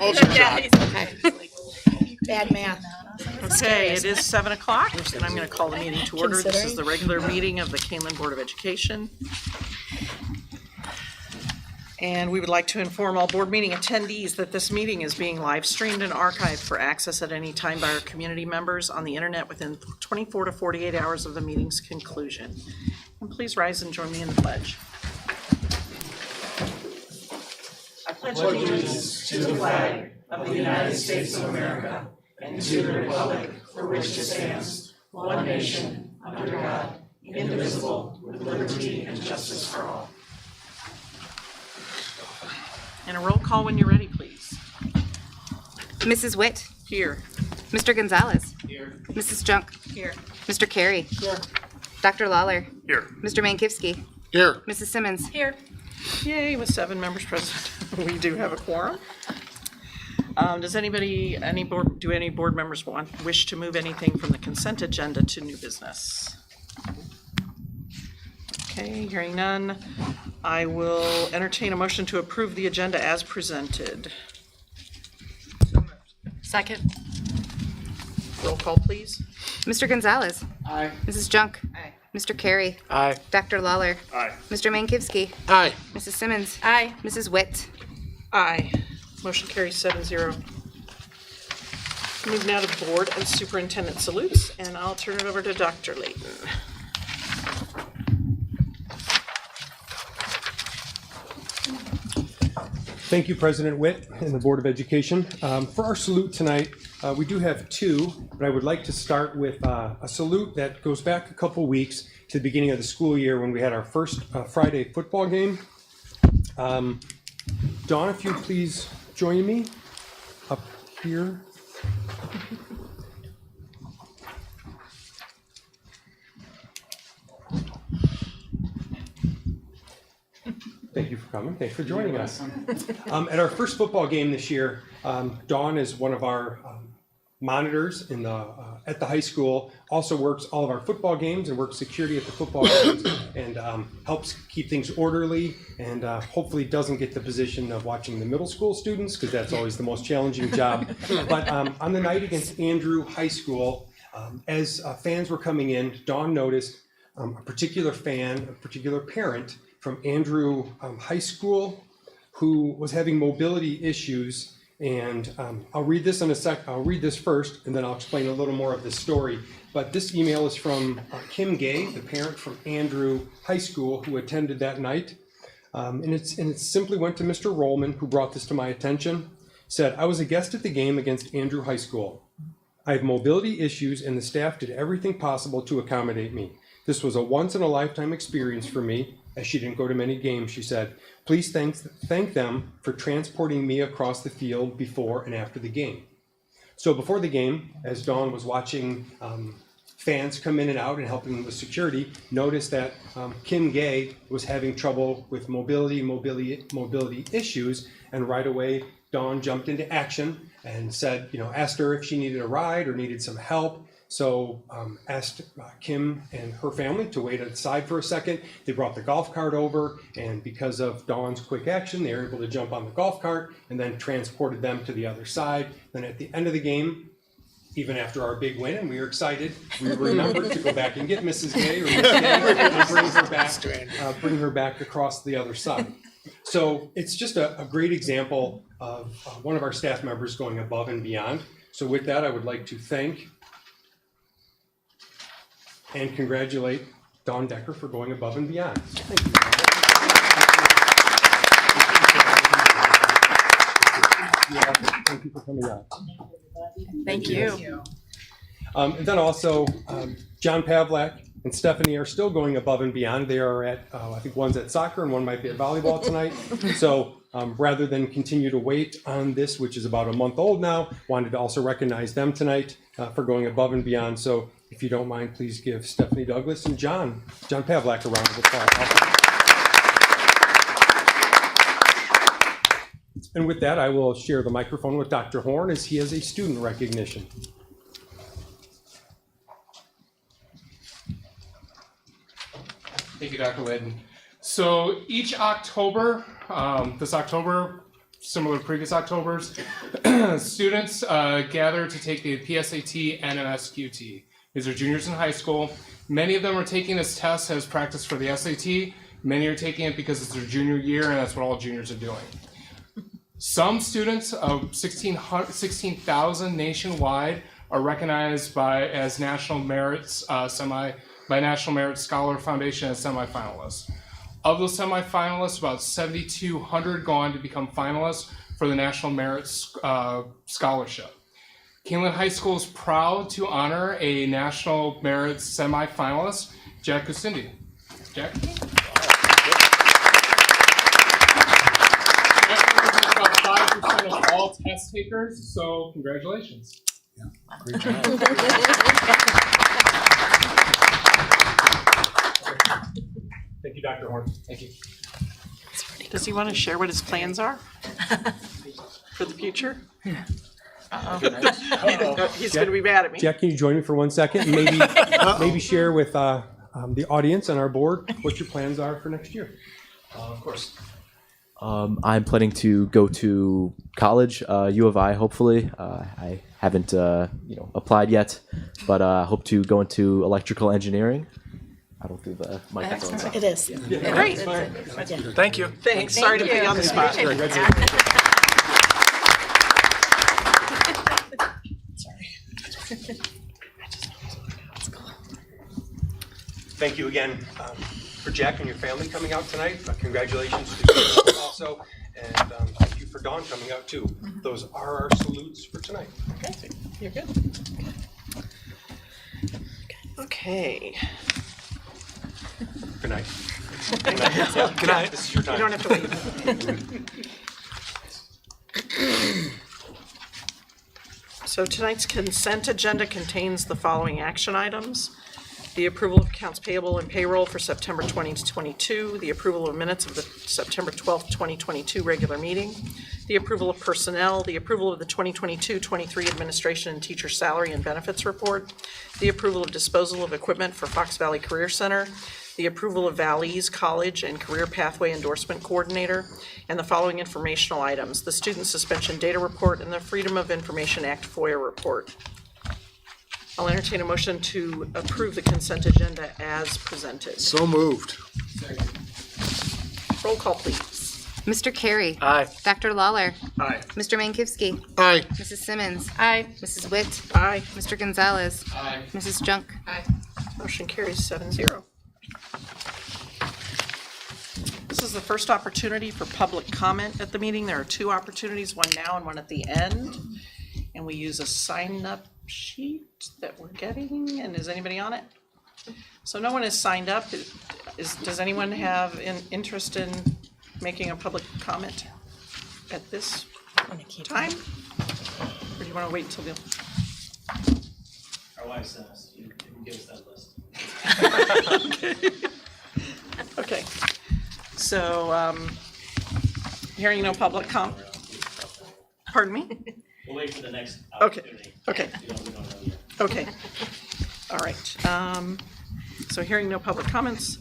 Okay. Bad math. Okay, it is 7 o'clock, and I'm going to call the meeting to order. This is the regular meeting of the Kaneland Board of Education. And we would like to inform all board meeting attendees that this meeting is being live streamed and archived for access at any time by our community members on the internet within 24 to 48 hours of the meeting's conclusion. And please rise and join me in the pledge. I pledge allegiance to the flag of the United States of America and to the republic for which it stands, one nation, under God, indivisible, with liberty and justice for all. And a roll call when you're ready, please. Mrs. Witt. Here. Mr. Gonzalez. Here. Mrs. Junk. Here. Mr. Carey. Here. Dr. Lawler. Here. Mr. Mankivsky. Here. Mrs. Simmons. Here. Yay, with 7 members present, we do have a quorum. Does any board members wish to move anything from the consent agenda to new business? Okay, hearing none, I will entertain a motion to approve the agenda as presented. Second. Roll call, please. Mr. Gonzalez. Aye. Mrs. Junk. Aye. Mr. Carey. Aye. Dr. Lawler. Aye. Mr. Mankivsky. Aye. Mrs. Simmons. Aye. Mrs. Witt. Aye. Motion carries 7-0. Move now to board and superintendent salutes, and I'll turn it over to Dr. Layton. Thank you, President Witt and the Board of Education. For our salute tonight, we do have 2, but I would like to start with a salute that goes back a couple weeks to the beginning of the school year when we had our first Friday football game. Dawn, if you please join me up here. Thank you for coming. Thanks for joining us. At our first football game this year, Dawn is one of our monitors in at the high school, also works all of our football games and works security at the football games and helps keep things orderly and hopefully doesn't get the position of watching the middle school students because that's always the most challenging job. But on the night against Andrew High School, as fans were coming in, Dawn noticed a particular fan, a particular parent from Andrew High School who was having mobility issues. And I'll read this in a sec. I'll read this first, and then I'll explain a little more of this story. But this email is from Kim Gay, the parent from Andrew High School who attended that night. And it simply went to Mr. Rollman, who brought this to my attention. Said, I was a guest at the game against Andrew High School. I have mobility issues, and the staff did everything possible to accommodate me. This was a once-in-a-lifetime experience for me, as she didn't go to many games, she said. Please thank them for transporting me across the field before and after the game. So before the game, as Dawn was watching fans come in and out and helping with security, noticed that Kim Gay was having trouble with mobility issues, and right away Dawn jumped into action and said, asked her if she needed a ride or needed some help. So asked Kim and her family to wait outside for a second. They brought the golf cart over, and because of Dawn's quick action, they were able to jump on the golf cart and then transported them to the other side. Then at the end of the game, even after our big win, and we were excited, we remembered to go back and get Mrs. Gay or Miss Gay and bring her back across the other side. So it's just a great example of one of our staff members going above and beyond. So with that, I would like to thank and congratulate Dawn Decker for going above and beyond. Thank you. Thank you for coming out. Thank you. And then also, John Pavlak and Stephanie are still going above and beyond. They are at, I think one's at soccer and one might be at volleyball tonight. So rather than continue to wait on this, which is about a month old now, wanted to also recognize them tonight for going above and beyond. So if you don't mind, please give Stephanie Douglas and John Pavlak a round of applause. And with that, I will share the microphone with Dr. Horn as he has a student recognition. Thank you, Dr. Whitten. So each October, this October, similar to previous Octobers. Students gather to take the PSAT and an SQT. These are juniors in high school. Many of them are taking this test as practice for the SAT. Many are taking it because it's their junior year, and that's what all juniors are doing. Some students of 16,000 nationwide are recognized as National Merit Scholar Foundation as semifinalists. Of those semifinalists, about 7,200 go on to become finalists for the National Merit Scholarship. Kaneland High School is proud to honor a National Merit semifinalist, Jack CUSD. Jack? About 5% of all test takers, so congratulations. Great job. Thank you, Dr. Horn. Thank you. Does he want to share what his plans are for the future? He's going to be mad at me. Jack, can you join me for 1 second? And maybe share with the audience and our board what your plans are for next year. Of course. I'm planning to go to college, U of I, hopefully. I haven't, applied yet, but hope to go into electrical engineering. I don't do the microphones. It is. Great. Thank you. Thanks. Sorry to put you on the spot. Thank you again for Jack and your family coming out tonight. Congratulations to you also. And thank you for Dawn coming out too. Those are our salutes for tonight. Okay, you're good. Okay. Good night. Good night. Good night. This is your time. You don't have to wait. So tonight's consent agenda contains the following action items. The approval of accounts payable and payroll for September 2022, the approval of minutes of the September 12th, 2022 regular meeting, the approval of personnel, the approval of the 2022-23 administration and teacher salary and benefits report, the approval of disposal of equipment for Fox Valley Career Center, the approval of Valley's College and Career Pathway Endorsement Coordinator, and the following informational items: the Student Suspension Data Report and the Freedom of Information Act FOIA Report. I'll entertain a motion to approve the consent agenda as presented. So moved. Roll call, please. Mr. Carey. Aye. Dr. Lawler. Aye. Mr. Mankivsky. Aye. Mrs. Simmons. Aye. Mrs. Witt. Aye. Mr. Gonzalez. Aye. Mrs. Junk. Motion carries 7-0. This is the first opportunity for public comment at the meeting. There are two opportunities, one now and one at the end. And we use a sign-up sheet that we're getting. And is anybody on it? So no one has signed up. Does anyone have an interest in making a public comment at this time? Or do you want to wait until the... Our wife sent us, you can give us that list. Okay. So, hearing no public pardon me? We'll wait for the next Okay, opportunity. okay, We don't know yet. okay. All right. So hearing no public comments,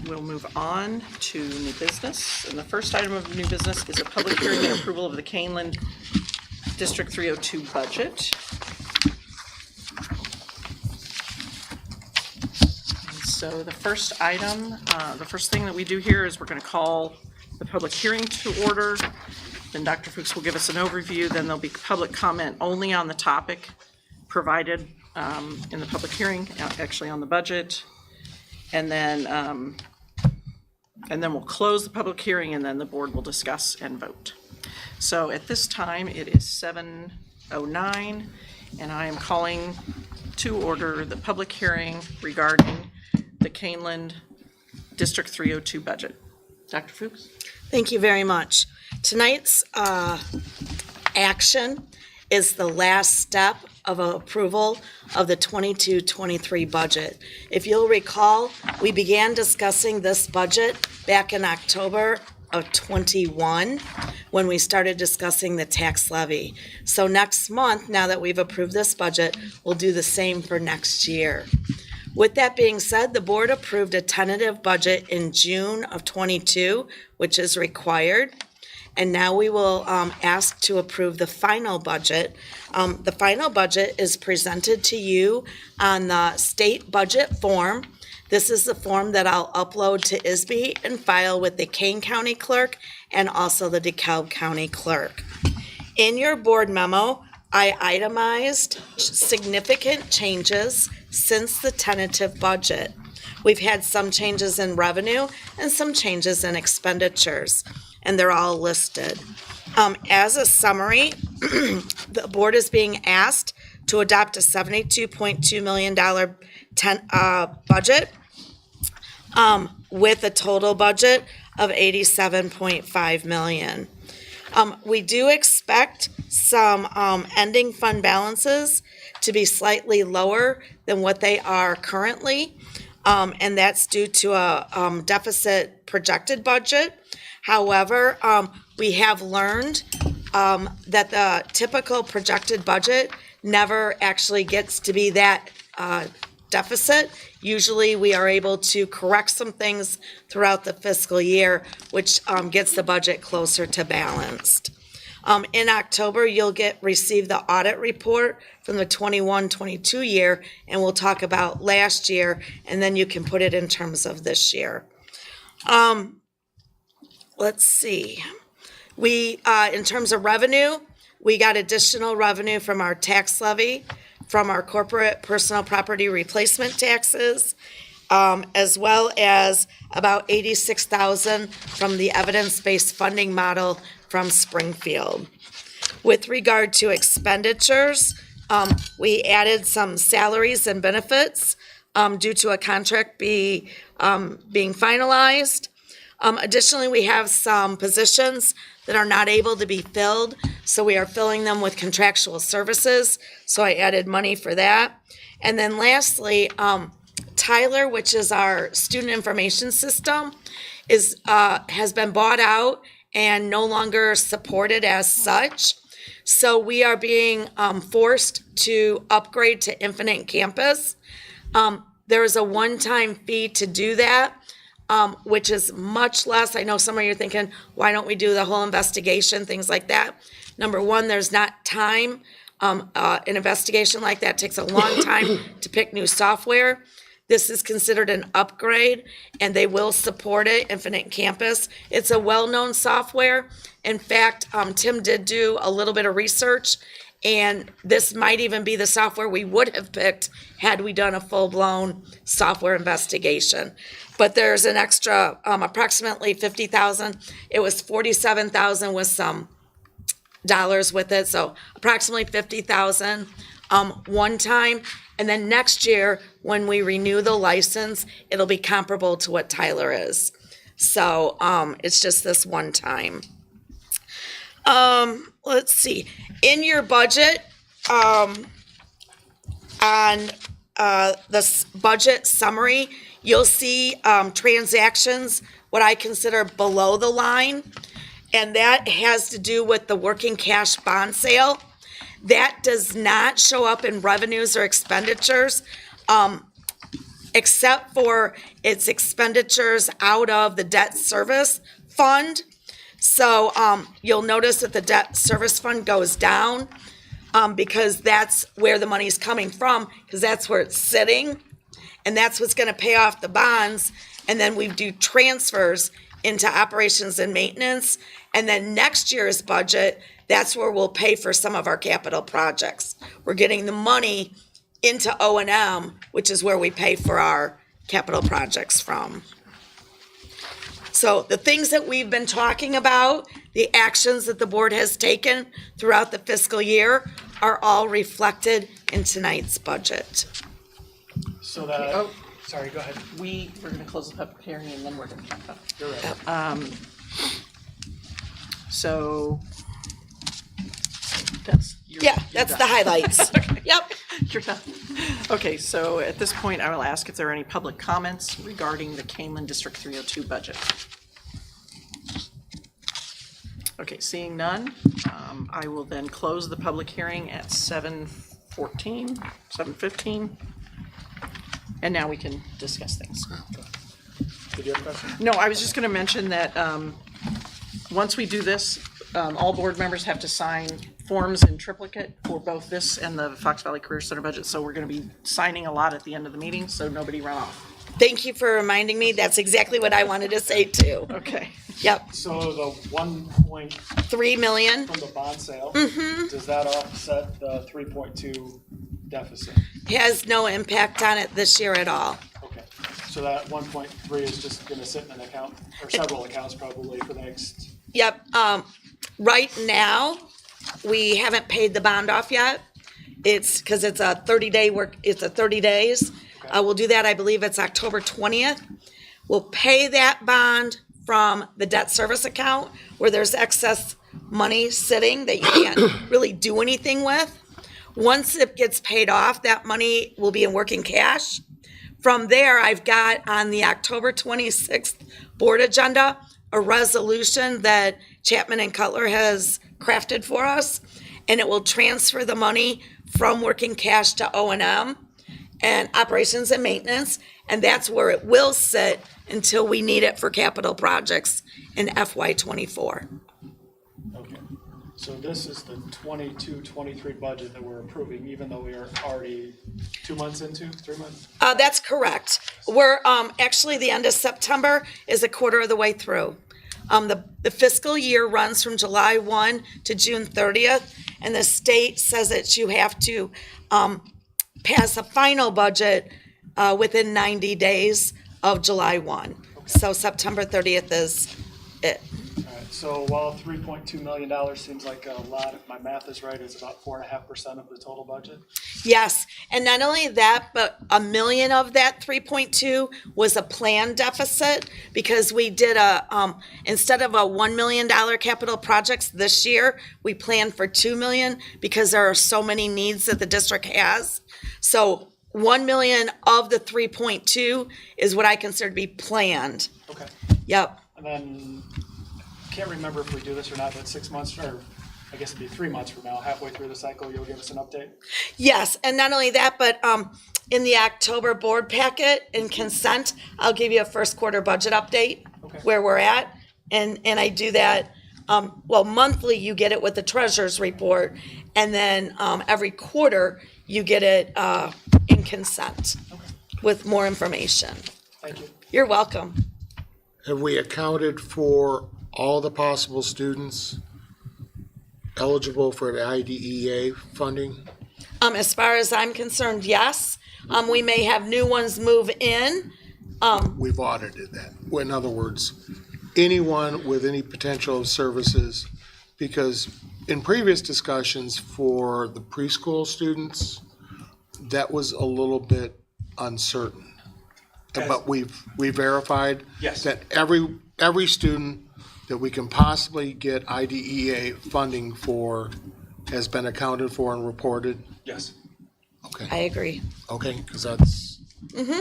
we'll move on to new business. And the first item of new business is a public hearing and approval of the Kaneland District 302 budget. And so the first item, the first thing that we do here is we're going to call the public hearing to order. Then Dr. Fuchs will give us an overview. Then there'll be public comment only on the topic provided in the public hearing, actually on the budget. And then we'll close the public hearing, and then the board will discuss and vote. So at this time, it is 7:09, and I am calling to order the public hearing regarding the Kaneland District 302 budget. Dr. Fuchs? Thank you very much. Tonight's action is the last step of approval of the 22-23 budget. If you'll recall, we began discussing this budget back in October of 21 when we started discussing the tax levy. So next month, now that we've approved this budget, we'll do the same for next year. With that being said, the board approved a tentative budget in June of 22, which is required. And now we will ask to approve the final budget. The final budget is presented to you on the state budget form. This is the form that I'll upload to ISB and file with the Kane County Clerk and also the DeKalb County Clerk. In your board memo, I itemized significant changes since the tentative budget. We've had some changes in revenue and some changes in expenditures, and they're all listed. As a summary, the board is being asked to adopt a $72.2 million budget with a total budget of $87.5 million. We do expect some ending fund balances to be slightly lower than what they are currently, and that's due to a deficit projected budget. However, we have learned that the typical projected budget never actually gets to be that deficit. Usually we are able to correct some things throughout the fiscal year, which gets the budget closer to balanced. In October, you'll receive the audit report from the 21-22 year, and we'll talk about last year, and then you can put it in terms of this year. Let's see. We, in terms of revenue, we got additional revenue from our tax levy, from our corporate personal property replacement taxes, as well as about $86,000 from the evidence-based funding model from Springfield. With regard to expenditures, we added some salaries and benefits due to a contract being finalized. Additionally, we have some positions that are not able to be filled, so we are filling them with contractual services, so I added money for that. And then lastly, Tyler, which is our student information system, has been bought out and no longer supported as such. So we are being forced to upgrade to Infinite Campus. There is a one-time fee to do that, which is much less. I know some of you are thinking, why don't we do the whole investigation, things like that. Number one, there's not time. An investigation like that takes a long time to pick new software. This is considered an upgrade, and they will support it, Infinite Campus. It's a well-known software. In fact, Tim did do a little bit of research, and this might even be the software we would have picked had we done a full-blown software investigation. But there's an extra approximately $50,000. It was $47,000 with some dollars with it, so approximately $50,000 one time. And then next year, when we renew the license, it'll be comparable to what Tyler is. So it's just this one time. Let's see. In your budget, on this budget summary, you'll see transactions, what I consider below the line, and that has to do with the working cash bond sale. That does not show up in revenues or expenditures, except for its expenditures out of the debt service fund. So you'll notice that the debt service fund goes down because that's where the money's coming from, because that's where it's sitting, and that's what's going to pay off the bonds. And then we do transfers into operations and maintenance, and then next year's budget, that's where we'll pay for some of our capital projects. We're getting the money into O&M, which is where we pay for our capital projects from. So the things that we've been talking about, the actions that the board has taken throughout the fiscal year are all reflected in tonight's budget. So that, sorry, go ahead. We're going to close the public hearing and then we're going to talk about it. You're right. So that's That's the highlights. Yep. You're done. Okay, so at this point, I will ask if there are any public comments regarding the Kaneland District 302 budget. Okay, seeing none, I will then close the public hearing at 7:15. And now we can discuss things. Did you have a question? No, I was just gonna mention that, once we do this, all board members have to sign forms in triplicate for both this and the Fox Valley Career Center budget. So we're going to be signing a lot at the end of the meeting, so nobody run off. Thank you for reminding me. That's exactly what I wanted to say too. Okay. Yep, So the 1 point 3 million. from the bond sale, does that offset the 3.2 deficit? Has no impact on it this year at all. Okay, so that 1.3 is just gonna sit in an account, or several accounts probably for the next, Yep, right now, we haven't paid the bond off yet. It's, cause it's a 30-day work, it's a 30 days. We'll do that, I believe it's October 20th. We'll pay that bond from the debt service account where there's excess money sitting that you can't really do anything with. Once it gets paid off, that money will be in working cash. From there, I've got on the October 26th board agenda, a resolution that Chapman and Cutler has crafted for us, and it will transfer the money from working cash to O&M and operations and maintenance, and that's where it will sit until we need it for capital projects in FY '24. okay. So this is the 22-23 budget that we're approving, even though we are already 2 months into, 3 months? That's correct. We're, actually, the end of September is a quarter of the way through. The fiscal year runs from July 1 to June 30th, and the state says that you have to, pass a final budget, within 90 days of July 1. So September 30th is it. All right, so while $3.2 million seems like a lot, if my math is right, it's about 4.5% of the total budget? Yes, and not only that, but $1 million of that 3.2 was a planned deficit because we did instead of a $1 million capital projects this year, we planned for $2 million because there are so many needs that the district has. So 1 million of the 3.2 is what I consider to be planned. Okay, Yep. and then, can't remember if we do this or not, but 6 months, or I guess it'd be 3 months from now, halfway through the cycle, you'll give us an update? Yes, and not only that, but in the October board packet and consent, I'll give you a first quarter budget update Okay. where we're at. And I do that, monthly you get it with the treasurer's report. And then every quarter you get it in consent with more information. Thank you. You're welcome. Have we accounted for all the possible students eligible for the IDEA funding? As far as I'm concerned, yes. We may have new ones move in. We've audited that. In other words, anyone with any potential of services, because in previous discussions for the preschool students, that was a little bit uncertain. But we verified Yes. that every student that we can possibly get IDEA funding for has been accounted for and reported? Yes. I Okay, agree. okay, because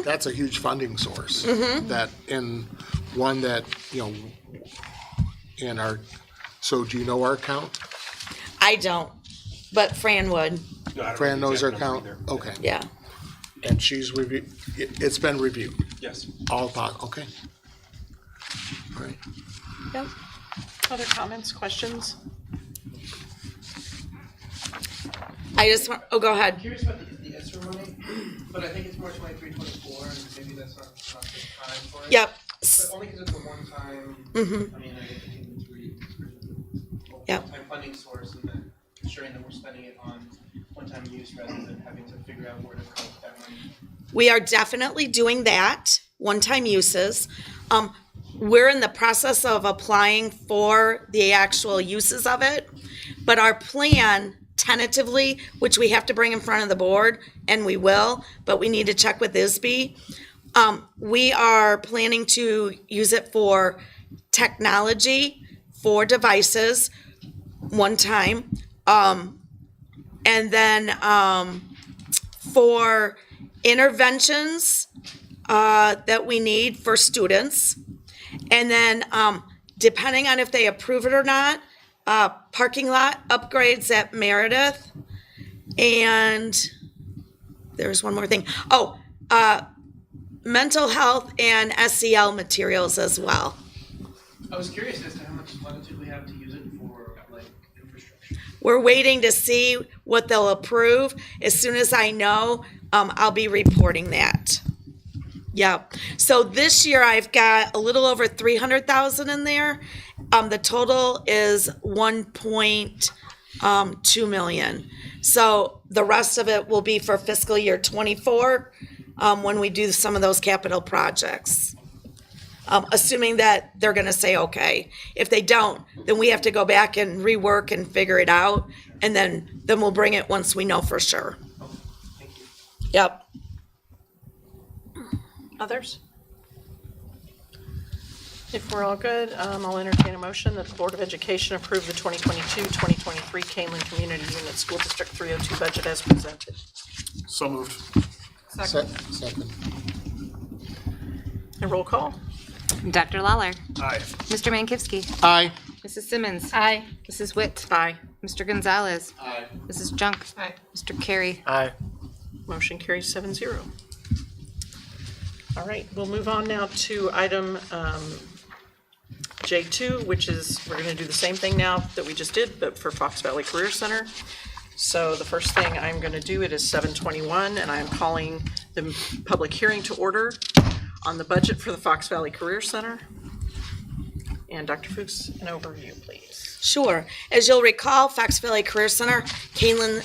that's a huge funding source. That, and one that, in our, so do you know our account? I don't, but Fran would. Fran knows our account? Okay, Yeah. and she's reviewed, it's been reviewed, Yes. all about, okay. All right. Yep. Other comments, questions? I just want, go ahead. Curious about the ESSER money, but I think it's more 23, 24, and maybe that's not the time for it. Yep. But only because it's a one-time, I mean, I guess it's really Yep. one-time funding source, and then ensuring that we're spending it on one-time use rather than having to figure out where to collect that money. We are definitely doing that, one-time uses. We're in the process of applying for the actual uses of it, but our plan tentatively, which we have to bring in front of the board, and we will, but we need to check with ISB. We are planning to use it for technology, for devices, one time, and then for interventions that we need for students. And then, depending on if they approve it or not, parking lot upgrades at Meredith. And there's one more thing. Oh, mental health and SEL materials as well. I was curious as to how much latitude we have to use it for We're waiting to see what they'll approve. As soon as I know, I'll be reporting that. Yep. So this year I've got a little over 300,000 in there. The total is 1.2 million. So the rest of it will be for fiscal year 24 when we do some of those capital projects. Assuming that they're going to say okay. If they don't, then we have to go back and rework and figure it out, and then we'll bring it once we know for sure. Yep. Others? If we're all good, I'll entertain a motion that the Board of Education approve the 2022-2023 Kaneland Community Unit School District 302 budget as presented. So moved. Second. And roll call? Dr. Lawler. Aye. Mr. Mankivsky. Aye. Mrs. Simmons. Aye. Mrs. Witt. Aye. Mr. Gonzalez. Aye. Mrs. Junk. Aye. Mr. Carey. Aye. Motion carries 7-0. All right, we'll move on now to item J2, which is, we're going to do the same thing now that we just did, but for Fox Valley Career Center. So the first thing I'm going to do, it is 7:21, and I'm calling the public hearing to order on the budget for the Fox Valley Career Center. And Dr. Fuchs, an overview, please. Sure. As you'll recall, Fox Valley Career Center, Kaneland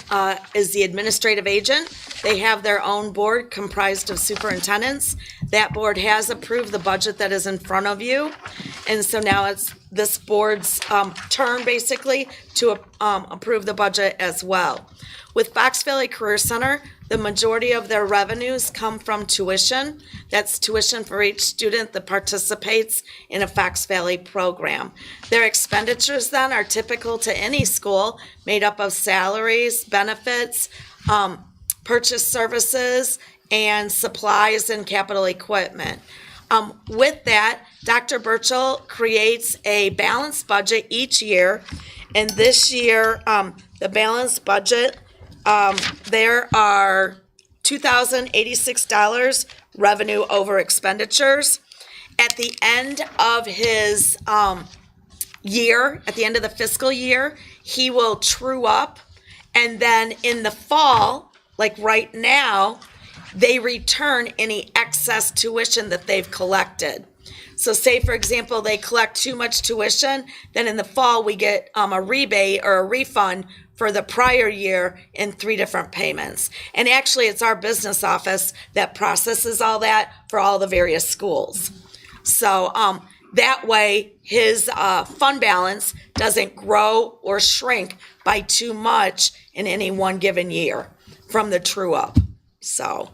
is the administrative agent. They have their own board comprised of superintendents. That board has approved the budget that is in front of you. And so now it's this board's turn, basically, to approve the budget as well. With Fox Valley Career Center, the majority of their revenues come from tuition. That's tuition for each student that participates in a Fox Valley program. Their expenditures then are typical to any school, made up of salaries, benefits, purchase services, and supplies and capital equipment. With that, Dr. Burchell creates a balanced budget each year. And this year, the balanced budget, there are $2,086 revenue over expenditures. At the end of his year, at the end of the fiscal year, he will true up. And then in the fall, like right now, they return any excess tuition that they've collected. So say, for example, they collect too much tuition, then in the fall we get a rebate or a refund for the prior year in 3 different payments. And actually, it's our business office that processes all that for all the various schools. So that way, his fund balance doesn't grow or shrink by too much in any one given year from the true up. So,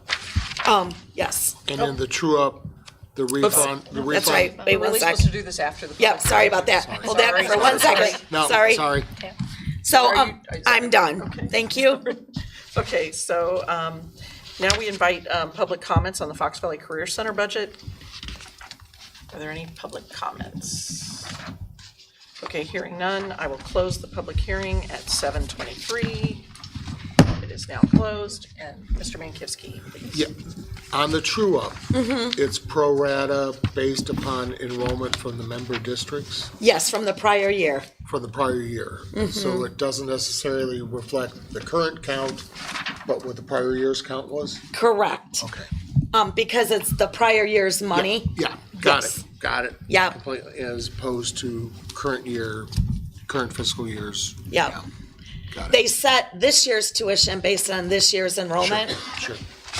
yes. And then the true up, the refund, That's right. Wait We're one really sec. supposed to do this after the. Yep, sorry about that. Hold that for 1 second. No, Sorry. sorry. So, Are you- I'm done. Okay. Thank you. Okay, so now we invite public comments on the Fox Valley Career Center budget. Are there any public comments? Okay, hearing none, I will close the public hearing at 7:23. It is now closed, and Mr. Mankivsky, please. Yeah, on the true up, it's pro rata based upon enrollment from the member districts Yes, from the prior year. for the prior year. So it doesn't necessarily reflect the current count, but what the prior year's count was? Correct. Okay. Because it's the prior year's money. Yeah, got Yes. it, got it. Yeah. Completely, as opposed to current fiscal year's. Yeah. Got it. They set this year's tuition based on this year's enrollment. Sure.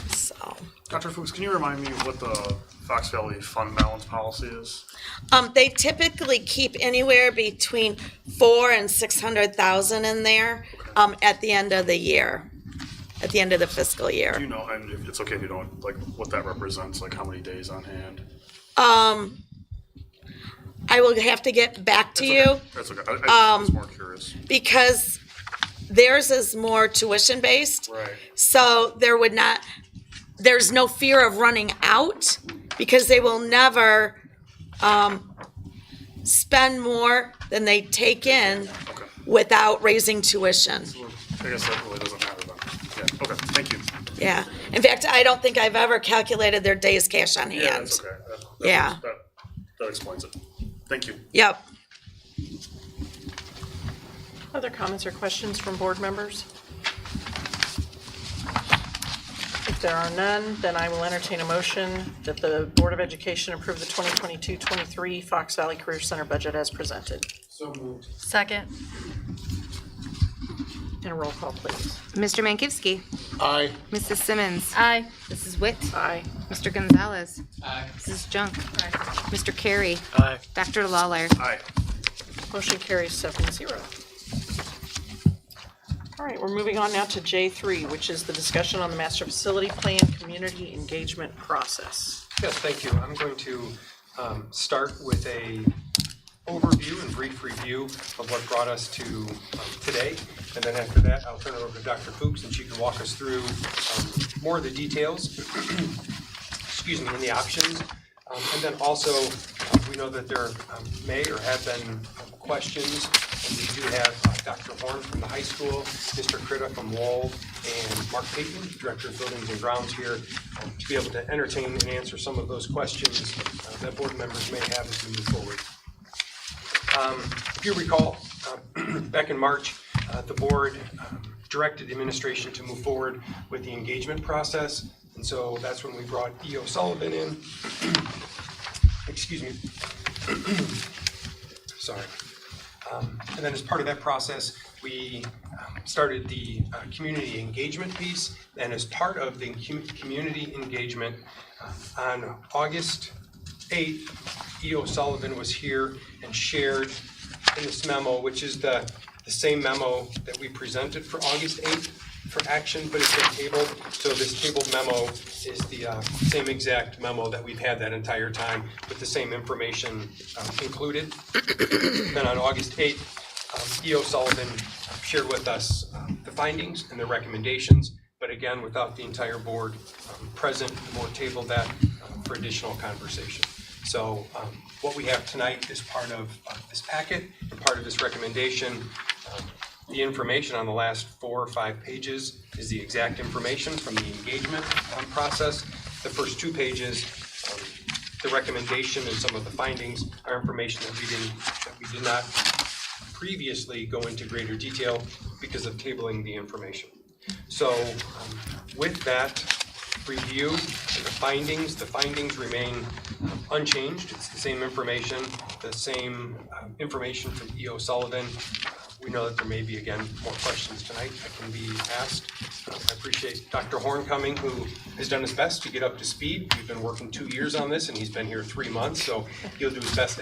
So, Dr. Fuchs, can you remind me what the Fox Valley fund balance policy is? they typically keep anywhere between 400,000 and 600,000 in there at the end of the year, at the end of the fiscal Do you year. know, and if it's okay if you don't, like, what that represents, like how many days on hand? I will have to get back to you That's okay, I was more curious. because theirs is more tuition based. Right. So there's no fear of running out because they will never spend more than they take in Okay. without raising tuition. I guess that really doesn't matter then. Yeah, okay, thank you. Yeah. In fact, I don't think I've ever calculated their days cash on Yeah, hand. that's okay. Yeah. That explains it. Thank you. Yep. Other comments or questions from board members? If there are none, then I will entertain a motion that the Board of Education approve the 2022-23 Fox Valley Career Center budget as presented. So moved. Second. And a roll call, please. Mr. Mankivsky. Aye. Mrs. Simmons. Aye. Mrs. Witt. Aye. Mr. Gonzalez. Aye. Mrs. Junk. Mr. Carey. Aye. Dr. Lawler. Aye. Motion carries 7-0. All right, we're moving on now to J3, which is the discussion on the master facility plan community engagement process. Yes, thank you. I'm going to start with a overview and brief review of what brought us to today. And then after that, I'll turn it over to Dr. Fuchs and she can walk us through more of the details, excuse me, and the options. And then also, we know that there may or have been questions, and we do have Dr. Horn from the high school, Mr. Critta from Wald, and Mark Payton, Director of Buildings and Grounds here, to be able to entertain and answer some of those questions that board members may have as we move forward. If you recall, back in March, the board directed the administration to move forward with the engagement process. And so that's when we brought E.O. Sullivan in. Excuse me. Sorry. And then as part of that process, we started the community engagement piece. And as part of the community engagement, on August 8th, E.O. Sullivan was here and shared in this memo, which is the same memo that we presented for August 8th for action, but it's been tabled. So this tabled memo is the same exact memo that we've had that entire time with the same information included. Then on August 8th, E.O. Sullivan shared with us the findings and the recommendations, but again, without the entire board present, the board tabled that for additional conversation. So what we have tonight is part of this packet and part of this recommendation. The information on the last 4 or 5 pages is the exact information from the engagement process. The first 2 pages, the recommendation and some of the findings are information that we did not previously go into greater detail because of tabling the information. So with that review and the findings remain unchanged. It's the same information from E.O. Sullivan. We know that there may be, again, more questions tonight that can be asked. I appreciate Dr. Horn coming, who has done his best to get up to speed. We've been working 2 years on this, and he's been here 3 months, so he'll do his best.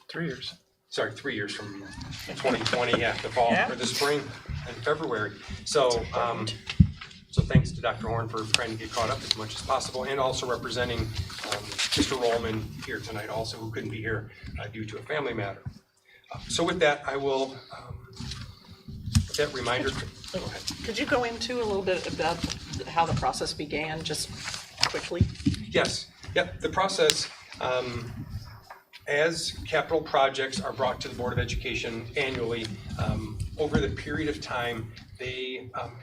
3 years. Sorry, 3 years from 2020, yeah, the fall or the spring and February. So, so thanks to Dr. Horn for trying to get caught up as much as possible, and also representing Mr. Rollman here tonight, also who couldn't be here due to a family matter. So with that, I will, with that reminder, go ahead. Could you go into a little bit about how the process began, just quickly? Yes, yep, the process, as capital projects are brought to the Board of Education annually, over the period of time,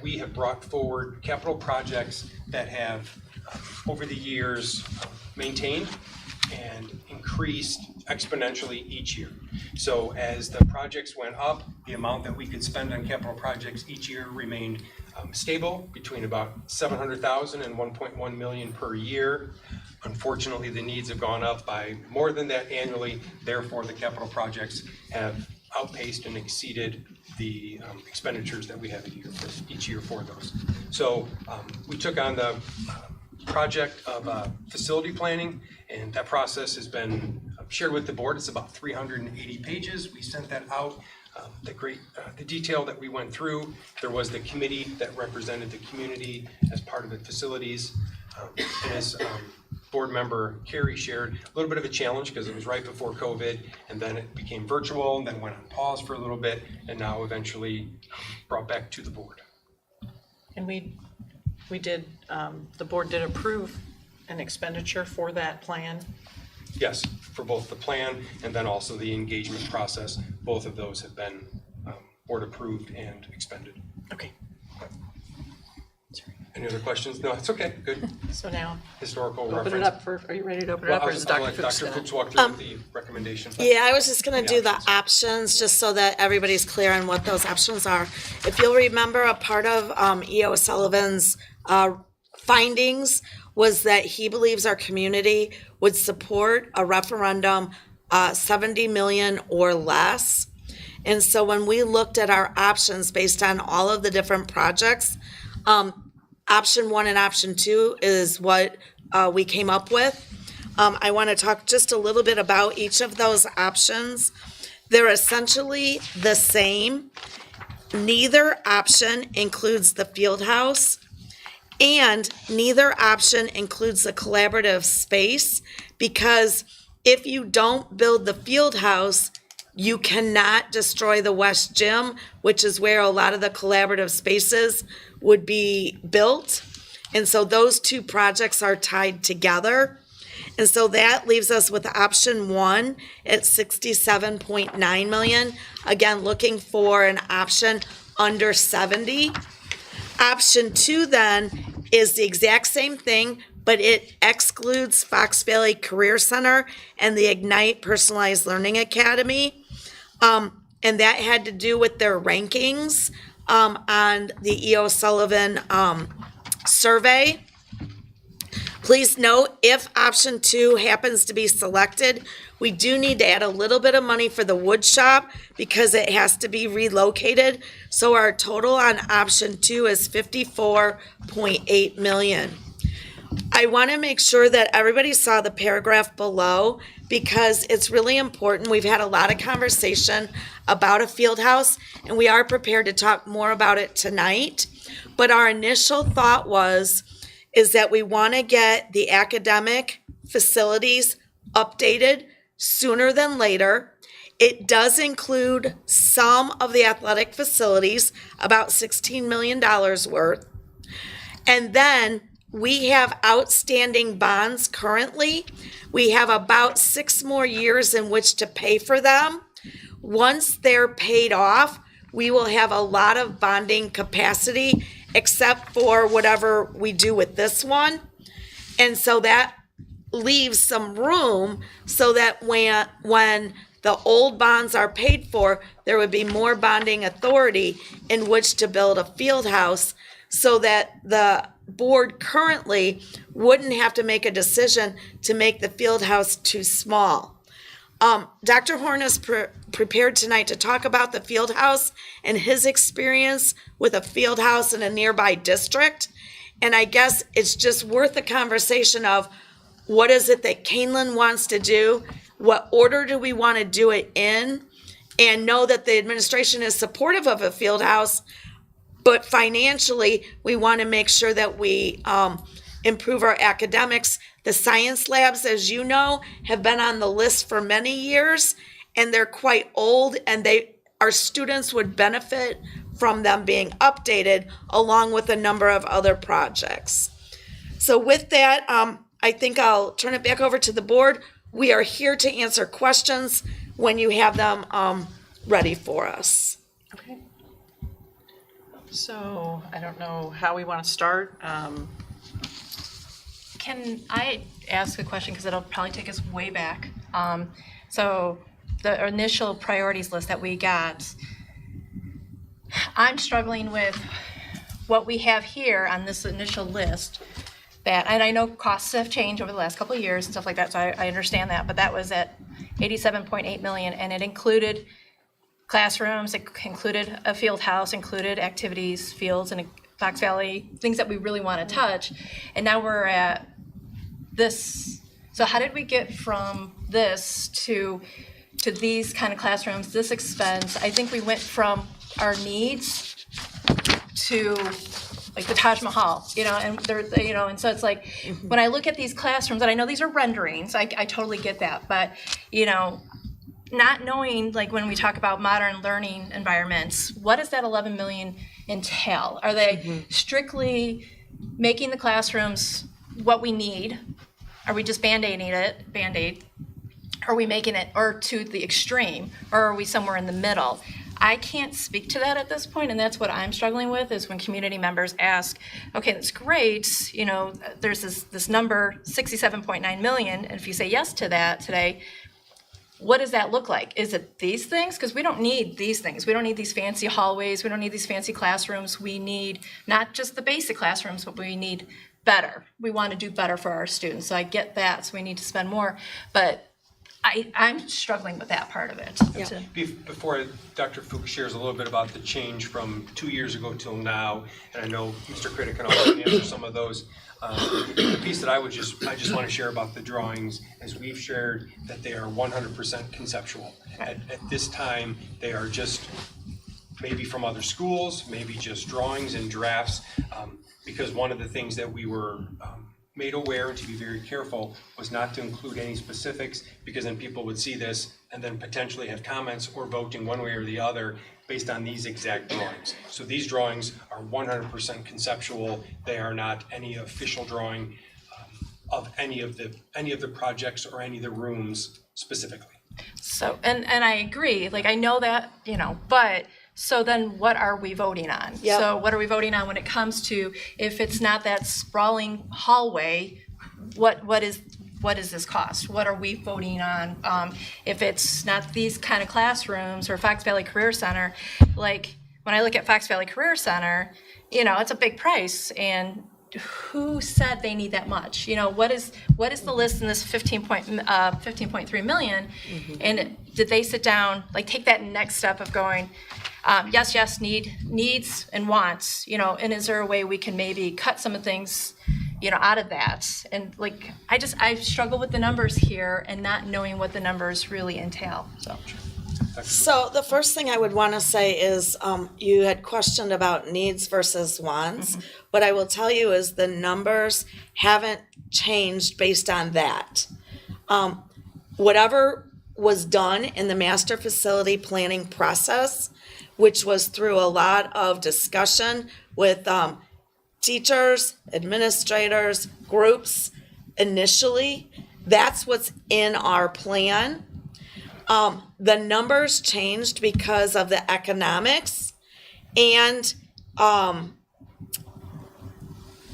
we have brought forward capital projects that have, over the years, maintained and increased exponentially each year. So as the projects went up, the amount that we could spend on capital projects each year remained stable between about $700,000 and $1.1 million per year. Unfortunately, the needs have gone up by more than that annually. Therefore, the capital projects have outpaced and exceeded the expenditures that we have each year for those. So we took on the project of facility planning, and that process has been shared with the board. It's about 380 pages. We sent that out. The detail that we went through, there was the committee that represented the community as part of the facilities. And as board member Carey shared, a little bit of a challenge because it was right before COVID, and then it became virtual, and then went on pause for a little bit, and now eventually brought back to the board. And we did, the board did approve an expenditure for that plan. Yes, for both the plan and then also the engagement process. Both of those have been board approved and expended. Okay. And Any other questions? No, it's okay, good. So now, Historical open reference. it up for, are you ready to open it Well, up, or is I'll Dr. let Fuchs Dr. gonna? Fuchs walk through the recommendation. Yeah, I was just gonna The do the options. options, just so that everybody's clear on what those options are. If you'll remember, a part of E.O. Sullivan's findings was that he believes our community would support a referendum 70 million or less. And so when we looked at our options based on all of the different projects, option 1 and option 2 is what we came up with. I want to talk just a little bit about each of those options. They're essentially the same. Neither option includes the field house, and neither option includes the collaborative space, because if you don't build the field house, you cannot destroy the West Gym, which is where a lot of the collaborative spaces would be built. And so those two projects are tied together. And so that leaves us with option 1 at 67.9 million. Again, looking for an option under 70. Option 2 then is the exact same thing, but it excludes Fox Valley Career Center and the Ignite Personalized Learning Academy. And that had to do with their rankings on the E.O. Sullivan survey. Please note, if option 2 happens to be selected, we do need to add a little bit of money for the wood shop because it has to be relocated. So our total on option 2 is 54.8 million. I want to make sure that everybody saw the paragraph below because it's really important. We've had a lot of conversation about a field house, and we are prepared to talk more about it tonight. But our initial thought is that we want to get the academic facilities updated sooner than later. It does include some of the athletic facilities, about $16 million worth. And then we have outstanding bonds currently. We have about 6 more years in which to pay for them. Once they're paid off, we will have a lot of bonding capacity, except for whatever we do with this one. And so that leaves some room so that when the old bonds are paid for, there would be more bonding authority in which to build a field house so that the board currently wouldn't have to make a decision to make the field house too small. Dr. Horn is prepared tonight to talk about the field house and his experience with a field house in a nearby district. And I guess it's just worth a conversation of what is it that Kaneland wants to do? What order do we want to do it in? And know that the administration is supportive of a field house, but financially, we want to make sure that we improve our academics. The science labs, as you know, have been on the list for many years, and they're quite old, and our students would benefit from them being updated along with a number of other projects. So with that, I think I'll turn it back over to the board. We are here to answer questions when you have them ready for us. Okay. So I don't know how we want to start. Can I ask a question, because it'll probably take us way back? So the initial priorities list that we got, I'm struggling with what we have here on this initial list. And I know costs have changed over the last couple of years and stuff like that, so I understand that, but that was at 87.8 million, and it included classrooms, it included a field house, included activities, fields, and Fox Valley, things that we really want to touch. And now we're at this. So how did we get from this to these kind of classrooms, this expense? I think we went from our needs to like the Taj Mahal, and and so it's like, when I look at these classrooms, and I know these are renderings, I totally get that, but, not knowing, like when we talk about modern learning environments, what does that 11 million entail? Are they strictly making the classrooms what we need? Are we just Band-Aid? Are we making it or to the extreme, or are we somewhere in the middle? I can't speak to that at this point, and that's what I'm struggling with, is when community members ask, okay, that's great, you know, there's this number, 67.9 million, and if you say yes to that today, what does that look like? Is it these things? Because we don't need these things. We don't need these fancy hallways. We don't need these fancy classrooms. We need not just the basic classrooms, but we need better. We want to do better for our students. So I get that. So we need to spend more. But I'm struggling with that part of it. Yeah. Before Dr. Fuchs shares a little bit about the change from 2 years ago till now, and I know Mr. Critic can also answer some of those. The piece that I just want to share about the drawings is we've shared that they are 100% conceptual. At this time, they are just maybe from other schools, maybe just drawings and drafts, because one of the things that we were made aware and to be very careful was not to include any specifics, because then people would see this and then potentially have comments or voting one way or the other based on these exact drawings. So these drawings are 100% conceptual. They are not any official drawing of any of the projects or any of the rooms specifically. So, and I agree, like, I know that, you know, but so then what are we voting on? Yep. So what are we voting on when it comes to, if it's not that sprawling hallway, what is this cost? What are we voting on? If it's not these kind of classrooms or Fox Valley Career Center, like when I look at Fox Valley Career Center, you know, it's a big price, and who said they need that much? You know, what is the list in this 15.3 million? And did they sit down, like, take that next step of going, yes, needs and wants, you know, and is there a way we can maybe cut some of things, you know, out of that? And like, I struggle with the numbers here and not knowing what the numbers really entail, so. So the first thing I would want to say is you had questioned about needs versus wants. What I will tell you is the numbers haven't changed based on that. Whatever was done in the master facility planning process, which was through a lot of discussion with teachers, administrators, groups initially, that's what's in our plan. The numbers changed because of the economics and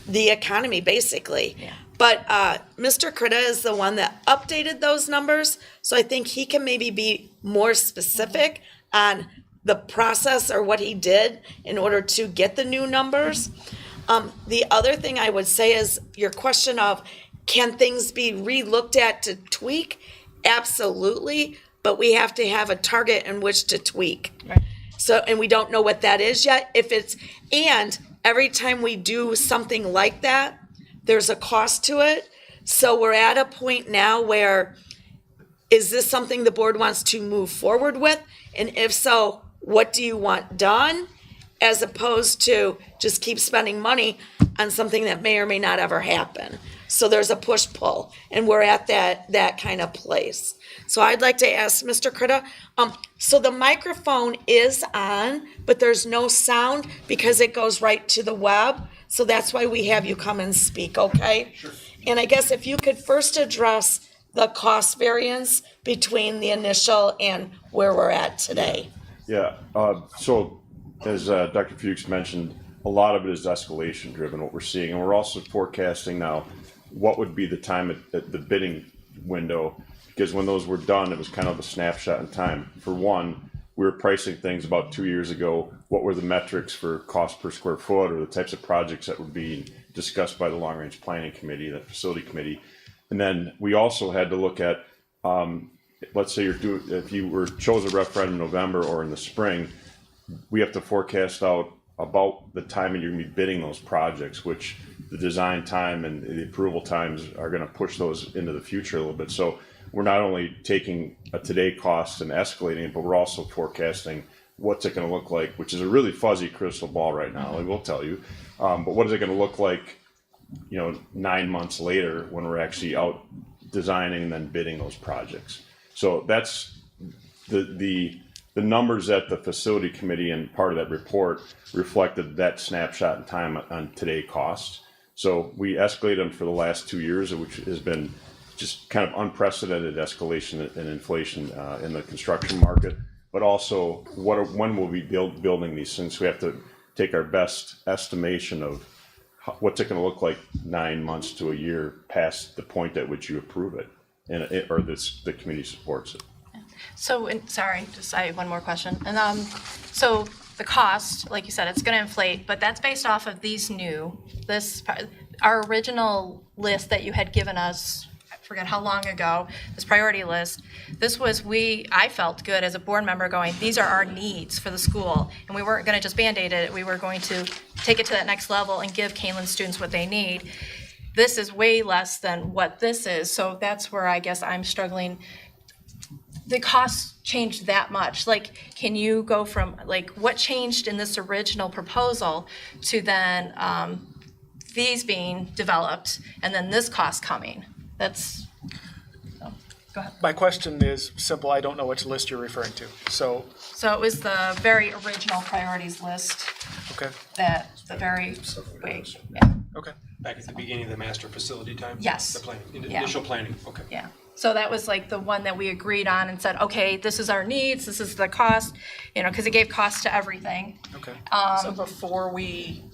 the economy, basically. Yeah. But Mr. Critta is the one that updated those numbers, so I think he can maybe be more specific on the process or what he did in order to get the new numbers. The other thing I would say is your question of, can things be re-looked at to tweak? Absolutely. But we have to have a target in which to tweak. Right. So, and we don't know what that is yet. And every time we do something like that, there's a cost to it. So we're at a point now where, is this something the board wants to move forward with? And if so, what do you want done? As opposed to just keep spending money on something that may or may not ever happen. So there's a push-pull, and we're at that kind of place. So I'd like to ask Mr. Critta, so the microphone is on, but there's no sound because it goes right to the web. So that's why we have you come and speak, okay? Sure. And I guess if you could first address the cost variance between the initial and where we're at today. Yeah, so as Dr. Fuchs mentioned, a lot of it is escalation driven, what we're seeing. And we're also forecasting now what would be the time at the bidding window, because when those were done, it was kind of a snapshot in time. For one, we were pricing things about 2 years ago. What were the metrics for cost per square foot, or the types of projects that were being discussed by the long range planning committee, the facility committee? And then we also had to look at, let's say if you were chose a referendum in November or in the spring, we have to forecast out about the time you're going to be bidding those projects, which the design time and the approval times are going to push those into the future a little bit. So we're not only taking a today cost and escalating it, but we're also forecasting what's it going to look like, which is a really fuzzy crystal ball right now, I will tell you. But what is it going to look like, 9 months later when we're actually out designing and then bidding those projects? So that's the numbers that the facility committee and part of that report reflected that snapshot in time on today costs. So we escalated them for the last 2 years, which has been just kind of unprecedented escalation and inflation in the construction market. but also when we'll be building these things. We have to take our best estimation of what's it going to look like 9 months to a year past the point at which you approve it, or the committee supports it. So, sorry, just I have one more question. And so the cost, like you said, it's going to inflate, but that's based off of our original list that you had given us, I forget how long ago, this priority list. This was, I felt good as a board member going, these are our needs for the school. And we weren't going to just Band-Aid it, we were going to take it to that next level and give Kaneland students what they need. This is way less than what this is, so that's where I guess I'm struggling. The costs changed that much. Like, can you go from, like, what changed in this original proposal to then these being developed and then this cost coming? That's, go ahead. My question is simple, I don't know which list you're referring to, so. So it was the very original priorities list Okay, okay. Back at the beginning of the master facility time? Yes. The planning, Yeah. initial planning, okay. Yeah. So that was like the one that we agreed on and said, okay, this is our needs, this is the cost, because it gave cost to everything. Okay. So before we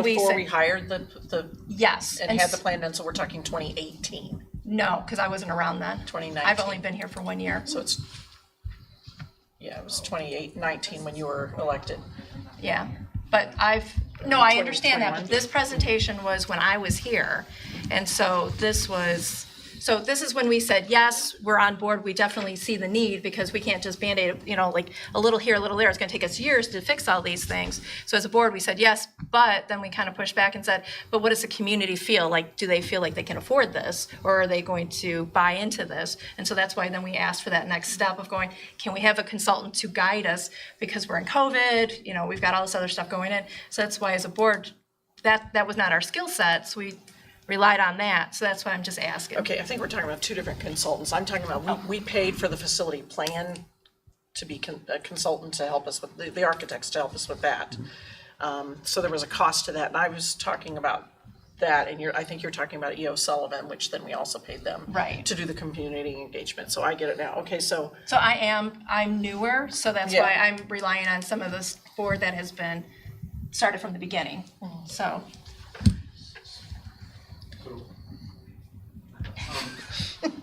we said, hired the yes. and had the plan done, so we're talking 2018, No, because I wasn't around then. 2019. I've only been here for 1 year. So it was 2019 when you were elected. Yeah, but I understand that, but this presentation was when I was here. And so this is when we said, yes, we're on board, we definitely see the need, because we can't just Band-Aid, like a little here, a little there, it's gonna take us years to fix all these things. So as a board, we said yes, but then we kind of pushed back and said, but what does the community feel? Like, do they feel like they can afford this? Or are they going to buy into this? And so that's why then we asked for that next step of going, can we have a consultant to guide us? Because we're in COVID, we've got all this other stuff going in. So that's why as a board, that was not our skill set, so we relied on that, so that's why I'm just asking. Okay, I think we're talking about two different consultants. I'm talking about, we paid for the facility plan to be a consultant to help us with, the architects to help us with that. So there was a cost to that, and I was talking about that, and I think you're talking about E.O. Sullivan, which then we also paid them. Right. To do the community engagement, so I get it now. Okay, so. So I'm newer, so that's Yeah. why I'm relying on some of this board that has been started from the beginning, so.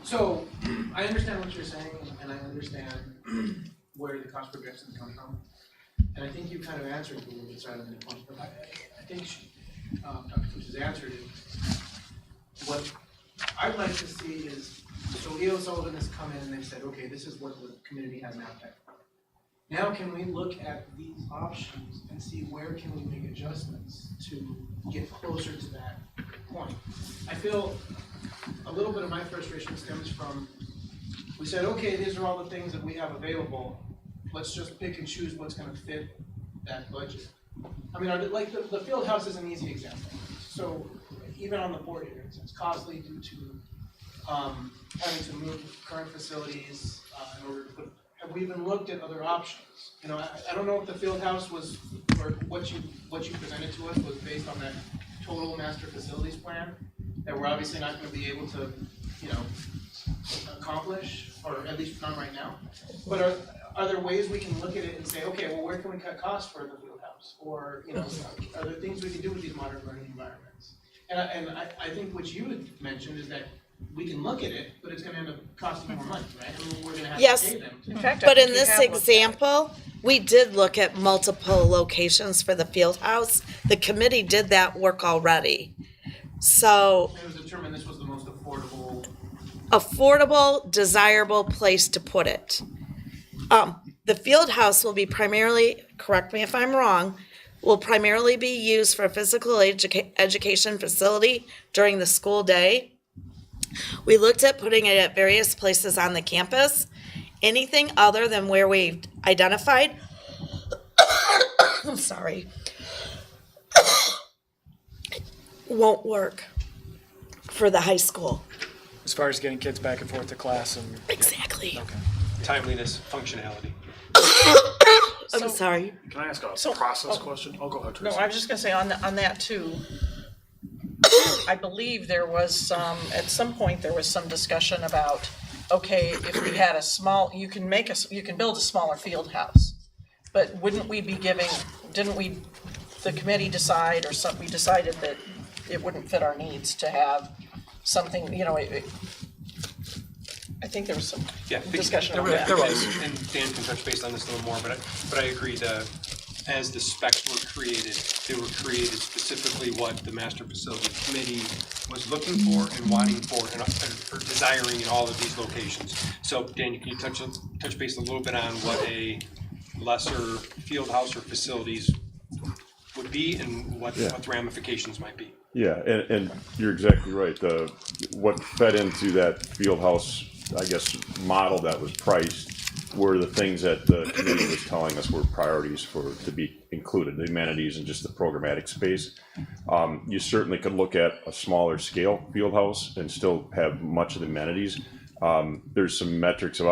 So, I understand what you're saying, and I understand where the cost projections come from. And I think you kind of answered a little bit, rather than a point, but I think Dr. Fuchs has answered it. What I'd like to see is, so E.O. Sullivan has come in and they've said, okay, this is what the community has mapped out. Now can we look at these options and see where can we make adjustments to get closer to that point? I feel a little bit of my frustration stems from, we said, okay, these are all the things that we have available. Let's just pick and choose what's going to fit that budget. I mean, like the field house is an easy example. So even on the board here, it's costly due to having to move current facilities in order to put. Have we even looked at other options? I don't know if the field house was, or what you presented to us was based on that total master facilities plan that we're obviously not going to be able to, accomplish, or at least not right now. But are there ways we can look at it and say, okay, well, where can we cut costs for the field house? Or, are there things we can do with these modern learning environments? And I think what you had mentioned is that we can look at it, but it's gonna end up costing more money, right? I mean, we're gonna have Yes. to pay them. Mm-hmm. In fact, I But think in you this have looked at it. example, we did look at multiple locations for the field house. The committee did that work already. So It was determined this was the most affordable, desirable place to put it. The field house will be primarily, correct me if I'm wrong, will primarily be used for a physical education facility during the school day. We looked at putting it at various places on the campus. Anything other than where we've identified, I'm sorry, won't work for the high school. As far as getting kids back and forth to class and. Exactly. Okay. Timeliness, functionality. I'm sorry. Can I ask a So- process question? Oh, go ahead, No, Teresa. I was just gonna say on that too. I believe there was some, at some point, there was some discussion about okay, if we had a small, you can build a smaller field house. But wouldn't we be didn't we, the committee decide, or we decided that it wouldn't fit our needs to have something, I think there was some discussion on that. There was, and Dan can touch base on this a little more, but I agree as the specs were created, they were created specifically what the Master Facility Committee was looking for and wanting for or desiring in all of these locations. So Dan, can you touch base a little bit on what a lesser field house or facilities would be and what the ramifications might be? Yeah, and you're exactly right. What fed into that field house, I guess, model that was priced were the things that the committee was telling us were priorities to be included, the amenities and just the programmatic space. You certainly could look at a smaller scale field house and still have much of the amenities. There's some metrics of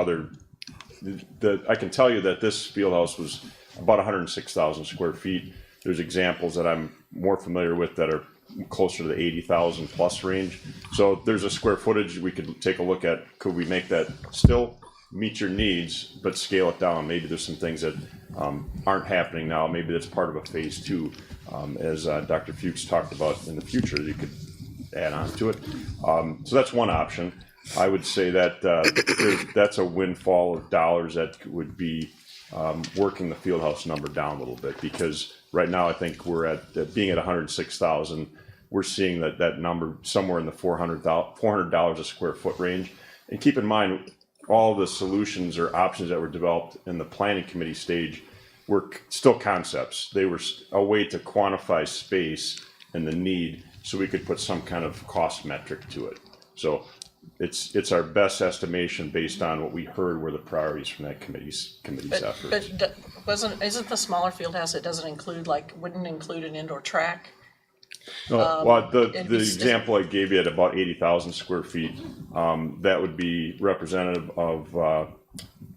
I can tell you that this field house was about 106,000 square feet. There's examples that I'm more familiar with that are closer to the 80,000 plus range. So there's a square footage we could take a look at. Could we make that still meet your needs, but scale it down? Maybe there's some things that aren't happening now. Maybe that's part of a phase 2, as Dr. Fuchs talked about in the future. You could add on to it. So that's one option. I would say that that's a windfall of dollars that would be working the field house number down a little bit, because right now I think we're at being at 106,000. We're seeing that number somewhere in the $400 a square foot range. And keep in mind, all the solutions or options that were developed in the planning committee stage were still concepts. They were a way to quantify space and the need, so we could put some kind of cost metric to it. So it's our best estimation based on what we heard were the priorities from that committee's efforts. But isn't the smaller field house, it doesn't include, wouldn't include an indoor track? No, well, the example I gave you at about 80,000 square feet, that would be representative of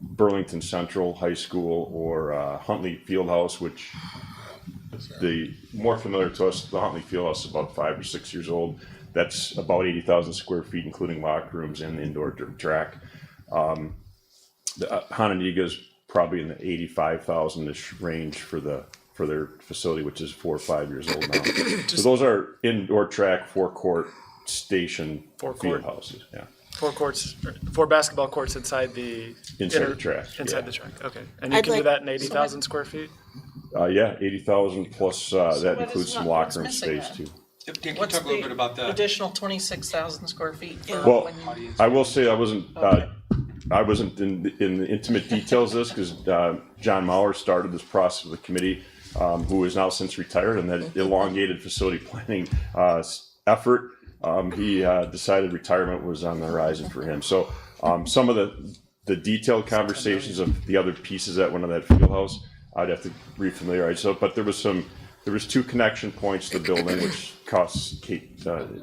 Burlington Central High School or Huntley Fieldhouse, which the more familiar to us, the Huntley Fieldhouse is about 5 or 6 years old. That's about 80,000 square feet, including locker rooms and the indoor track. The Hononegah is probably in the 85,000-ish range for their facility, which is 4 or 5 years old now. So those are indoor track, 4-court station field houses. Yeah. 4 courts, 4 basketball courts inside the track. Inside the track. Okay, and you can do that in 80,000 square feet. Yeah, 80,000 plus that includes some locker room space too. Dan, can you talk a little bit about the additional 26,000 square feet? Well, I will say I wasn't in the intimate details of this, because John Maurer started this process with the committee, who is now since retired, and that elongated facility planning effort. He decided retirement was on the horizon for him. So some of the detailed conversations of the other pieces that went on that field house, I'd have to refamiliarize myself. But there was 2 connection points to the building, which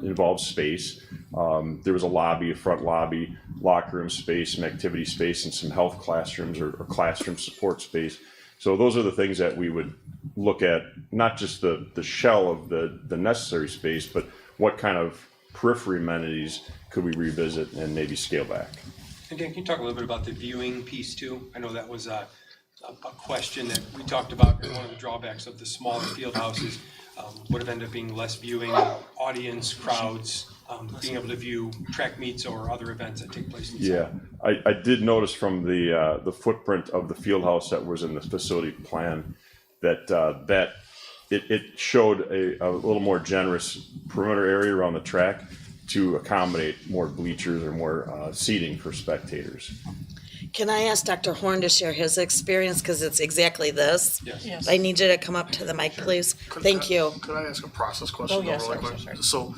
involves space. There was a lobby, a front lobby, locker room space, some activity space, and some health classrooms or classroom support space. So those are the things that we would look at, not just the shell of the necessary space, but what kind of periphery amenities could we revisit and maybe scale back. And Dan, can you talk a little bit about the viewing piece too? I know that was a question that we talked about. One of the drawbacks of the smaller field houses would have ended up being less viewing, audience, crowds, being able to view track meets or other events that take place inside. Yeah, I did notice from the footprint of the field house that was in the facility plan that it showed a little more generous perimeter area around the track to accommodate more bleachers or more seating for spectators. Can I ask Dr. Horn to share his experience, because it's exactly this? Yes. I need you to come up to the mic, please. Thank you. Could I ask a process question? Oh, yes, really sorry, quick? sorry. So,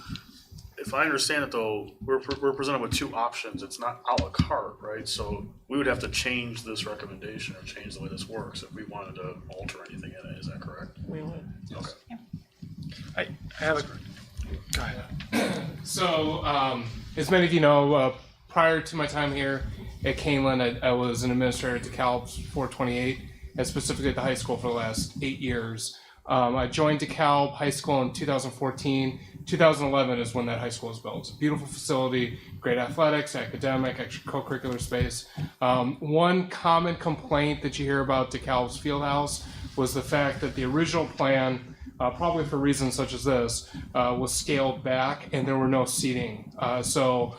if I understand it though, we're presented with 2 options. It's not a la carte, right? So we would have to change this recommendation or change the way this works if we wanted to alter anything in it. Is that correct? We would. Okay. I have a. Go ahead. So, as many of you know, prior to my time here at Kaneland, I was an administrator at DeKalb's 428, and specifically at the high school for the last 8 years. I joined DeKalb High School in 2014 2011 is when that high school was built. It's a beautiful facility, great athletics, academic, extra co-curricular space. One common complaint that you hear about DeKalb's Fieldhouse was the fact that the original plan, probably for reasons such as this, was scaled back and there were no seating. So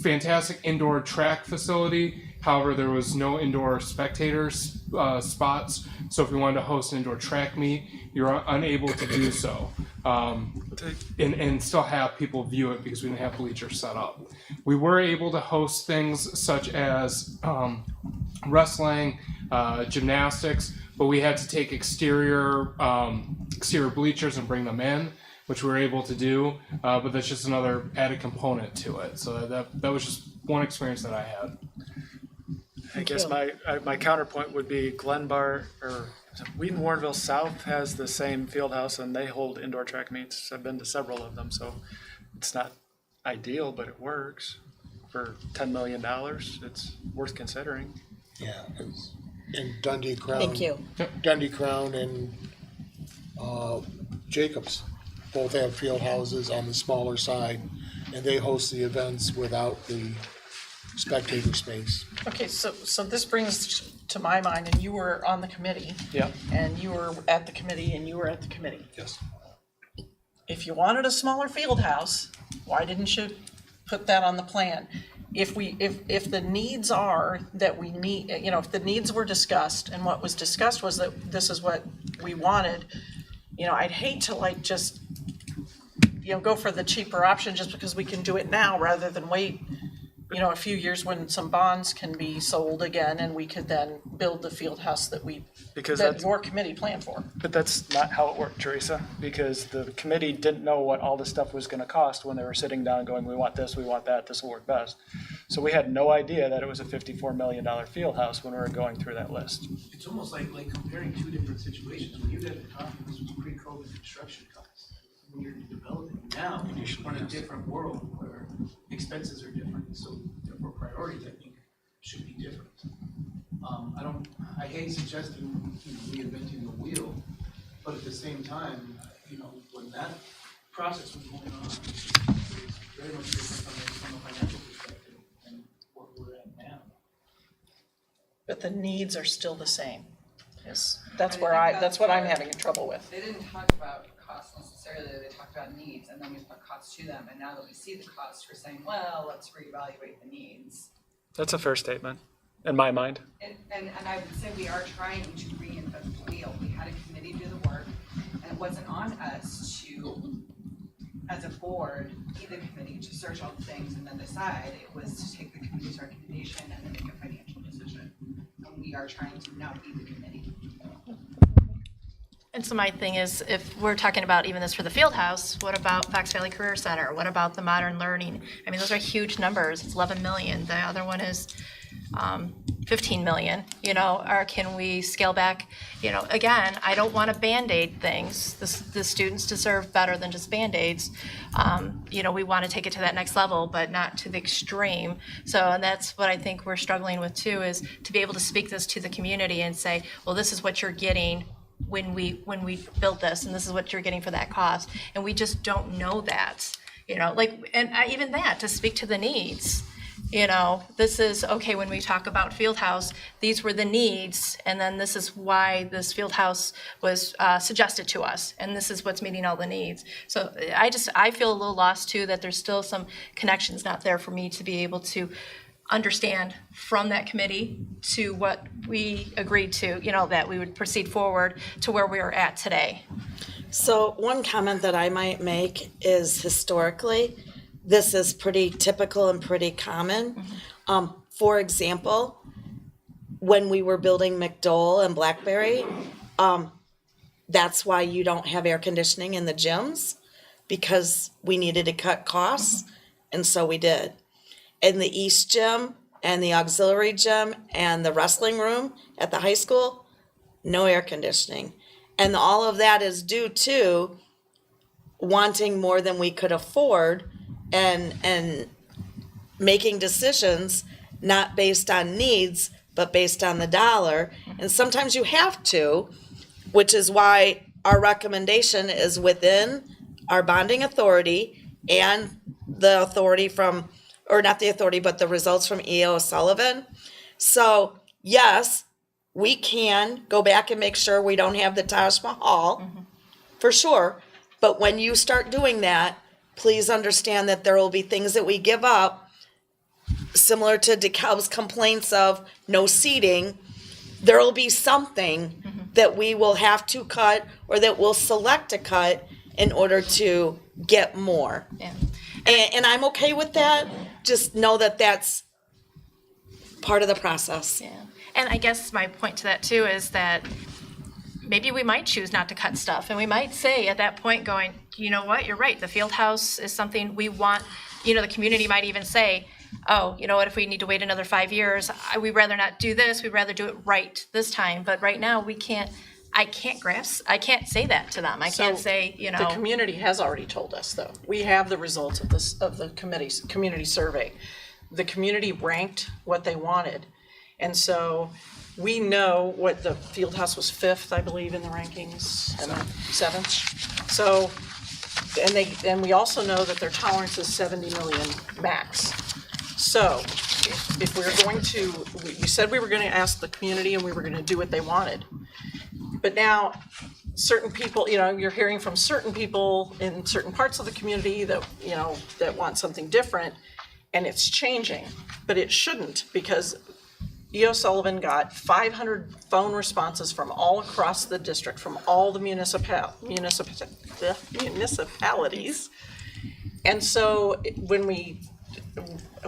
fantastic indoor track facility. However, there was no indoor spectators spots. So if we wanted to host an indoor track meet, you're unable to do so. And still have people view it because we didn't have bleachers set up. We were able to host things such as wrestling, gymnastics, but we had to take exterior bleachers and bring them in, which we were able to do. But that's just another added component to it. So that was just one experience that I had. I guess my counterpoint would be Glenbar or Wheaton Warrenville South has the same field house and they hold indoor track meets. I've been to several of them, so it's not ideal, but it works. For $10 million, it's worth considering. Yeah, and Dundee Crown. Thank you. Dundee Crown and Jacobs both have field houses on the smaller side, and they host the events without the spectator space. Okay, so this brings to my mind, and you were on the committee. Yeah. And you were at the committee, and you were at the committee. Yes. If you wanted a smaller field house, why didn't you put that on the plan? If the needs are that we need, if the needs were discussed and what was discussed was that this is what we wanted, I'd hate to just, go for the cheaper option just because we can do it now rather than wait, a few years when some bonds can be sold again and we could then build the field house that your committee planned for. But that's not how it worked, Teresa, because the committee didn't know what all this stuff was gonna cost when they were sitting down going, we want this, we want that, this will work best. So we had no idea that it was a $54 million field house when we were going through that list. It's almost like comparing two different situations. When you guys were talking, this was pre-COVID construction costs. When you're developing now, we're in a different world where expenses are different, so therefore priorities, I think, should be different. I hate suggesting, reinventing the wheel, but at the same time, when that process was going on, it's very much different from a financial perspective than what we're at now. But the needs are still the same. Yes, that's what I'm having trouble with. They didn't talk about costs necessarily, they talked about needs, and then we put costs to them, and now that we see the costs, we're saying, well, let's reevaluate the needs. That's a fair statement, in my mind. And I would say we are trying to reinvent the wheel. We had a committee do the work, and it wasn't on us to, as a board, be the committee to search all the things and then decide. It was to take the committee's recommendation and then make a financial decision. And we are trying to now be the committee. And so my thing is, if we're talking about even this for the field house, what about Fox Valley Career Center? What about the modern learning? I mean, those are huge numbers. It's 11 million. The other one is 15 million, or can we scale back? Again, I don't want to Band-Aid things. The students deserve better than just Band-Aids. We want to take it to that next level, but not to the extreme. And that's what I think we're struggling with too, is to be able to speak this to the community and say, well, this is what you're getting when we built this, and this is what you're getting for that cost, and we just don't know that, even that, to speak to the needs, this is, okay, when we talk about field house, these were the needs, and then this is why this field house was suggested to us, and this is what's meeting all the needs. So I feel a little lost too, that there's still some connections not there for me to be able to understand from that committee to what we agreed to, that we would proceed forward to where we are at today. So one comment that I might make is historically, this is pretty typical and pretty common. For example, when we were building McDowell and Blackberry, that's why you don't have air conditioning in the gyms, because we needed to cut costs, and so we did. In the East Gym and the auxiliary gym and the wrestling room at the high school, no air conditioning. And all of that is due to wanting more than we could afford and making decisions not based on needs, but based on the dollar. And sometimes you have to, which is why our recommendation is within our bonding authority and the authority from, or not the authority, but the results from E.O. Sullivan. So yes, we can go back and make sure we don't have the Taj Mahal, for sure. But when you start doing that, please understand that there will be things that we give up, similar to DeKalb's complaints of no seating. There will be something that we will have to cut, or that we'll select to cut in order to get more. Yeah. And I'm okay with that. Just know that that's part of the process. Yeah. And I guess my point to that too is that maybe we might choose not to cut stuff, and we might say at that point going, you know what, you're right, the field house is something we want, you know, the community might even say, oh, you know what, if we need to wait another 5 years, we'd rather not do this, we'd rather do it right this time. But right now, I can't say that to them. I can't say, you know. The community has already told us, though. We have the results of the community survey. The community ranked what they wanted. And so we know what the field house was 5th, I believe, in the rankings, and 7th. So, and we also know that their tolerance is 70 million max. So if we're going to, we said we were going to ask the community and we were going to do what they wanted. But now, certain people, you know, you're hearing from certain people in certain parts of the community that, you know, that want something different, and it's changing. But it shouldn't, because E.O. Sullivan got 500 phone responses from all across the district, from all the municipalities. And so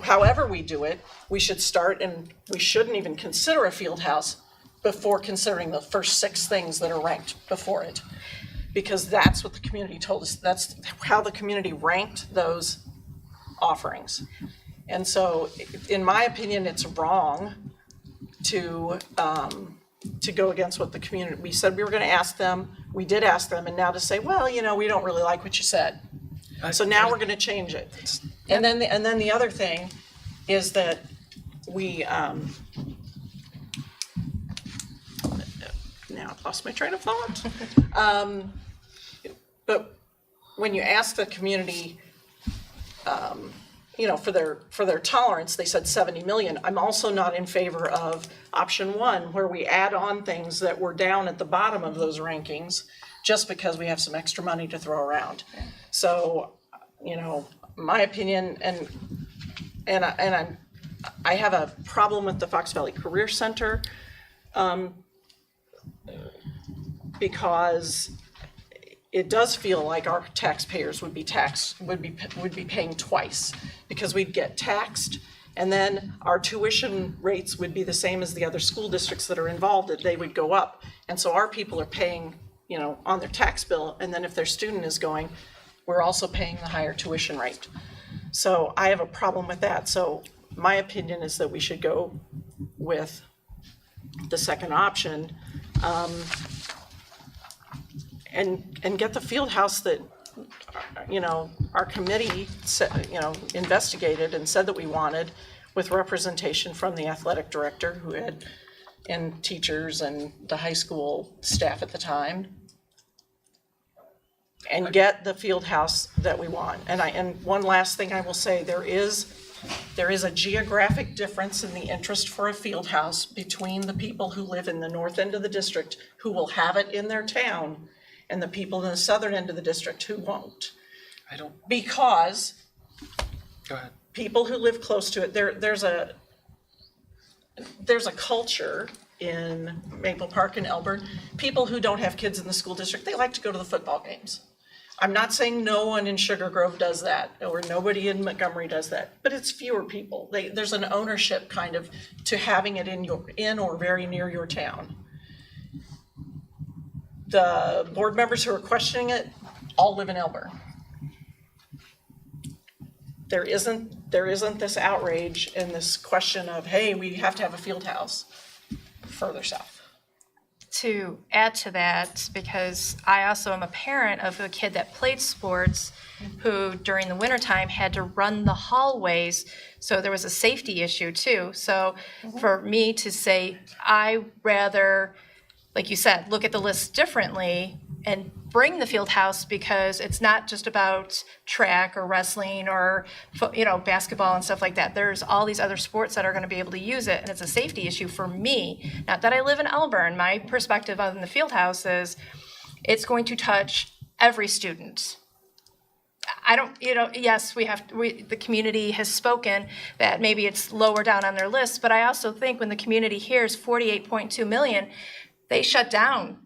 however we do it, we should start, and we shouldn't even consider a field house before considering the first 6 things that are ranked before it. Because that's what the community told us. That's how the community ranked those offerings. And so, in my opinion, it's wrong to go against what the community, we said we were gonna ask them, we did ask them, and now to say, well, you know, we don't really like what you said. So now we're gonna change it. And then the other thing is that we, now I've lost my train of thought. But when you ask the community, you know, for their tolerance, they said 70 million. I'm also not in favor of option 1, where we add on things that were down at the bottom of those rankings, just because we have some extra money to throw around. So, you know, my opinion, and I have a problem with the Fox Valley Career Center, because it does feel like our taxpayers would be paying twice, because we'd get taxed, and then our tuition rates would be the same as the other school districts that are involved, that they would go up. And so our people are paying, you know, on their tax bill, and then if their student is going, we're also paying the higher tuition rate. So I have a problem with that. So my opinion is that we should go with the second option, and get the field house that, you know, our committee investigated and said that we wanted, with representation from the athletic director who had, and teachers and the high school staff at the time, and get the field house that we want. And one last thing I will say, there is a geographic difference in the interest for a field house between the people who live in the north end of the district, who will have it in their town, and the people in the southern end of the district who won't. Because Go ahead. people who live close to it, there's a culture in Maple Park and Elburn. People who don't have kids in the school district, they like to go to the football games. I'm not saying no one in Sugar Grove does that, or nobody in Montgomery does that, but it's fewer people. There's an ownership kind of to having it in or very near your town. The board members who are questioning it all live in Elburn. There isn't this outrage and this question of, hey, we have to have a field house further south. To add to that, because I also am a parent of a kid that played sports who during the wintertime had to run the hallways, so there was a safety issue too. So for me to say, I rather, like you said, look at the list differently and bring the field house, because it's not just about track or wrestling or, basketball and stuff like that. There's all these other sports that are gonna be able to use it, and it's a safety issue for me. Not that I live in Elburn, my perspective on the field house is it's going to touch every student. I don't, yes, the community has spoken that maybe it's lower down on their list, but I also think when the community hears 48.2 million, they shut down.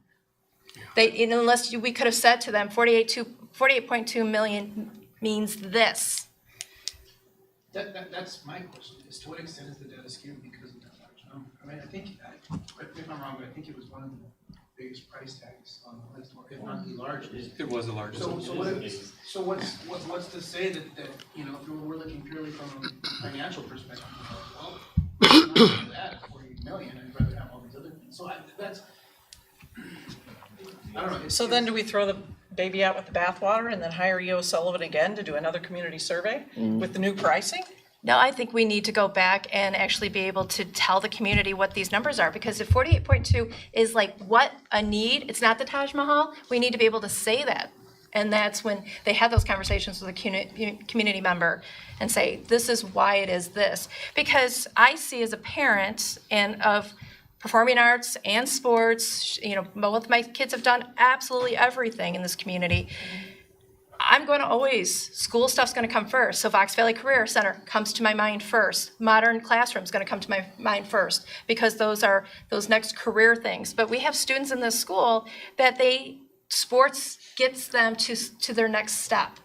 Unless we could have said to them, 48.2 million means this. That's my question, is to what extent is the data skewed because of that large number? I mean, I think, correct me if I'm wrong, but I think it was one of the biggest price tags on the list, or if not the largest. It was the largest. So what's to say that, if we're looking purely from a financial perspective, well, I'm not gonna add 48 million, I'd rather have all these other things. So I don't know. So then do we throw the baby out with the bathwater and then hire E.O. Sullivan again to do another community survey with the new pricing? No, I think we need to go back and actually be able to tell the community what these numbers are, because if 48.2 is like what a need, it's not the Taj Mahal, we need to be able to say that. And that's when they have those conversations with a community member and say, this is why it is this. Because I see as a parent and of performing arts and sports, both my kids have done absolutely everything in this community. I'm going to always, school stuff's going to come first. So Fox Valley Career Center comes to my mind first. Modern Classroom's going to come to my mind first, because those are those next career things. But we have students in this school that sports gets them to their next step.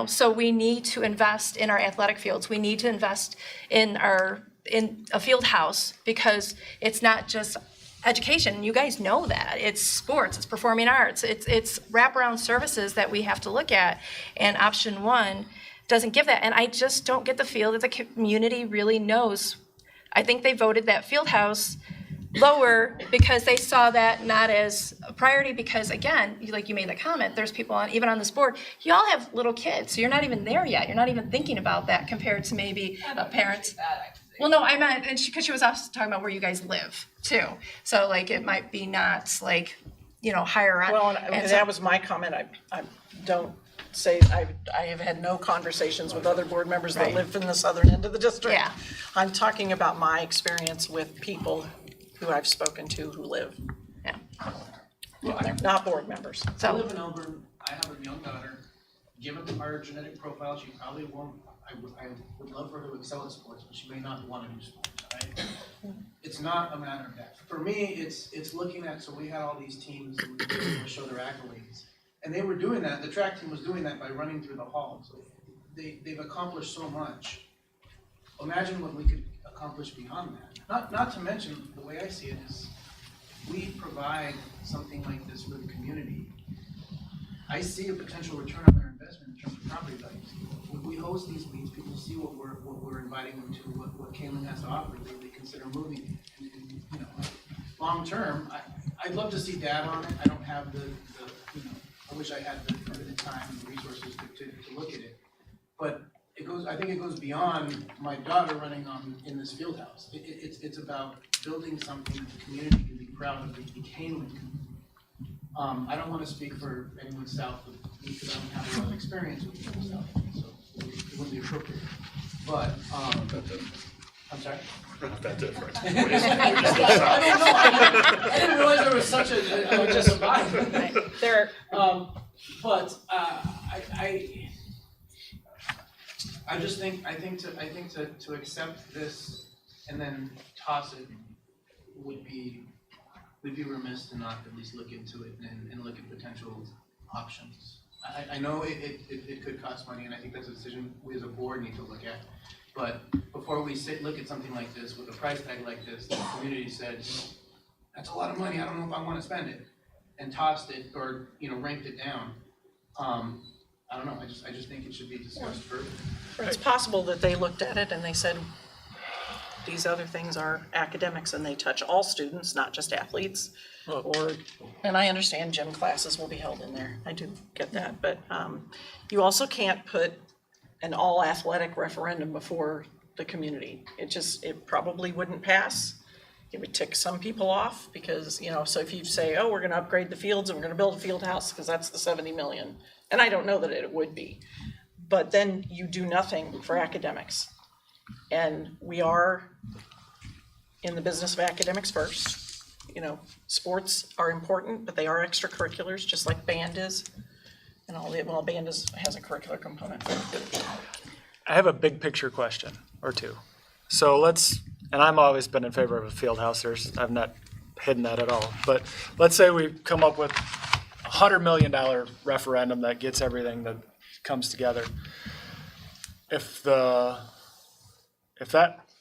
So we need to invest in our athletic fields. We need to invest in a field house, because it's not just education. You guys know that. It's sports, it's performing arts, it's wraparound services that we have to look at. And option one doesn't give that. And I just don't get the feel that the community really knows. I think they voted that field house lower because they saw that not as a priority, because again, like you made the comment, there's people even on this board, you all have little kids, so you're not even there yet. You're not even thinking about that compared to maybe parents. Well, no, I meant, and because she was also talking about where you guys live too. So it might be not higher on. Well, and that was my comment. I don't say, I have had no conversations with other board members that live in the southern end of the district. Yeah. I'm talking about my experience with people who I've spoken to who live. Yeah. They're not board members. I live in Elburn, I have a young daughter, given our genetic profile, she probably won't, I would love for her to excel at sports, but she may not want to do sports, right? It's not a matter of that. For me, it's looking at, so we had all these teams that would show their accolades. And they were doing that, the track team was doing that by running through the halls. So they've accomplished so much. Imagine what we could accomplish beyond that. Not to mention, the way I see it is, we provide something like this for the community. I see a potential return on their investment in terms of property values. When we host these meetings, people see what we're inviting them to, what Kaneland has to offer, they consider moving. And long term, I'd love to see data on it. I don't have I wish I had the time and the resources to look at it. But I think it goes beyond my daughter running in this field house. It's about building something that the community can be proud of, the Kaneland community. I don't want to speak for anyone south of me, because I don't have a lot of experience with people south of me, so it wouldn't be appropriate. But, I'm sorry? Not that different. I don't know, I didn't realize there was such a divide. There, But I just think to accept this and then toss it would be, we'd be remiss to not at least look into it and look at potential options. I know it could cost money, and I think that's a decision we as a board need to look at. But before we look at something like this with a price tag like this, the community said, that's a lot of money, I don't know if I want to spend it, and tossed it or ranked it down. I don't know, I just think it should be discussed further. it's possible that they looked at it and they said, these other things are academics and they touch all students, not just athletes. And I understand gym classes will be held in there. I do get that, but you also can't put an all athletic referendum before the community. It probably wouldn't pass. it would tick some people off because, so if you say, oh, we're gonna upgrade the fields and we're gonna build a field house because that's the 70 million. And I don't know that it would be, but then you do nothing for academics. And we are in the business of academics first. Sports are important, but they are extracurriculars, just like band is. And band has a curricular component. I have a big picture question or two. So and I've always been in favor of a field house. I've not hidden that at all. But let's say we come up with $100 million referendum that gets everything that comes together. If that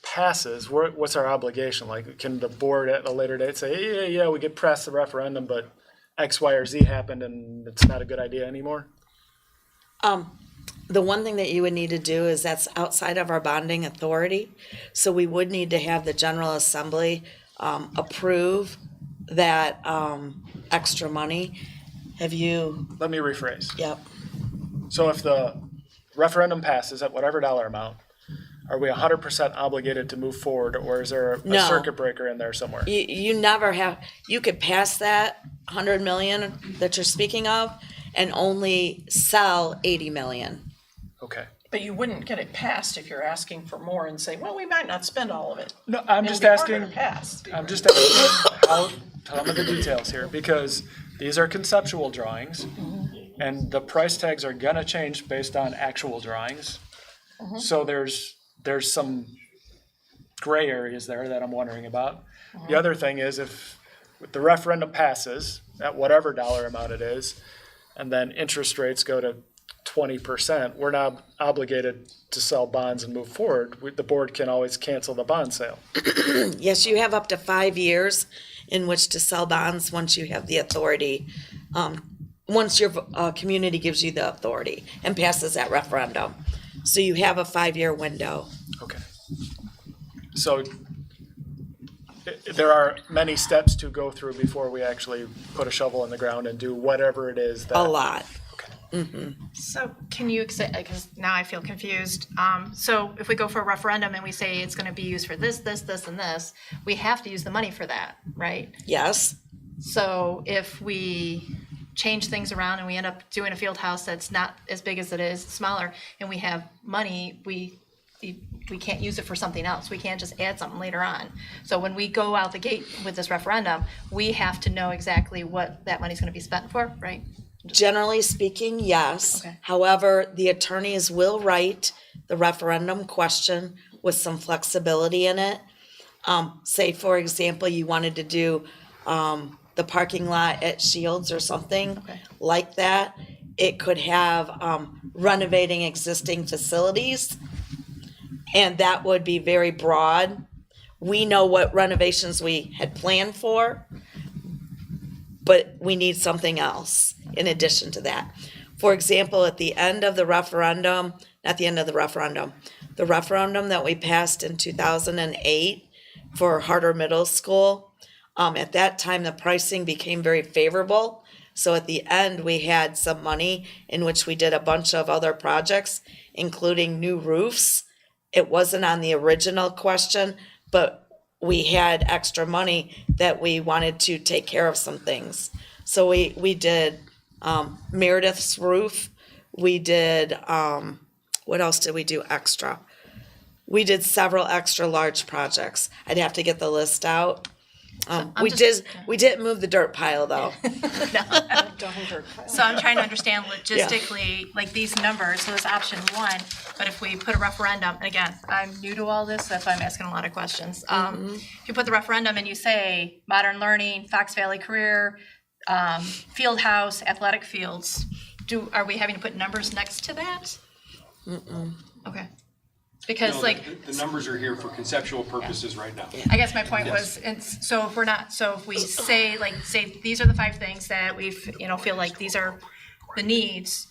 passes, what's our obligation? Like, can the board at a later date say, yeah, we get past the referendum, but X, Y, or Z happened and it's not a good idea anymore? The one thing that you would need to do is that's outside of our bonding authority. So we would need to have the General Assembly approve that extra money. Let me rephrase. Yep. So if the referendum passes at whatever dollar amount, are we 100% obligated to move forward, or is there a No. circuit breaker in there somewhere? You never have, you could pass that 100 million that you're speaking of and only sell 80 million. Okay. But you wouldn't get it passed if you're asking for more and say, well, we might not spend all of it. No, I'm It'll just be harder asking. to pass. I'm just asking how some of the details here, because these are conceptual drawings, and the price tags are gonna change based on actual drawings. So there's some gray areas there that I'm wondering about. The other thing is, if the referendum passes at whatever dollar amount it is, and then interest rates go to 20%, we're not obligated to sell bonds and move forward. The board can always cancel the bond sale. Yes, you have up to 5 years in which to sell bonds once you have the authority, once your community gives you the authority and passes that referendum. So you have a 5-year window. Okay. So there are many steps to go through before we actually put a shovel in the ground and do whatever it is that. A lot. So can you, because now I feel confused. So if we go for a referendum and we say it's gonna be used for this, this, this, and this, we have to use the money for that, right? Yes. So if we change things around and we end up doing a field house that's not as big as it is, smaller, and we have money, we can't use it for something else. We can't just add something later on. So when we go out the gate with this referendum, we have to know exactly what that money's gonna be spent for, right? Generally speaking, yes. Okay. However, the attorneys will write the referendum question with some flexibility in it. Say, for example, you wanted to do the parking lot at Shields or something like that. It could have renovating existing facilities, and that would be very broad. We know what renovations we had planned for, but we need something else in addition to that. For example, at the end of the referendum, not the end of the referendum that we passed in 2008 for Harder Middle School, at that time, the pricing became very favorable. So at the end, we had some money in which we did a bunch of other projects, including new roofs. It wasn't on the original question, but we had extra money that we wanted to take care of some things. So we did Meredith's roof. We did, what else did we do extra? We did several extra large projects. I'd have to get the list out. We didn't move the dirt pile though. So I'm trying to understand logistically, like these numbers, so this option 1, but if we put a referendum, and again, I'm new to all this, that's why I'm asking a lot of questions. If you put the referendum and you say modern learning, Fox Valley career, field house, athletic fields, are we having to put numbers next to that? Okay. Because No, the numbers are here for conceptual purposes right now. I guess my point was, so if we say these are the 5 things that we feel like these are the needs,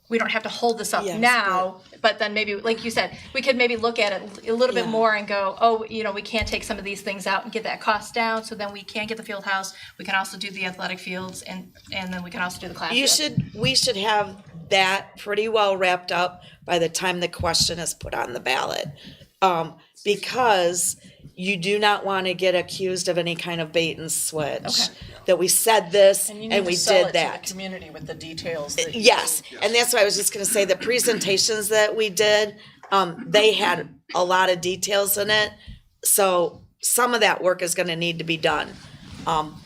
we don't have to hold this up now, but then maybe, like you said, we could maybe look at it a little bit more and go, oh, we can't take some of these things out and get that cost down, so then we can get the field house, we can also do the athletic fields, and then we can also do the classroom. We should have that pretty well wrapped up by the time the question is put on the ballot. Because, you do not want to get accused of any kind of bait and switch. That we said this And you and need we to sell did it that. to the community with the details that you. Yes, and that's why I was just gonna say, the presentations that we did, they had a lot of details in it. So some of that work is gonna need to be done,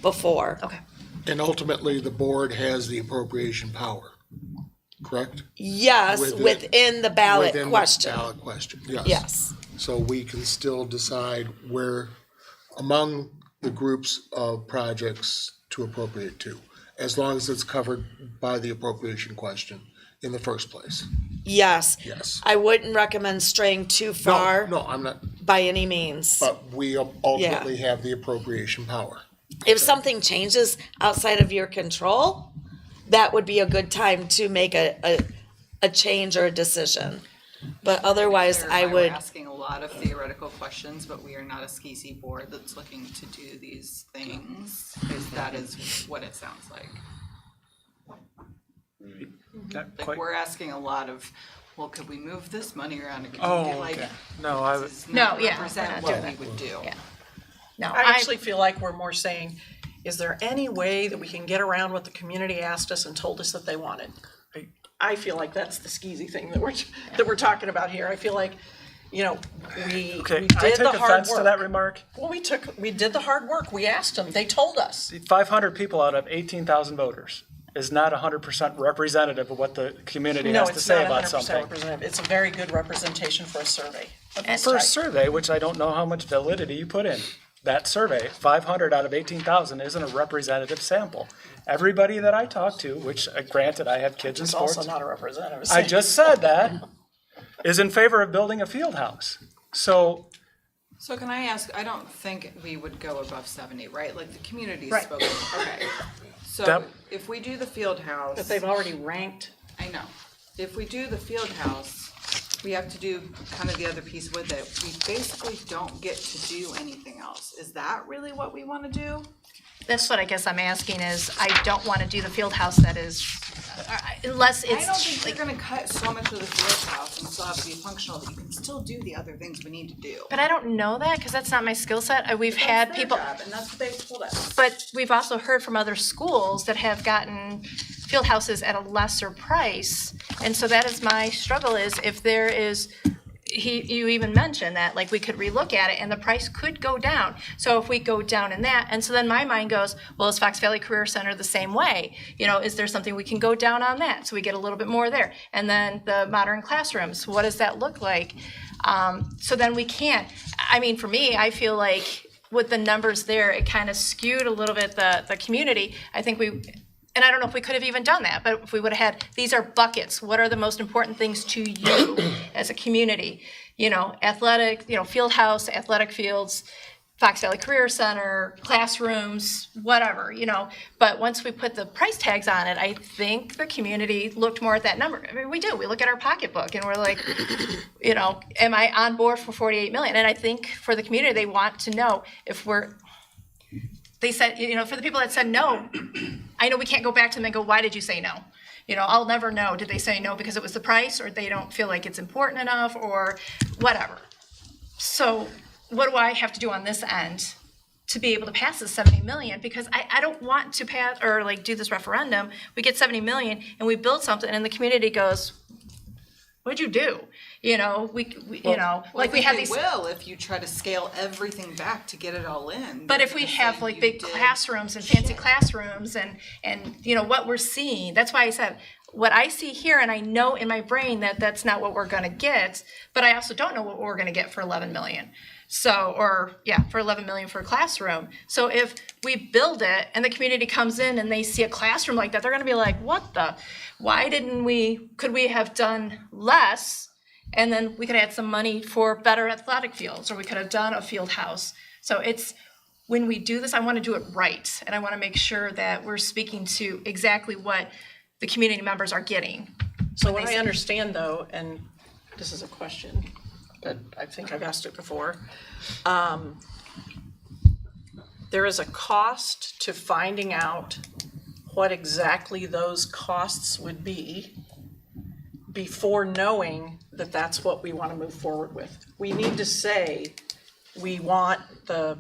before. Okay. And ultimately, the board has the appropriation power, correct? Yes, within the ballot Within the question. ballot question, yes. Yes, So we can still decide where, among the groups of projects to appropriate to, as long as it's covered by the appropriation question in the first place. yes. Yes. I wouldn't recommend straying too far No, I'm not, by any means. but we ultimately have the appropriation power. If something changes outside of your control, that would be a good time to make a change or a decision. But otherwise, I would. We're asking a lot of theoretical questions, but we are not a SCISI board that's looking to do these things, because that is what it sounds like. Like, we're asking a lot of, well, could we move this money around? Could we do, like, No, I would, does not No, yeah, represent we're not what doing we would do. Yeah. No, I actually feel like we're more saying, is there any way that we can get around what the community asked us and told us that they wanted? I feel like that's the skeezy thing that we're talking about here. I feel like, we okay, we I did the take hard offense to that work. remark. Well, we did the hard work. We asked them. They told us. 500 people out of 18,000 voters is not 100% representative of what the community No, has to it's say not about 100% something. representative. It's a very good representation for a survey of this For a type. survey, which I don't know how much validity you put in, that survey, 500 out of 18,000 isn't a representative sample. Everybody that I talk to, which granted I have kids in It's sports, also not a representative. I just said that, is in favor of building a field house. So So can I ask, I don't think we would go above 70, right? Like, the community's Right. spoken, okay. So That- if we do the field house. But they've already ranked. I know. If we do the field house, we have to do kind of the other piece with it. We basically don't get to do anything else. Is that really what we wanna do? that's what I guess I'm asking is, I don't want to do the field house that is, unless I don't it's think like, you're gonna cut so much of the field house and still have it be functional that you can still do the other things we need to do. but I don't know that, because that's not my skill set. We've had That's their people, job, and that's what they told us. but we've also heard from other schools that have gotten field houses at a lesser price. And so that is my struggle, is if there is, you even mentioned that, like, we could relook at it and the price could go down. So if we go down in that, and so then my mind goes, well, is Fox Valley Career Center the same way? Is there something we can go down on that, so we get a little bit more there? And then the modern classrooms, what does that look like? So then we can't, for me, I feel like with the numbers there, it kind of skewed a little bit the community. I think and I don't know if we could have even done that, but if we would have had, these are buckets. What are the most important things to you as a community? Athletic, field house, athletic fields, Fox Valley Career Center, classrooms, whatever, But once we put the price tags on it, I think the community looked more at that number. We do. We look at our pocketbook and we're like, am I on board for 48 million? And I think for the community, they want to know if they said, for the people that said no, I know we can't go back to them and go, why did you say no? I'll never know. Did they say no because it was the price, or they don't feel like it's important enough, or whatever? So what do I have to do on this end to be able to pass this 70 million? Because I don't want to pass or do this referendum. We get 70 million and we build something and the community goes, what'd you do? We had these. Will if you try to scale everything back to get it all in. But if we have big classrooms and fancy classrooms and what we're seeing, that's why I said, what I see here, and I know in my brain that that's not what we're gonna get, but I also don't know what we're gonna get for 11 million. For 11 million for a classroom. So if we build it and the community comes in and they see a classroom like that, they're gonna be like, why could we have done less? And then we could add some money for better athletic fields, or we could have done a field house. So when we do this, I want to do it right. And I want to make sure that we're speaking to exactly what the community members are getting. So what I understand though, and this is a question, but I think I've asked it before. There is a cost to finding out what exactly those costs would be before knowing that that's what we want to move forward with. We need to say, we want the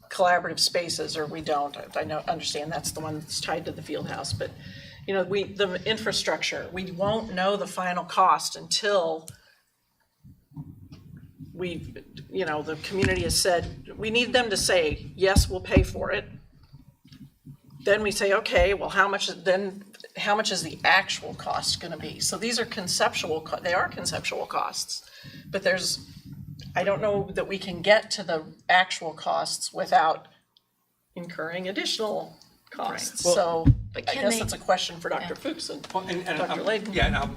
collaborative spaces or we don't. I understand that's the one that's tied to the field house, but the infrastructure, we won't know the final cost until the community has said, we need them to say, yes, we'll pay for it. Then we say, okay, well, how much is the actual cost gonna be? So these are conceptual costs, but I don't know that we can get to the actual costs without incurring additional costs. Right. So I can guess they- that's a question for Dr. Fuchs and Dr. Layden. Yeah, and I'll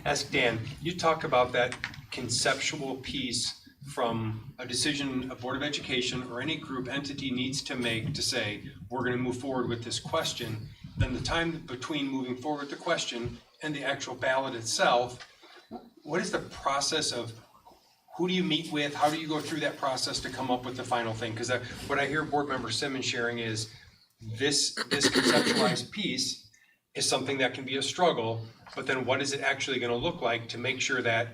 ask Dan, you talk about that conceptual piece from a decision a Board of Education or any group entity needs to make to say, we're gonna move forward with this question, then the time between moving forward with the question and the actual ballot itself, what is the process of, who do you meet with, how do you go through that process to come up with the final thing? Because what I hear Board Member Simmons sharing is this conceptualized piece is something that can be a struggle, but then what is it actually gonna look like to make sure that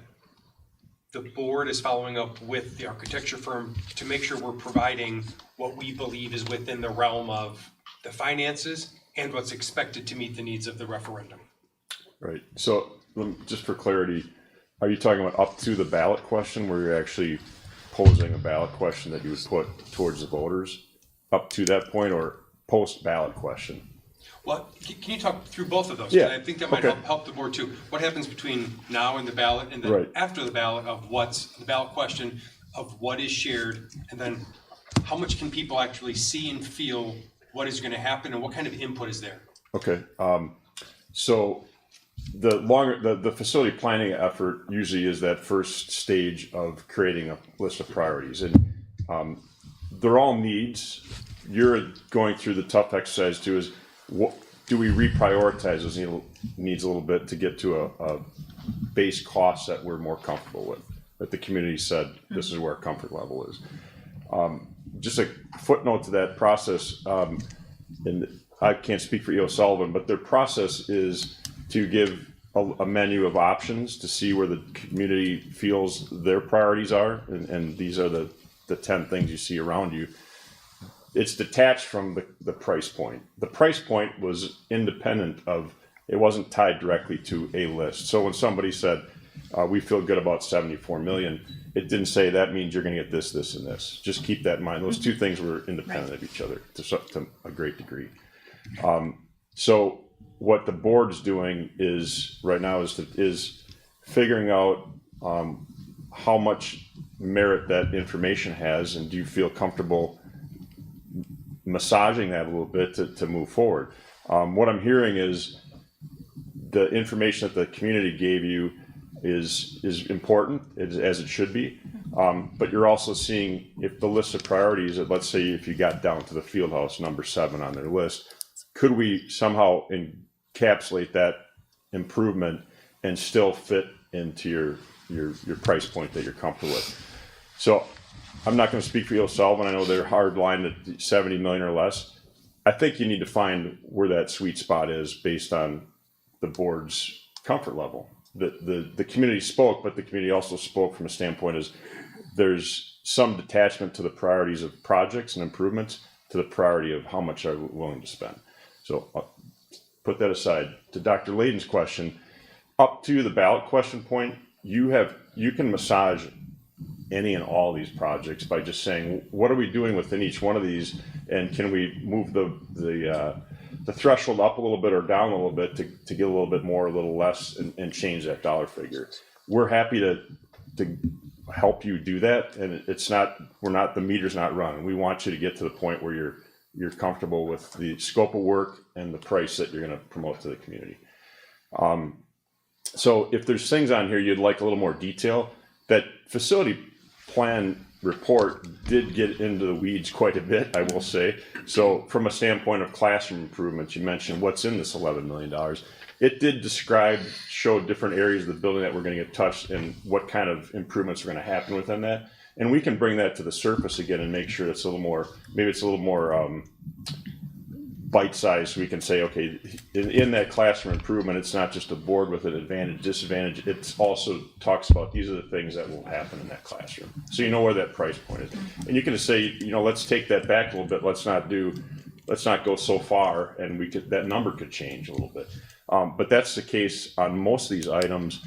the board is following up with the architecture firm to make sure we're providing what we believe is within the realm of the finances and what's expected to meet the needs of the referendum. Right. So just for clarity, are you talking about up to the ballot question where you're actually posing a ballot question that you would put towards the voters up to that point, or post ballot question? Well, can you talk through both of those? Yeah. I think that might Okay. help the board too. What happens between now and the ballot, and then Right. after the ballot of what's the ballot question of what is shared, and then how much can people actually see and feel what is going to happen, and what kind of input is there? Okay. So the facility planning effort usually is that first stage of creating a list of priorities, and they're all needs. You're going through the tough exercise too, is what do we reprioritize those needs a little bit to get to a base cost that we're more comfortable with, that the community said this is where our comfort level is. Just a footnote to that process, and I can't speak for E.O. Sullivan, but their process is to give a menu of options to see where the community feels their priorities are, and these are the 10 things you see around you. It's detached from the price point. The price point was independent of, it wasn't tied directly to a list. So when somebody said, we feel good about 74 million, it didn't say that means you're gonna get this, this, and this. Just keep that in mind. Those two things were independent of each other to a great degree. So what the board's doing is, right now, is figuring out how much merit that information has, and do you feel comfortable massaging that a little bit to move forward. What I'm hearing is the information that the community gave you is important, as it should be, but you're also seeing if the list of priorities, let's say if you got down to the field house number 7 on their list, could we somehow encapsulate that improvement and still fit into your price point that you're comfortable with? So I'm not going to speak for E.O. Sullivan. I know they're hard line at 70 million or less. I think you need to find where that sweet spot is based on the board's comfort level. The community spoke, but the community also spoke from a standpoint is there's some detachment to the priorities of projects and improvements to the priority of how much are we willing to spend. So I'll put that aside. To Dr. Layden's question, up to the ballot question point, you can massage any and all these projects by just saying, what are we doing within each one of these, and can we move the threshold up a little bit or down a little bit to get a little bit more, a little less, and change that dollar figure. We're happy to help you do that, and the meter's not running. We want you to get to the point where you're comfortable with the scope of work and the price that you're going to promote to the community. So if there's things on here you'd like a little more detail, that facility plan report did get into the weeds quite a bit, I will say. So from a standpoint of classroom improvements, you mentioned what's in this $11 million. It did show different areas of the building that were going to get touched and what kind of improvements are going to happen within that. And we can bring that to the surface again and make sure it's a little more, maybe it's a little more bite size. We can say, okay, in that classroom improvement, it's not just a board with an advantage, disadvantage. It also talks about these are the things that will happen in that classroom. So you know where that price point is. And you can just say, let's take that back a little bit. Let's not go so far, and that number could change a little bit. But that's the case on most of these items.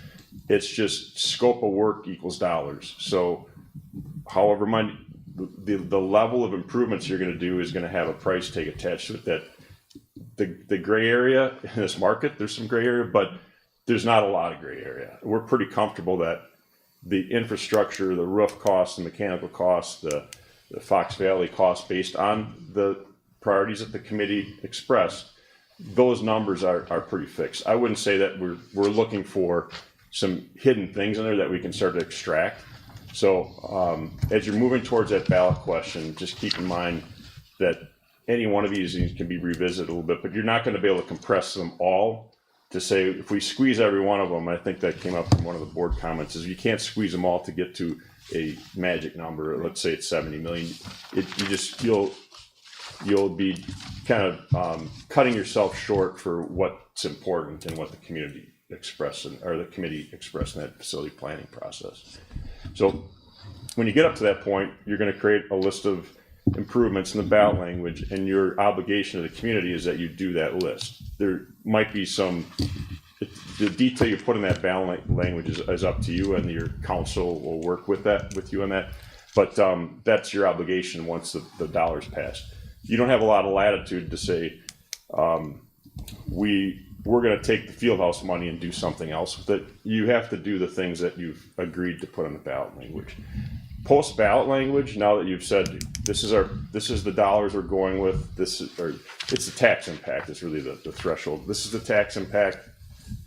It's just scope of work equals dollars. So however money, the level of improvements you're going to do is going to have a price tag attached to it. That the gray area in this market, there's some gray area, but there's not a lot of gray area. We're pretty comfortable that the infrastructure, the roof costs, the mechanical costs, the Fox Valley costs based on the priorities that the committee expressed, those numbers are pretty fixed. I wouldn't say that we're looking for some hidden things in there that we can start to extract. So as you're moving towards that ballot question, just keep in mind that any one of these can be revisited a little bit, but you're not going to be able to compress them all to say, if we squeeze every one of them, I think that came up from one of the board comments, is you can't squeeze them all to get to a magic number. Let's say it's 70 million. You'll be kind of cutting yourself short for what's important and what the community expressed or the committee expressed in that facility planning process. So when you get up to that point, you're going to create a list of improvements in the ballot language, and your obligation to the community is that you do that list. There might be the detail you put in that ballot language is up to you, and your council will work with you on that. But that's your obligation once the dollar's passed. You don't have a lot of latitude to say, we're going to take the Fieldhouse money and do something else with it. You have to do the things that you've agreed to put in the ballot language. Post ballot language, now that you've said this is the dollars we're going with, it's the tax impact. It's really the threshold. This is the tax impact.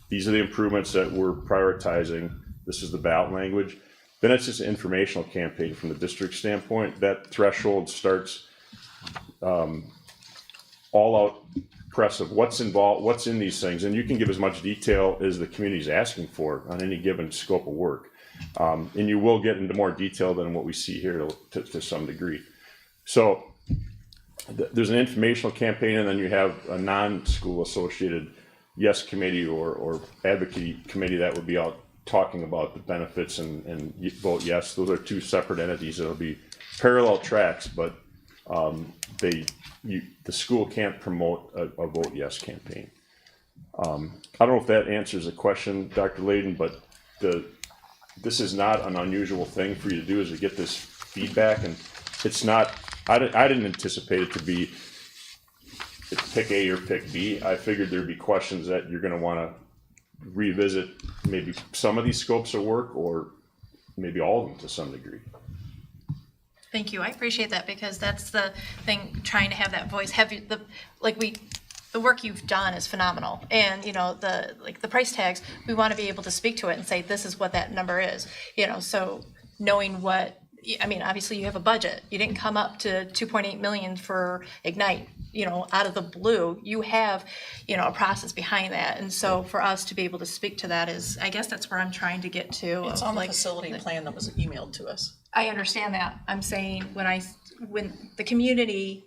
These are the improvements that we're prioritizing. This is the ballot language. Then it's just an informational campaign from the district standpoint. That threshold starts all out press of what's involved, what's in these things, and you can give as much detail as the community is asking for on any given scope of work, and you will get into more detail than what we see here to some degree. So there's an informational campaign, and then you have a non-school associated yes committee or advocacy committee that would be out talking about the benefits and vote yes. Those are two separate entities. That'll be parallel tracks, but the school can't promote a vote yes campaign. I don't know if that answers the question, Dr. Layden, but this is not an unusual thing for you to do, is to get this feedback, and it's not. I didn't anticipate it to be pick A or pick B. I figured there'd be questions that you're going to want to revisit, maybe some of these scopes of work, or maybe all of them to some degree. Thank you. I appreciate that, because that's the thing, trying to have that voice. The work you've done is phenomenal. And, the price tags, we want to be able to speak to it and say, this is what that number is. So knowing obviously you have a budget. You didn't come up to 2.8 million for Ignite, out of the blue. You have, a process behind that. And so for us to be able to speak to that is, I guess that's where I'm trying to get to. It's on the facility plan that was emailed to us. I understand that. I'm saying when the community,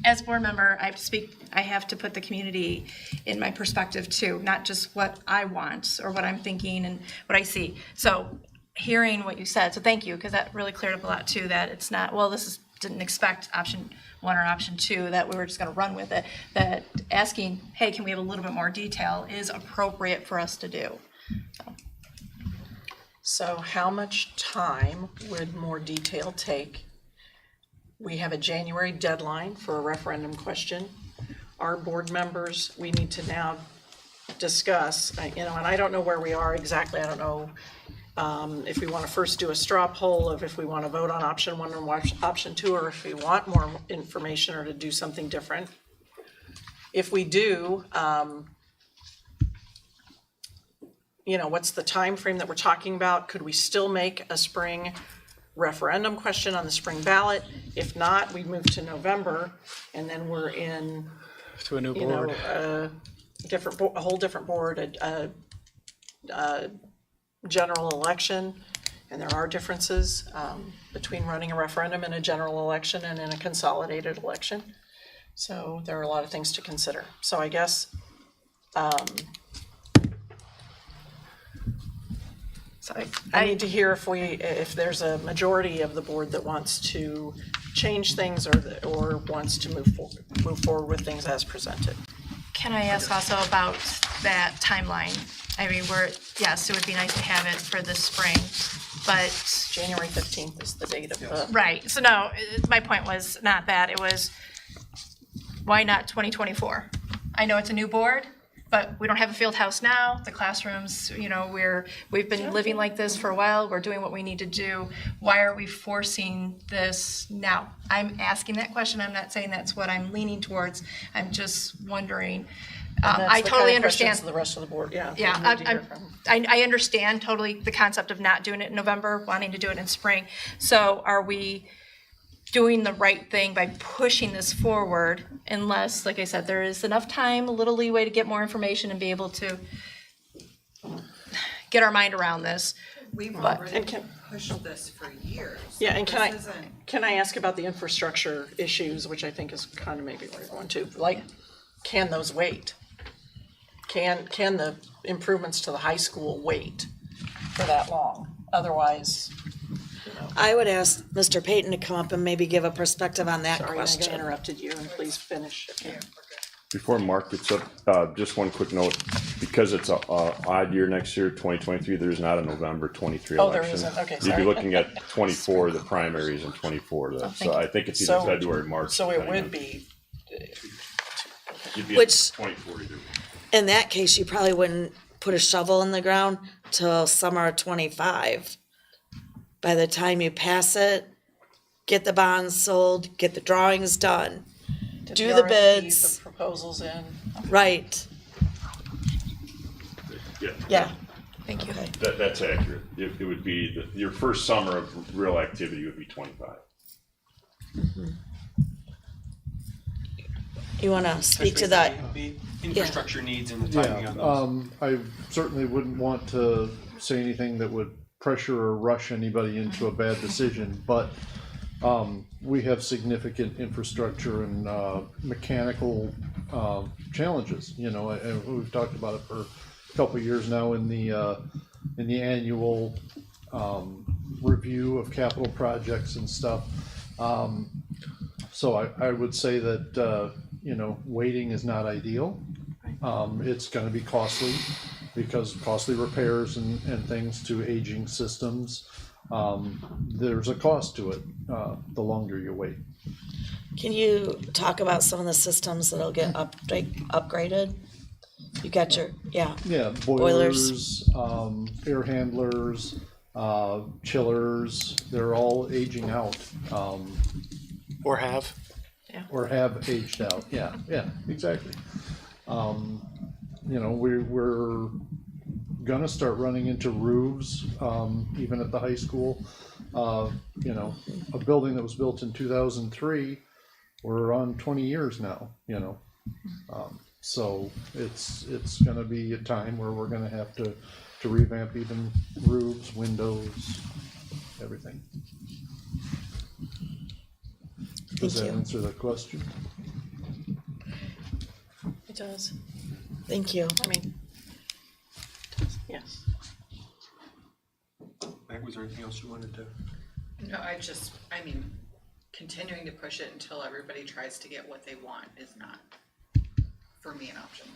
as board member, I have to put the community in my perspective too, not just what I want or what I'm thinking and what I see. So hearing what you said, so thank you, because that really cleared up a lot too, that it's not, didn't expect option 1 or option 2, that we were just going to run with it, that asking, hey, can we have a little bit more detail is appropriate for us to do. So how much time would more detail take? We have a January deadline for a referendum question. Our board members, we need to now discuss, and I don't know where we are exactly. I don't know if we want to first do a straw poll, if we want to vote on option 1 or option 2, or if we want more information or to do something different. If we do, what's the time frame that we're talking about? Could we still make a spring referendum question on the spring ballot? If not, we move to November, and then we're in to a new board, a whole different board, a general election, And there are differences between running a referendum in a general election and in a consolidated election. So there are a lot of things to consider. So I guess, so I need to hear if there's a majority of the board that wants to change things or wants to move forward with things as presented. Can I ask also about that timeline? I mean, yes, it would be nice to have it for the spring, but. January 15th is the date of the. Right, so no, my point was not that, it was, why not 2024? I know it's a new board, but we don't have a field house now, the classrooms, we've been living like this for a while, we're doing what we need to do. Why are we forcing this now? I'm asking that question, I'm not saying that's what I'm leaning towards, I'm just wondering. I totally understand. The rest of the board, yeah. Yeah, I understand totally the concept of not doing it in November, wanting to do it in spring. So are we doing the right thing by pushing this forward unless, like I said, there is enough time, a little leeway to get more information and be able to get our mind around this? We've already pushed this for years. Yeah, and can I ask about the infrastructure issues, which I think is kind of maybe where you're going to, like, can those wait? Can the improvements to the high school wait for that long? Otherwise, I would ask Mr. Payton to come up and maybe give a perspective on that sorry, I question. interrupted you, and please finish. Before Mark gets up, just one quick note, because it's a odd year next year, 2023, there's not a November 23 election. Oh, there isn't, okay, You'd sorry. be looking at 24, the primaries, and 24, so I think it's either February, March. So it would be. You'd be Which- at 24 either. In that case, you probably wouldn't put a shovel in the ground till summer of 25. By the time you pass it, get the bonds sold, get the drawings done, do the RFPs, bids, the proposals in. right, yeah. Thank you. That's accurate. It would be, your first summer of real activity would be 25. You wanna speak to that? The infrastructure needs and the timing on those. I certainly wouldn't want to say anything that would pressure or rush anybody into a bad decision, but we have significant infrastructure and mechanical challenges, and we've talked about it for a couple of years now in the annual review of capital projects and stuff. So I would say that, waiting is not ideal. It's gonna be costly because costly repairs and things to aging systems, there's a cost to it, the longer you wait. Can you talk about some of the systems that'll get upgraded? You got your, yeah. Yeah, boilers, air handlers, chillers, they're all aging out. Or have. Or have aged out, yeah, exactly. We're gonna start running into roofs, even at the high school. A building that was built in 2003, we're on 20 years now, so it's gonna be a time where we're gonna have to revamp even roofs, windows, everything. Does that answer the question? It does. Thank you. I mean, yes. Meg, was there anything else you wanted to? No, continuing to push it until everybody tries to get what they want is not, for me, an option.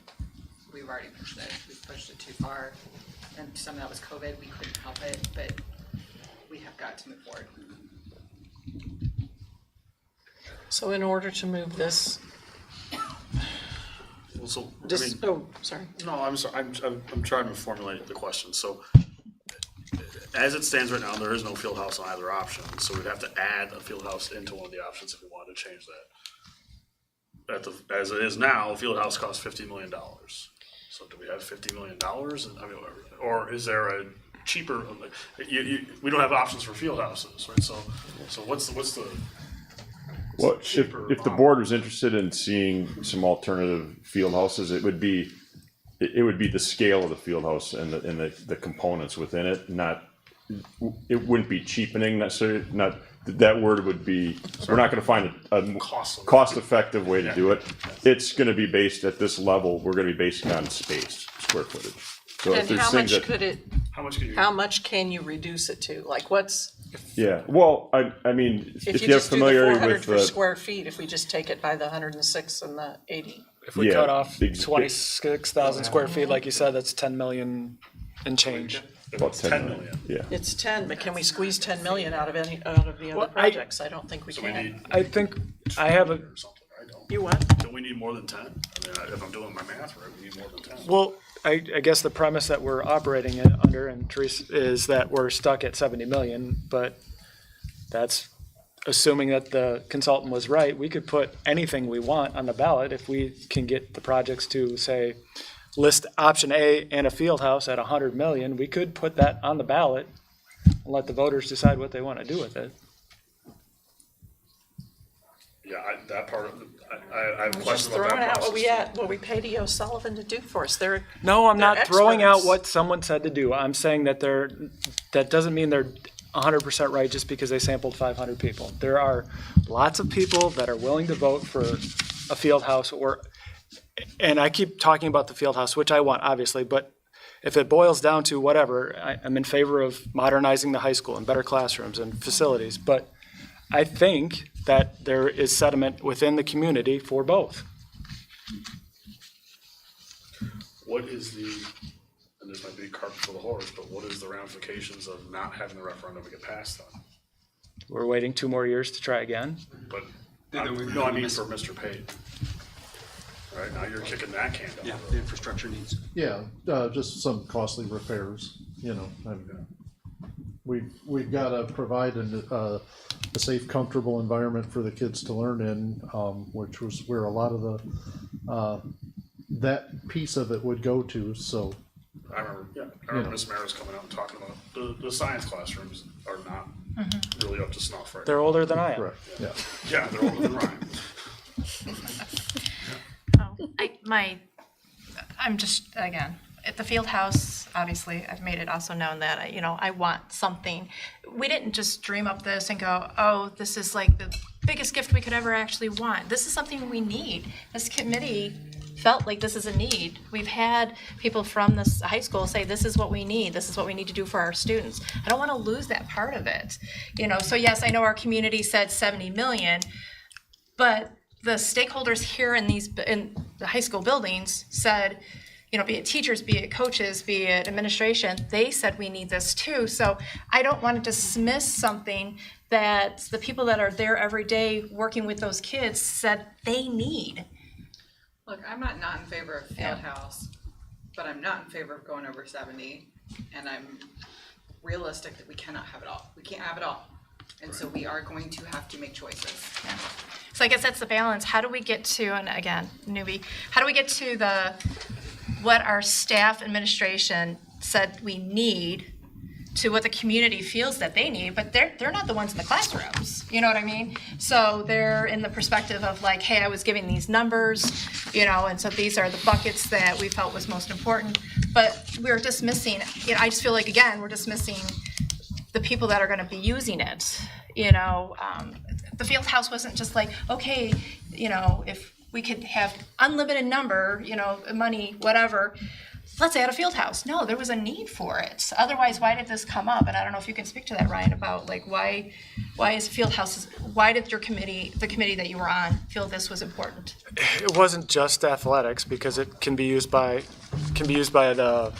We've already pushed it, we've pushed it too far, and some of that was COVID, we couldn't help it, but we have got to move forward. So in order to move this, Well, so, sorry. No, I'm sorry, I'm trying to formulate the question, so as it stands right now, there is no field house on either option, so we'd have to add a field house into one of the options if we wanted to change that. As it is now, a field house costs $50 million. So do we have $50 million? Or is there a cheaper, we don't have options for field houses, right? So what's the Well, if the board was interested in seeing some alternative field houses, it would be the scale of the field house and the components within it, not it wouldn't be cheapening necessarily, not, that word would be, we're not gonna find a cost-effective way to do it. It's gonna be based at this level, we're gonna be basing on space, square footage. So if And there's how things much that, could it, how much can you reduce it to? Like what's, yeah, well, I mean, if if you you have just do the familiarity 400 with for square feet, if we just take it by the 106 and the 80? If we Yeah, cut off ex- 26,000 square feet, like you said, that's 10 million and change. about 10 million, yeah. It's 10, but can we squeeze 10 million out of the other Well, projects? I don't think we So we can. need I think I have a, or something, right? You what? Don't we need more than 10? I mean, if I'm doing my math right, we need more than 10. well, I guess the premise that we're operating it under, and Teresa, is that we're stuck at 70 million, but that's assuming that the consultant was right. We could put anything we want on the ballot if we can get the projects to, say, list option A and a field house at 100 million. We could put that on the ballot and let the voters decide what they want to do with it. Yeah, that part of, I have Just questions about throwing that out process. what we paid E.O. Sullivan to do for us. No, I'm They're not throwing out experts. what someone said to do. I'm saying that that doesn't mean they're 100% right just because they sampled 500 people. There are lots of people that are willing to vote for a field house and I keep talking about the field house, which I want, obviously, but if it boils down to whatever, I'm in favor of modernizing the high school and better classrooms and facilities, but I think that there is sentiment within the community for both. What is the, and this might be cart before the horse, but what is the ramifications of not having the referendum get passed then? We're waiting 2 more years to try again. But, no, I mean for Mr. Pate. Right, now you're kicking that can down. Yeah, the infrastructure needs. Yeah, just some costly repairs, you know. We've got to provide a safe, comfortable environment for the kids to learn in, which was where a lot of the that piece of it would go to. So I remember Miss Maris coming out and talking about the science classrooms are not really up to snuff right They're now. older than I am. correct, yeah. Yeah, they're older than Ryan. I'm just, again, at the field house, obviously, I've made it also known that, I want something. We didn't just dream up this and go, oh, this is like the biggest gift we could ever actually want. This is something we need. This committee felt like this is a need. We've had people from this high school say, this is what we need. This is what we need to do for our students. I don't want to lose that part of it. So yes, I know our community said 70 million, but the stakeholders here in the high school buildings said, be it teachers, be it coaches, be it administration, they said we need this too. So I don't want to dismiss something that the people that are there every day working with those kids said they need. Look, I'm not in favor of field house, but I'm not in favor of going over 70, and I'm realistic that we cannot have it all. We can't have it all. And so we are going to have to make choices. Yeah. So I guess that's the balance. How do we get to, and again, newbie, how do we get to what our staff administration said we need to what the community feels that they need, but they're not the ones in the classrooms, you know what I mean? So they're in the perspective of like, hey, I was giving these numbers, and so these are the buckets that we felt was most important, but we're dismissing, I just feel like, again, we're dismissing the people that are gonna be using it, the field house wasn't just like, okay, if we could have unlimited number, money, whatever, let's add a field house. No, there was a need for it. Otherwise, why did this come up? And I don't know if you can speak to that, Ryan, about like why is field houses, why did your committee, the committee that you were on, feel this was important? It wasn't just athletics, because it can be used by the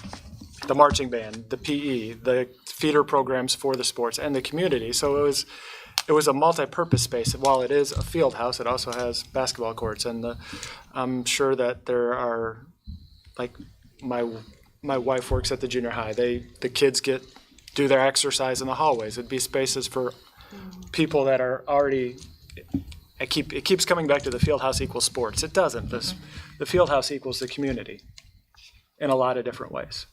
marching band, the PE, the feeder programs for the sports, and the community. So it was a multi-purpose space. While it is a field house, it also has basketball courts, and I'm sure that there are, like, my wife works at the junior high. The kids do their exercise in the hallways. It'd be spaces for people that are already. It keeps coming back to the field house equals sports. It doesn't. The field house equals the community in a lot of different ways.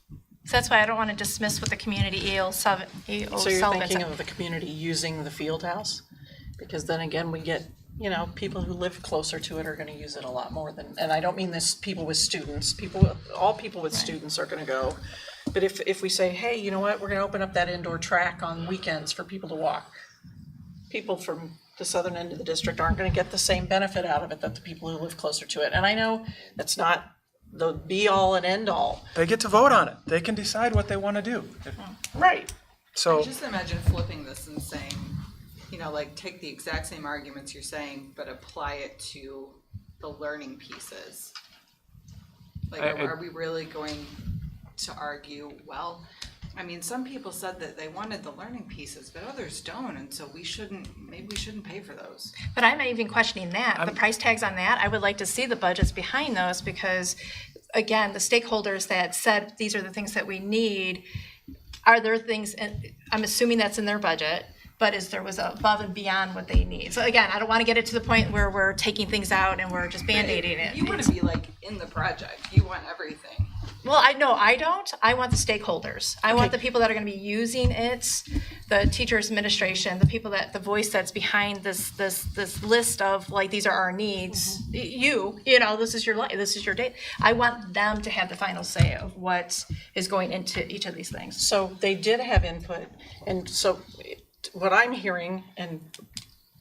So that's why I don't want to dismiss what the community EO So you're Sullivan thinking said. of the community using the field house? Because then again, we get, people who live closer to it are gonna use it a lot more than, and I don't mean this people with students, all people with students are gonna go But if we say, hey, you know what, we're gonna open up that indoor track on weekends for people to walk, people from the southern end of the district aren't gonna get the same benefit out of it that the people who live closer to it. And I know that's not the be-all and end-all. They get to vote on it. They can decide what they want to do. Right. So, Just imagine flipping this and saying, you know, like, take the exact same arguments you're saying, but apply it to the learning pieces. Like, are we really going to argue, well, I mean, some people said that they wanted the learning pieces, but others don't, and so maybe we shouldn't pay for those. But I'm not even questioning that. The price tags on that, I would like to see the budgets behind those because, again, the stakeholders that said these are the things that we need, are there things, and I'm assuming that's in their budget, but was above and beyond what they need. So again, I don't want to get it to the point where we're taking things out and we're just Band-Aiding it. You want to be like in the project. You want everything. Well, I don't. I want the stakeholders. I want the people that are going to be using it, the teachers, administration, the people the voice that's behind this list of like these are our needs. You know, this is your life, this is your day. I want them to have the final say of what is going into each of these things. so they did have input, and so what I'm hearing, and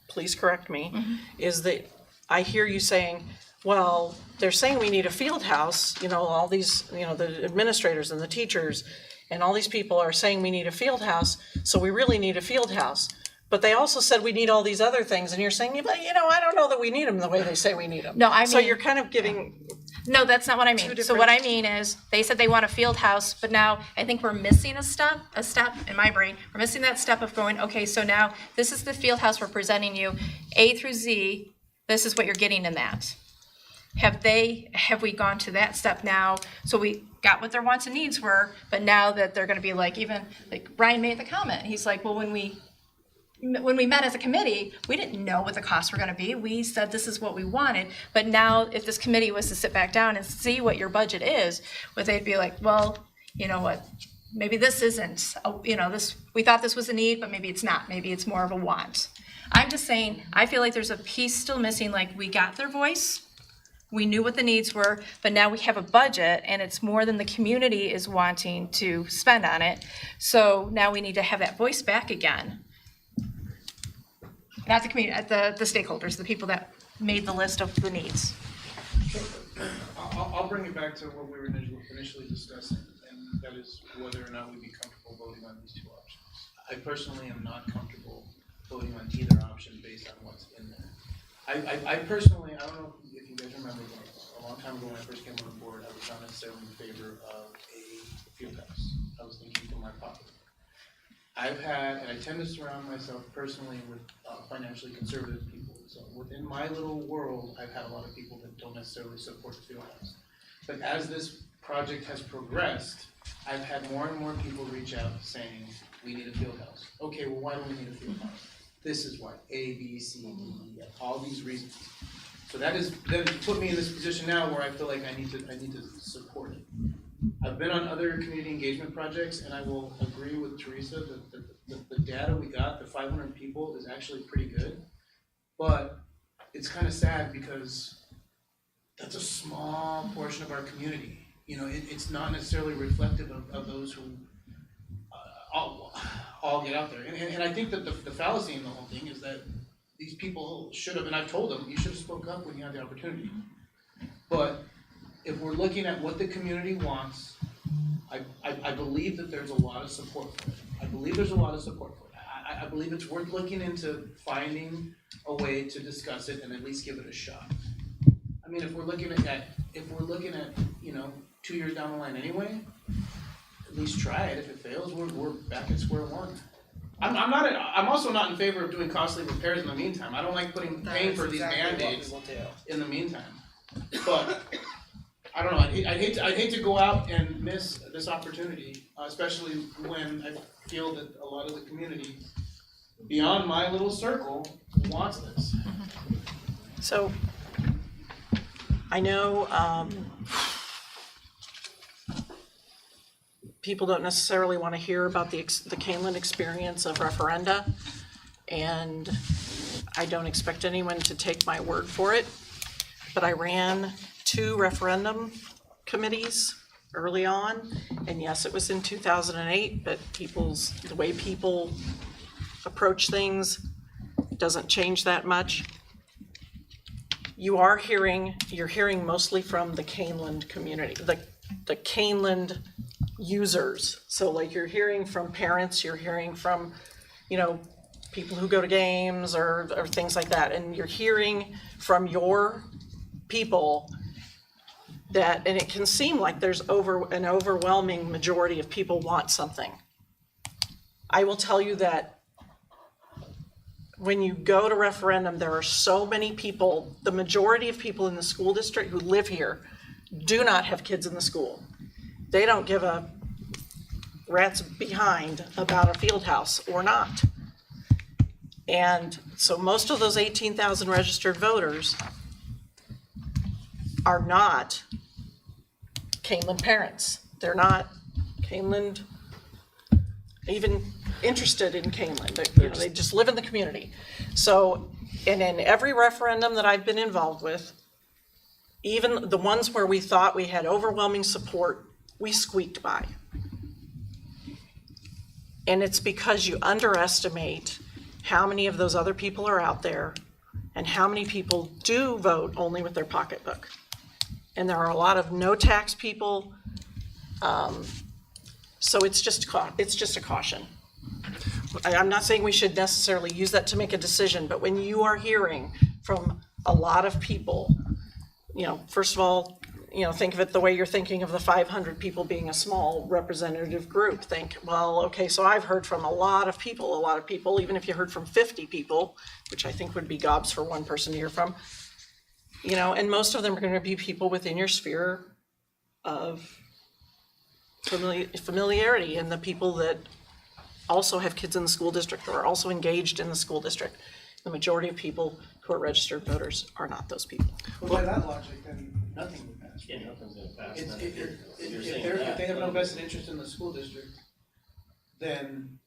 please correct me, is that I hear you saying, well, they're saying we need a field house, you know, all these, you know, the administrators and the teachers and all these people are saying we need a field house, so we really need a field house. But they also said we need all these other things, and you're saying, but you know, I don't know that we need them the way they say we need them. No, I So mean- you're kind of giving, No, that's not what I mean. So what I mean is, they said they want a field house, but now I think we're missing a step in my brain. We're missing that step of going, okay, so now this is the field house we're presenting you, A through Z, this is what you're getting in that. Have we gone to that step now? So we got what their wants and needs were, but now that they're gonna be like, even, like Ryan made the comment, he's like, well, when we met as a committee, we didn't know what the costs were gonna be. We said this is what we wanted, but now if this committee was to sit back down and see what your budget is, would they'd be like, well, you know what, maybe this isn't, you know, this, we thought this was a need, but maybe it's not, maybe it's more of a want. I'm just saying, I feel like there's a piece still missing, like we got their voice, we knew what the needs were, but now we have a budget and it's more than the community is wanting to spend on it. So now we need to have that voice back again. Not the community, the stakeholders, the people that made the list of the needs. I'll bring it back to what we were initially discussing, and that is whether or not we'd be comfortable voting on these two options. I personally am not comfortable voting on either option based on what's in there. I personally, I don't know if you guys remember, but a long time ago when I first came on the board, I was not necessarily in favor of a field house. I was thinking for my pocket. I've had, and I tend to surround myself personally with financially conservative people. So within my little world, I've had a lot of people that don't necessarily support the field house. But as this project has progressed, I've had more and more people reach out saying, we need a field house. Okay, well, why do we need a field house? This is why, A, B, C, D, E, F, all these reasons. So that put me in this position now where I feel like I need to support it. I've been on other community engagement projects, and I will agree with Teresa that the data we got, the 500 people, is actually pretty good. But it's kind of sad because that's a small portion of our community. You know, it's not necessarily reflective of those who all get out there. And I think that the fallacy in the whole thing is that these people should have, and I've told them, you should have spoke up when you had the opportunity. But if we're looking at what the community wants, I believe that there's a lot of support for it. I believe I believe it's worth looking into finding a way to discuss it and at least give it a shot. I mean, if we're looking at, you know, 2 years down the line anyway, at least try it. If it fails, we're back at square one. I'm also not in favor of doing costly repairs in the meantime. I don't like paying for these Band-Aids in the meantime. But I don't know, I'd hate to go out and miss this opportunity, especially when I feel that a lot of the community beyond my little circle wants this. so I know people don't necessarily want to hear about the Kaneland experience of referenda, and I don't expect anyone to take my word for it, but I ran 2 referendum committees early on. And yes, it was in 2008, but the way people approach things doesn't change that much. You're hearing mostly from the Kaneland community, the Kaneland users. So like you're hearing from parents, you're hearing from, people who go to games or things like that. And you're hearing from your people and it can seem like there's an overwhelming majority of people want something. I will tell you that when you go to referendum, there are so many people, the majority of people in the school district who live here do not have kids in the school. They don't give a rat's behind about a field house or not. And so most of those 18,000 registered voters are not Kaneland parents. They're not Kaneland even interested in Kaneland. They just live in the community. So, and in every referendum that I've been involved with, even the ones where we thought we had overwhelming support, we squeaked by. And it's because you underestimate how many of those other people are out there and how many people do vote only with their pocketbook. And there are a lot of no tax people. So it's just a caution. I'm not saying we should necessarily use that to make a decision, but when you are hearing from a lot of people, first of all, think of it the way you're thinking of the 500 people being a small representative group. Think, well, okay, so I've heard from a lot of people, even if you heard from 50 people, which I think would be gobs for one person to hear from, and most of them are going to be people within your sphere of familiarity, and the people that also have kids in the school district or are also engaged in the school district. The majority of people who are registered voters are not those people. Well, by that logic, then nothing would pass. Yeah, nothing's gonna pass. If they have no vested interest in the school district, then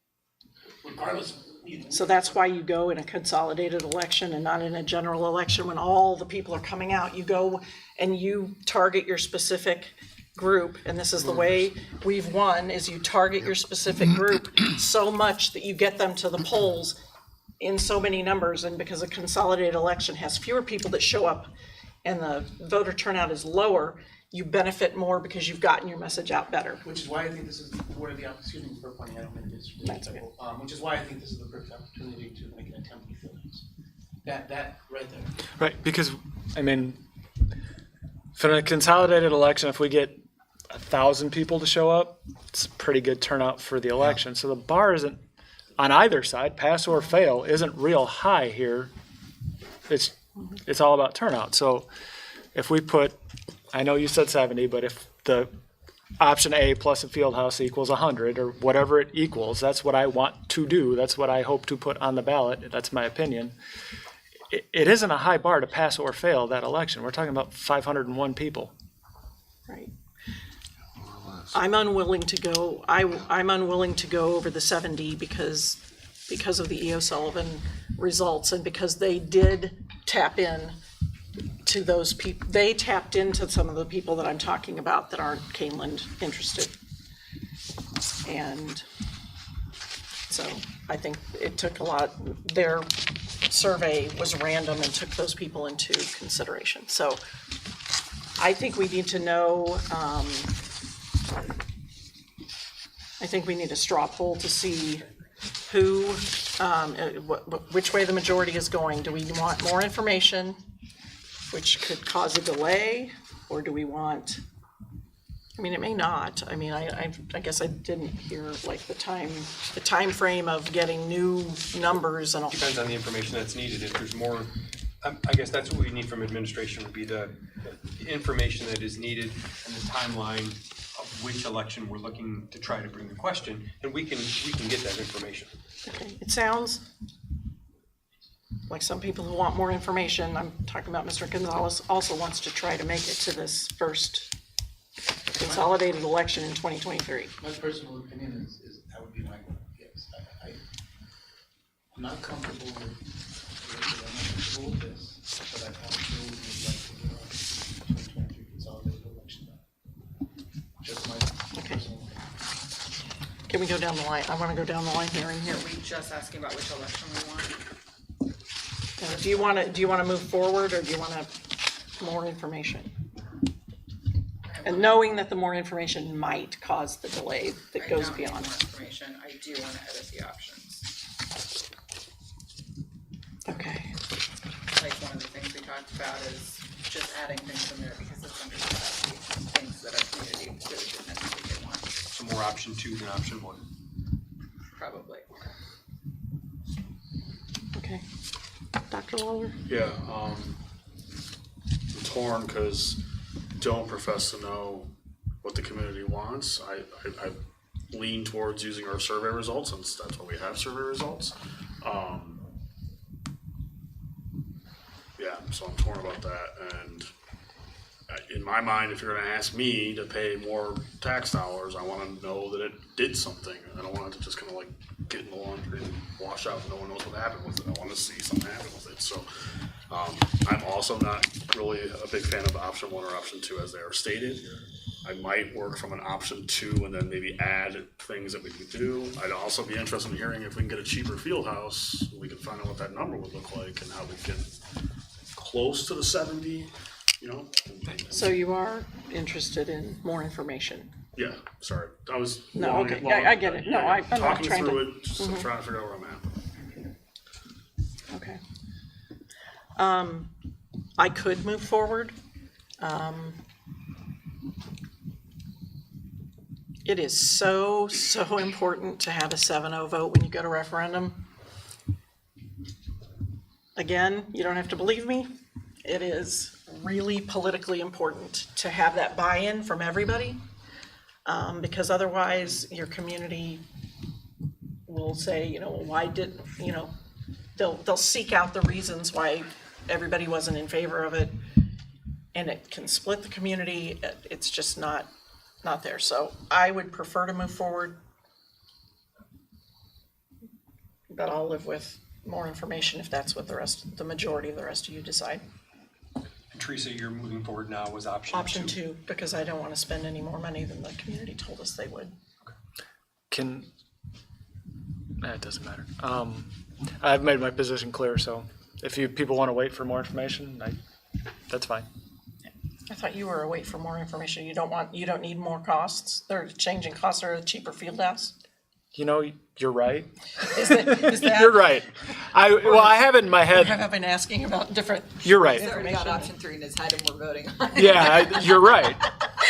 regardless. So that's why you go in a consolidated election and not in a general election when all the people are coming out. You go and you target your specific group, and this is the way we've won, is you target your specific group so much that you get them to the polls in so many numbers. And because a consolidated election has fewer people that show up and the voter turnout is lower, you benefit more because you've gotten your message out better. Which is why I think this is excuse me for pointing out, That's okay. Which is why I think this is the perfect opportunity to make an attempt to fill this. That right there. Right, because, for a consolidated election, if we get 1,000 people to show up, it's a pretty good turnout for the election. So the bar isn't, on either side, pass or fail, isn't real high here. It's all about turnout. So if we put, I know you said 70, but if the option A plus a field house equals 100 or whatever it equals, that's what I want to do. That's what I hope to put on the ballot. That's my opinion. It isn't a high bar to pass or fail that election. We're talking about 501 people. Right. I'm unwilling to go. I'm unwilling to go over the 70 because of the E.O. Sullivan results and because they did tap in to those people. They tapped into some of the people that I'm talking about that aren't Kaneland interested. And so I think it took a lot. Their survey was random and took those people into consideration. So I think we need to know. I think we need a straw poll to see which way the majority is going. Do we want more information, which could cause a delay, or do we want? It may not. I guess I didn't hear the time frame of getting new numbers and all. Depends on the information that's needed. If there's more, I guess that's what we need from administration would be the information that is needed and the timeline of which election we're looking to try to bring the question, and we can get that information. Okay. It sounds like some people who want more information, I'm talking about Mr. Gonzalez, also wants to try to make it to this first consolidated election in 2023. My personal opinion is that would be my goal, yes. I'm not comfortable with this, but I also would like to get our 2023 consolidated election done. Just Can we go down the line? I want to go down the line here and here. Are we just asking about which election we want? Do you want to move forward, or do you want more information? And knowing that the more information might cause the delay that goes I don't need beyond. more information. I do want to edit the options. Okay. Like, one of the things we talked about is just adding things in there because it's under capacity, things that our community really didn't necessarily want, So more option 2 than option 1. probably. Okay. Dr. Lawler? Yeah, I'm torn because don't profess to know what the community wants. I lean towards using our survey results since that's what we have, survey results. Yeah, so I'm torn about that, and in my mind, if you're gonna ask me to pay more tax dollars, I wanna know that it did something. I don't want it to just kinda like get in the laundry and wash out and no one knows what happened with it. I wanna see something happen with it, so. I'm also not really a big fan of option 1 or option 2 as they are stated. I might work from an option 2 and then maybe add things that we could do. I'd also be interested in hearing if we can get a cheaper field house, we can find out what that number would look like and how we can close to the 70, you know? So you are interested in more information? Yeah, sorry, I was. No, long- okay, long- yeah, I get it. No, I'm not Talking trying to- through it, just I'm trying to figure out where I'm at. Okay. I could move forward. It is so important to have a 7-0 vote when you go to referendum. Again, you don't have to believe me. It is really politically important to have that buy-in from everybody. Because otherwise your community will say, you know, why did, you know, they'll seek out the reasons why everybody wasn't in favor of it, and it can split the community. It's just not there. So I would prefer to move forward, but I'll live with more information if that's what the majority of the rest of you decide. And Teresa, you're moving forward now was option 2. Option 2, because I don't want to spend any more money than the community told us they would. It doesn't matter. I've made my position clear, so if people want to wait for more information, that's fine. I thought you were a wait for more information. You don't need more costs? They're changing costs or a cheaper field house? You know, you're right. Is that? You're right. I have it in my head. I've been asking about different. You're right. He's already got option 3 in his head and we're voting on it. Yeah, you're right.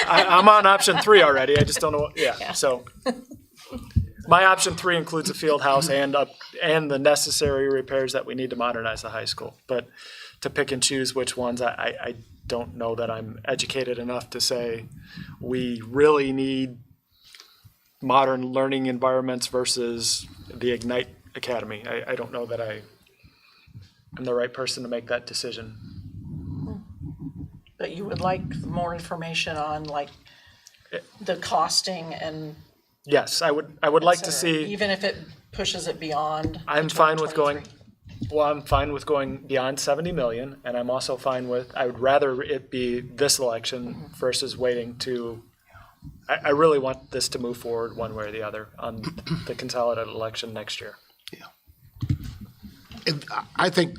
I'm on option 3 already. I just don't know. Yeah. So my option 3 includes a field house and the necessary repairs that we need to modernize the high school. But to pick and choose which ones, I don't know that I'm educated enough to say we really need modern learning environments versus the Ignite Academy. I don't know that I'm the right person to make that decision. But you would like more information on like the costing and. Yes, I would like to see. Even if it pushes it beyond. I'm fine with going beyond 70 million, and I'm also fine with, I would rather it be this election versus waiting to, I really want this to move forward one way or the other on the consolidated election next year. I think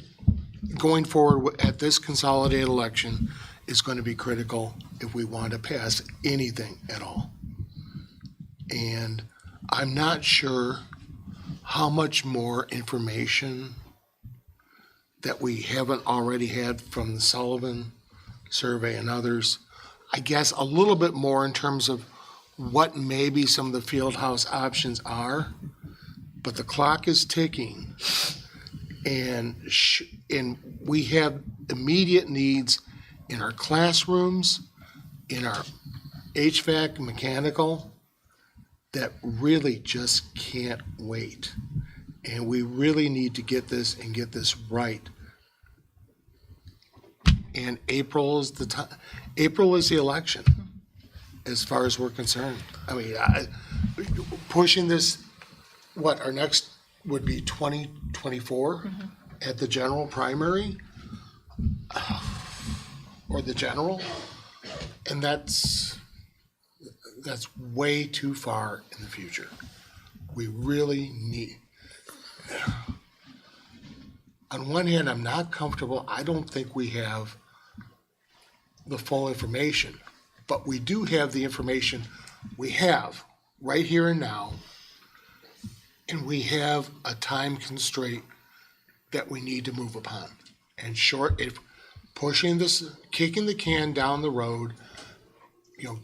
going forward at this consolidated election is going to be critical if we want to pass anything at all. And I'm not sure how much more information that we haven't already had from the Sullivan survey and others. I guess a little bit more in terms of what maybe some of the field house options are, but the clock is ticking. And we have immediate needs in our classrooms, in our HVAC, mechanical, that really just can't wait. And we really need to get this and get this right. And April is the time. April is the election, as far as we're concerned. I mean, pushing this, our next would be 2024 at the general primary, or the general, and that's way too far in the future. we really need. On one hand, I'm not comfortable. I don't think we have the full information, but we do have the information we have right here and now. And we have a time constraint that we need to move upon. And if pushing this, kicking the can down the road,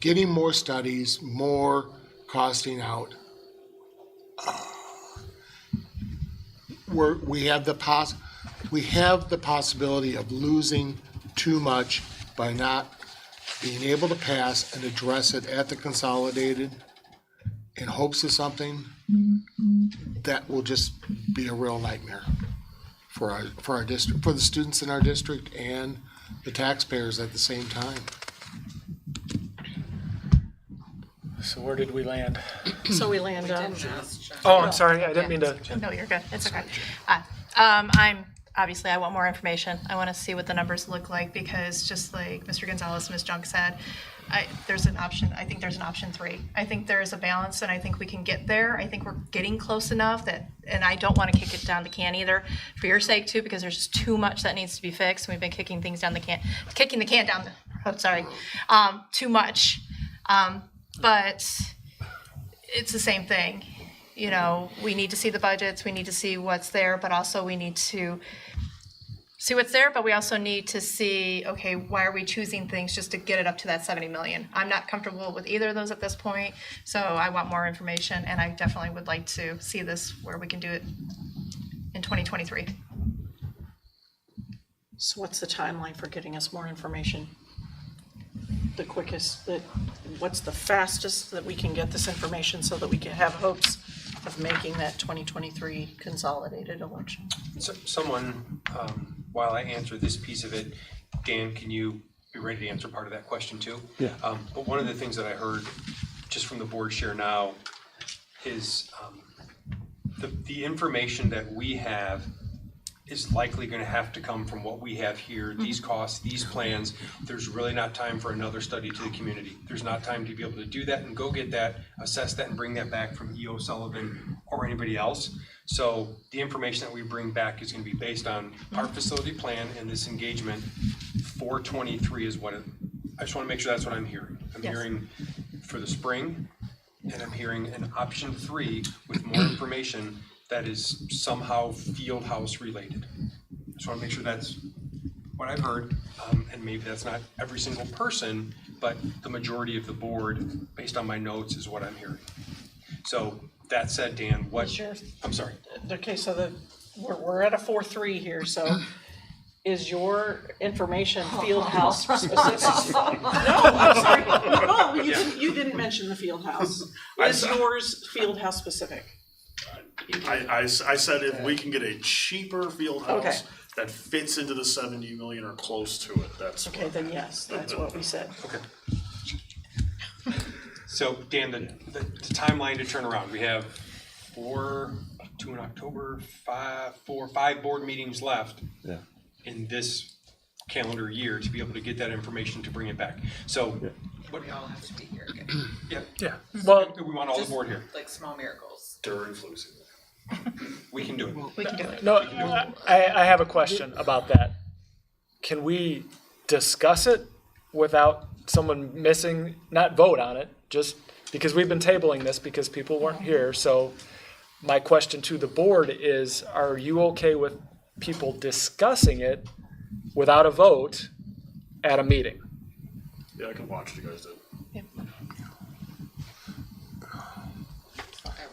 getting more studies, more costing out. We have the possibility of losing too much by not being able to pass and address it at the consolidated in hopes of something that will just be a real nightmare for our district, for the students in our district and the taxpayers at the same time. So where did we land? So we land on. Oh, I'm sorry, I didn't mean to. No, you're good. It's okay. Obviously, I want more information. I want to see what the numbers look like because just like Mr. Gonzalez and Ms. Junk said, there's an option. I think there's an option 3. I think there is a balance and I think we can get there. I think we're getting close enough and I don't want to kick it down the can either for your sake too, because there's just too much that needs to be fixed. We've been kicking the can down too much. But it's the same thing. We need to see the budgets, we need to see what's there, but also we need to see what's there, but we also need to see, okay, why are we choosing things just to get it up to that 70 million? I'm not comfortable with either of those at this point, so I want more information, and I definitely would like to see this where we can do it in 2023. So what's the timeline for getting us more information? The quickest, what's the fastest that we can get this information so that we can have hopes of making that 2023 consolidated election? So someone, while I answer this piece of it, Dan, can you be ready to answer part of that question too? Yeah. But one of the things that I heard just from the board share now is the information that we have is likely going to have to come from what we have here, these costs, these plans. There's really not time for another study to the community. There's not time to be able to do that and go get that, assess that, and bring that back from E.O. Sullivan or anybody else. So the information that we bring back is going to be based on our facility plan, and this engagement for 23 is what I just want to make sure that's what I'm hearing. I'm hearing for the spring, and I'm hearing an option 3 with more information that is somehow field house related. Just want to make sure that's what I've heard, and maybe that's not every single person, but the majority of the board, based on my notes, is what I'm hearing. So that said, Dan, I'm sorry. Okay, so we're at a 4-3 here, so is your information field house specific? No, I'm sorry. No, you didn't mention the field house. Is yours field house specific? I said if we can get a cheaper field house that fits into the 70 million or close to it, that's okay. Then yes, that's what we said. Okay. So Dan, the timeline to turn around. We have 2 in October, 5 board meetings left in this calendar year to be able to get that information to bring it back. So We all have to be here again. Yeah. Well, we want all the board here. Like small miracles. during flu season. We can do it. We can do it. No, I have a question about that. Can we discuss it without someone missing, not vote on it, just because we've been tabling this because people weren't here. So my question to the board is, are you okay with people discussing it without a vote at a meeting? Yeah, I can watch what you guys do.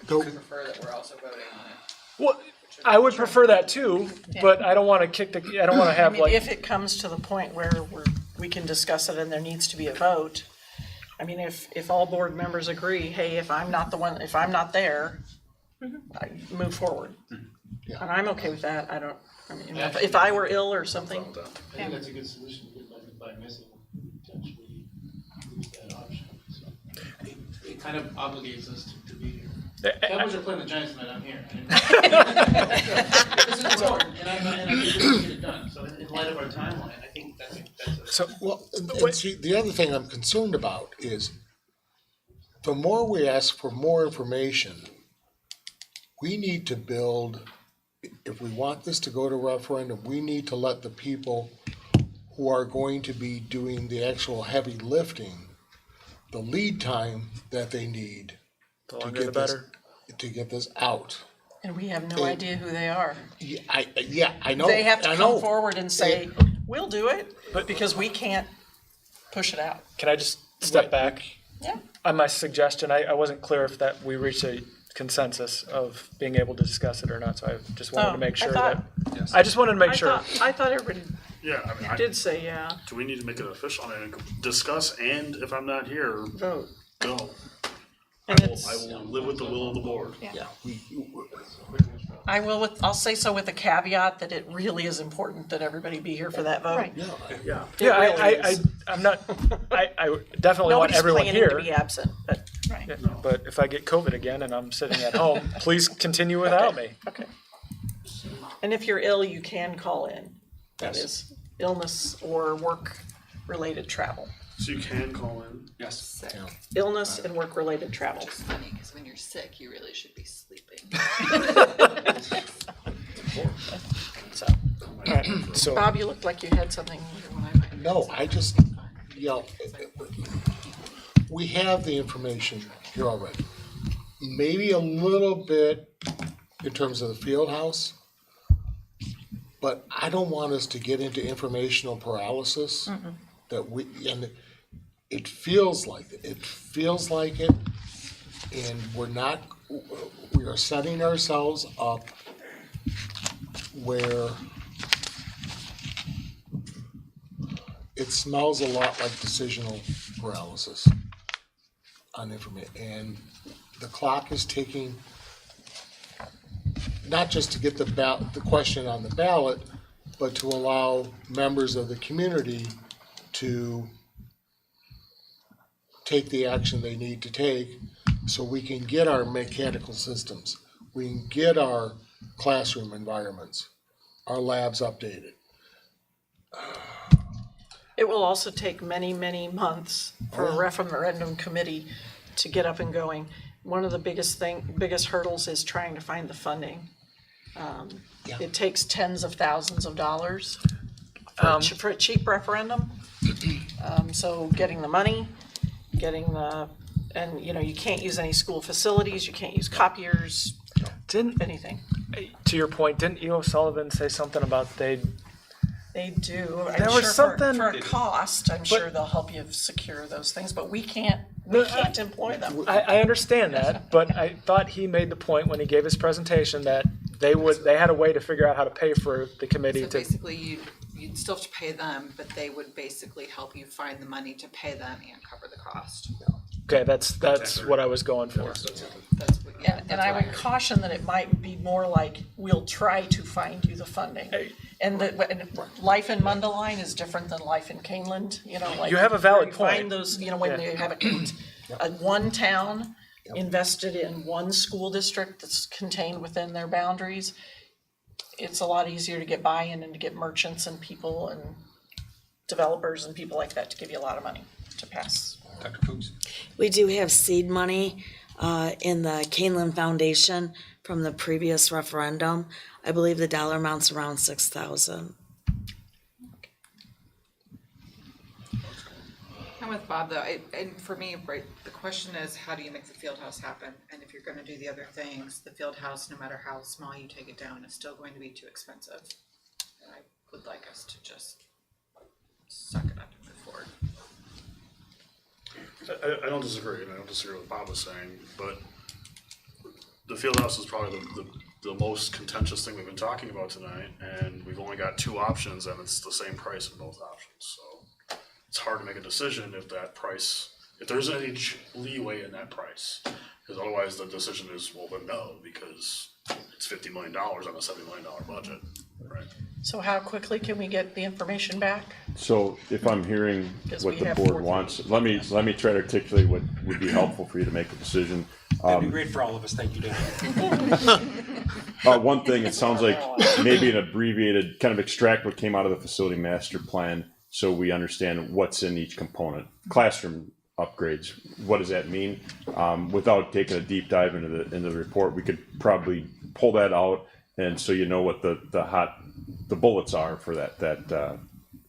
I would prefer that we're also voting on it. Well, I would prefer that too, but I don't want to I don't want to have like. If it comes to the point where we can discuss it and there needs to be a vote, I mean, if all board members agree, hey, if I'm not there, I move forward. And I'm okay with that. If I were ill or something. I think that's a good solution, by missing, potentially lose that option, so. It kind of obligates us to be here. Cowboys are playing the Giants tonight, I'm here. This is important, and I think we can get it done, so in light of our timeline, I think that's And see, the other thing I'm concerned about is the more we ask for more information, we need to build, if we want this to go to referendum, we need to let the people who are going to be doing the actual heavy lifting, the lead time that they need The longer the better. to get this out. And we have no idea who they are. Yeah, I know. They have to I come know. forward and say, we'll do it, but because we can't push it out. Can I just step back? Yeah. On my suggestion, I wasn't clear if that we reached a consensus of being able to discuss it or not, so I just wanted to make sure I just wanted to make sure. I thought everybody Yeah, I mean, did say, yeah, do we need to make it official and discuss, and if I'm not here, vote. go? And I it's, will live with the will of the board. yeah. I'll say so with the caveat that it really is important that everybody be here for that vote. Right. Yeah. Yeah, I'm not, I definitely want Nobody's everyone planning to here. be absent, but, Yeah, but if I get COVID again and I'm sitting at home, please continue without me. okay. And if you're ill, you can call in. That is illness or work-related travel. So you can call in. Yes. Illness and work-related travel. It's funny, because when you're sick, you really should be sleeping. So, All right, so Bob, you looked like you had something. No, I just, we have the information here already. Maybe a little bit in terms of the field house, but I don't want us to get into informational paralysis and it feels like it, and we are setting ourselves up where it smells a lot like decisional paralysis on information, and the clock is ticking, not just to get the question on the ballot, but to allow members of the community to take the action they need to take so we can get our mechanical systems, we can get our classroom environments, our labs updated. It will also take many, many months for a referendum committee to get up and going. One of the biggest hurdles is trying to find the funding. It takes tens of thousands of dollars for a cheap referendum. So getting the money, and you can't use any school facilities, you can't use copiers, anything. to your point, didn't E.O. Sullivan say something about They do. There was something- For a cost, I'm sure they'll help you secure those things, but we can't employ them. I understand that, but I thought he made the point when he gave his presentation that they had a way to figure out how to pay for the committee So to. basically, you'd still have to pay them, but they would basically help you find the money to pay them and cover the cost. Okay, that's what I was going for. That's what, yeah. And I would caution that it might be more like, we'll try to find you the funding. And life in Mundelein is different than life in Kaneland, like. You have a valid you find point. those, when you have one town invested in one school district that's contained within their boundaries, it's a lot easier to get buy-in and to get merchants and people and developers and people like that to give you a lot of money to pass. Dr. Fuchs? We do have seed money in the Kaneland Foundation from the previous referendum. I believe the dollar amount's around $6,000. I'm with Bob though, and for me, right, the question is, how do you make the field house happen? And if you're gonna do the other things, the field house, no matter how small you take it down, is still going to be too expensive. And I would like us to just suck it up and move forward. I don't disagree, and I don't disagree with what Bob was saying, but the field house is probably the most contentious thing we've been talking about tonight, and we've only got two options, and it's the same price in both options, so it's hard to make a decision if there isn't any leeway in that price, because otherwise the decision is, well, then no, because it's $50 million on a $70 million budget, right? So how quickly can we get the information back? So if I'm hearing Because what we the have board 14. wants, let me try to articulate what would be helpful for you to make a decision. That'd be great for all of us, thank you, Dan. One thing, it sounds like maybe an abbreviated, kind of extract what came out of the facility master plan so we understand what's in each component. Classroom upgrades. What does that mean? Without taking a deep dive into the report, we could probably pull that out, and so you know what the bullets are for that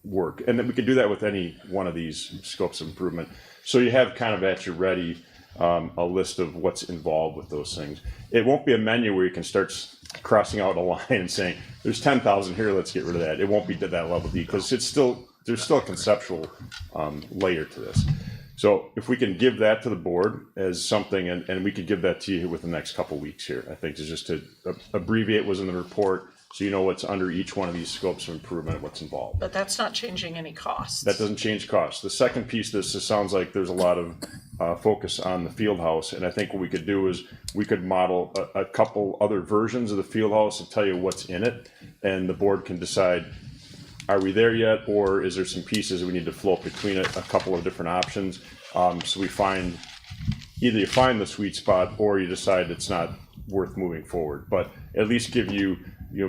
work, and then we could do that with any one of these scopes of improvement. So you have kind of at your ready a list of what's involved with those things. It won't be a menu where you can start crossing out a line and saying, "There's 10,000 here, let's get rid of that." It won't be to that level, because there's still a conceptual layer to this. So if we can give that to the board as something, and we could give that to you within the next couple weeks here, I think, is just to abbreviate what's in the report, so you know what's under each one of these scopes of improvement, what's involved. But that's not changing any costs. That doesn't change costs. The second piece of this, it sounds like there's a lot of focus on the field house, and I think what we could do is we could model a couple other versions of the field house and tell you what's in it, and the board can decide, are we there yet, or is there some pieces we need to float between a couple of different options? So we find, either you find the sweet spot or you decide it's not worth moving forward, but at least give you,